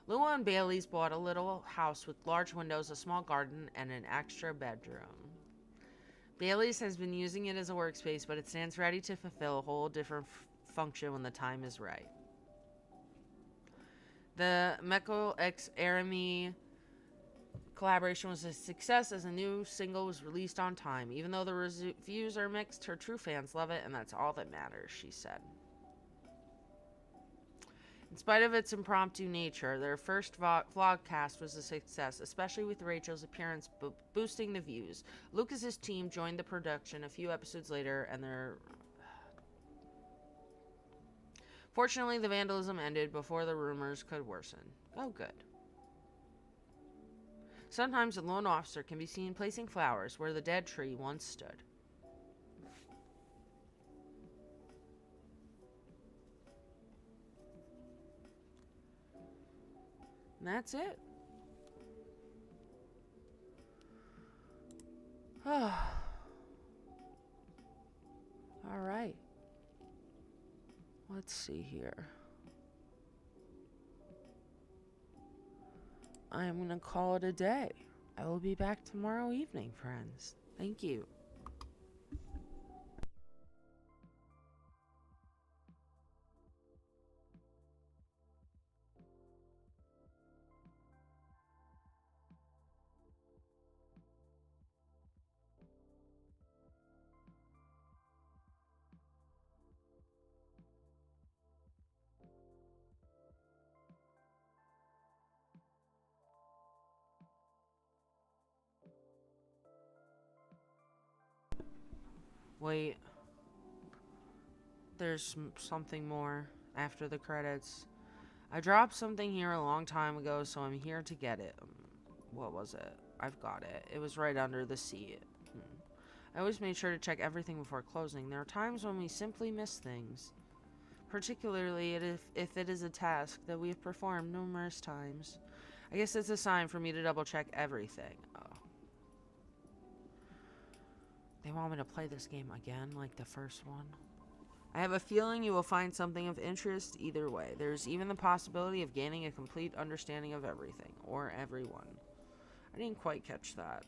Lua and Bailey's bought a little house with large windows, a small garden, and an extra bedroom. Bailey's has been using it as a workspace, but it stands ready to fulfill a whole different function when the time is right. The Meko x Arami collaboration was a success as a new single was released on time. Even though the reviews are mixed, her true fans love it, and that's all that matters, she said. In spite of its impromptu nature, their first vlogcast was a success, especially with Rachel's appearance boosting the views. Lucas's team joined the production a few episodes later, and Fortunately, the vandalism ended before the rumors could worsen. Oh, good. Sometimes a lone officer can be seen placing flowers where the dead tree once stood. And that's it. All right. Let's see here. I'm going to call it a day. I will be back tomorrow evening, friends. Thank you. Wait, there's something more after the credits. I dropped something here a long time ago, so I'm here to get it. What was it? I've got it. It was right under the seat. I always made sure to check everything before closing. There are times when we simply miss things, particularly if it is a task that we have performed numerous times. I guess it's a sign for me to double check everything. Oh. They want me to play this game again, like the first one? I have a feeling you will find something of interest either way. There's even the possibility of gaining a complete understanding of everything, or everyone. I didn't quite catch that.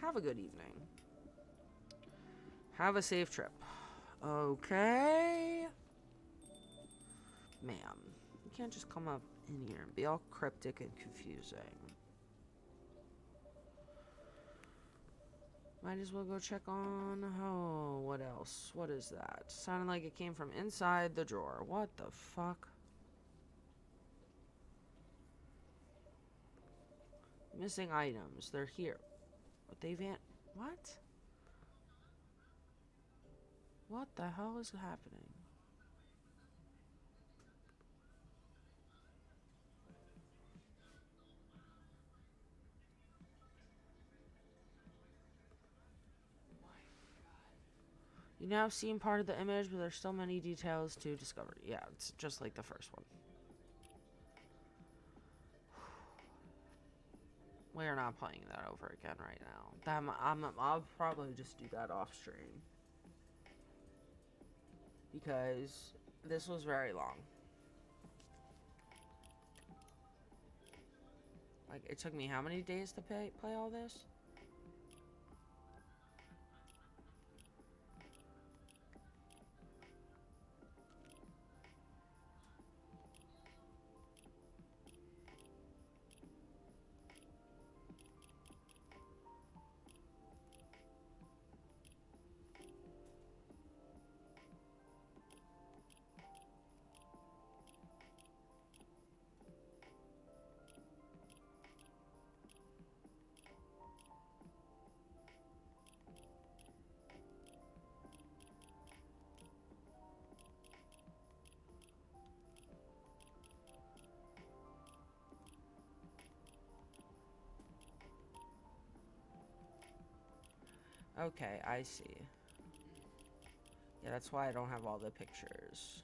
Have a good evening. Have a safe trip. Okay. Ma'am, you can't just come up in here and be all cryptic and confusing. Might as well go check on... Oh, what else? What is that? Sounded like it came from inside the drawer. What the fuck? Missing items. They're here. But they What? What the hell is happening? You now have seen part of the image, but there's still many details to discover. Yeah, it's just like the first one. We're not playing that over again right now. I'll probably just do that off stream. Because this was very long. Like, it took me how many days to play all this? Okay, I see. Yeah, that's why I don't have all the pictures.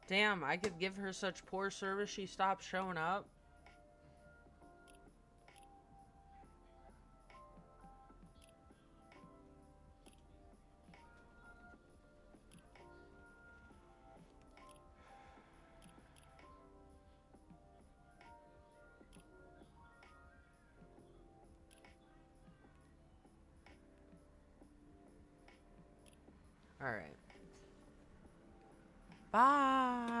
Damn, I could give her such poor service she stopped showing up. Alright. Bye.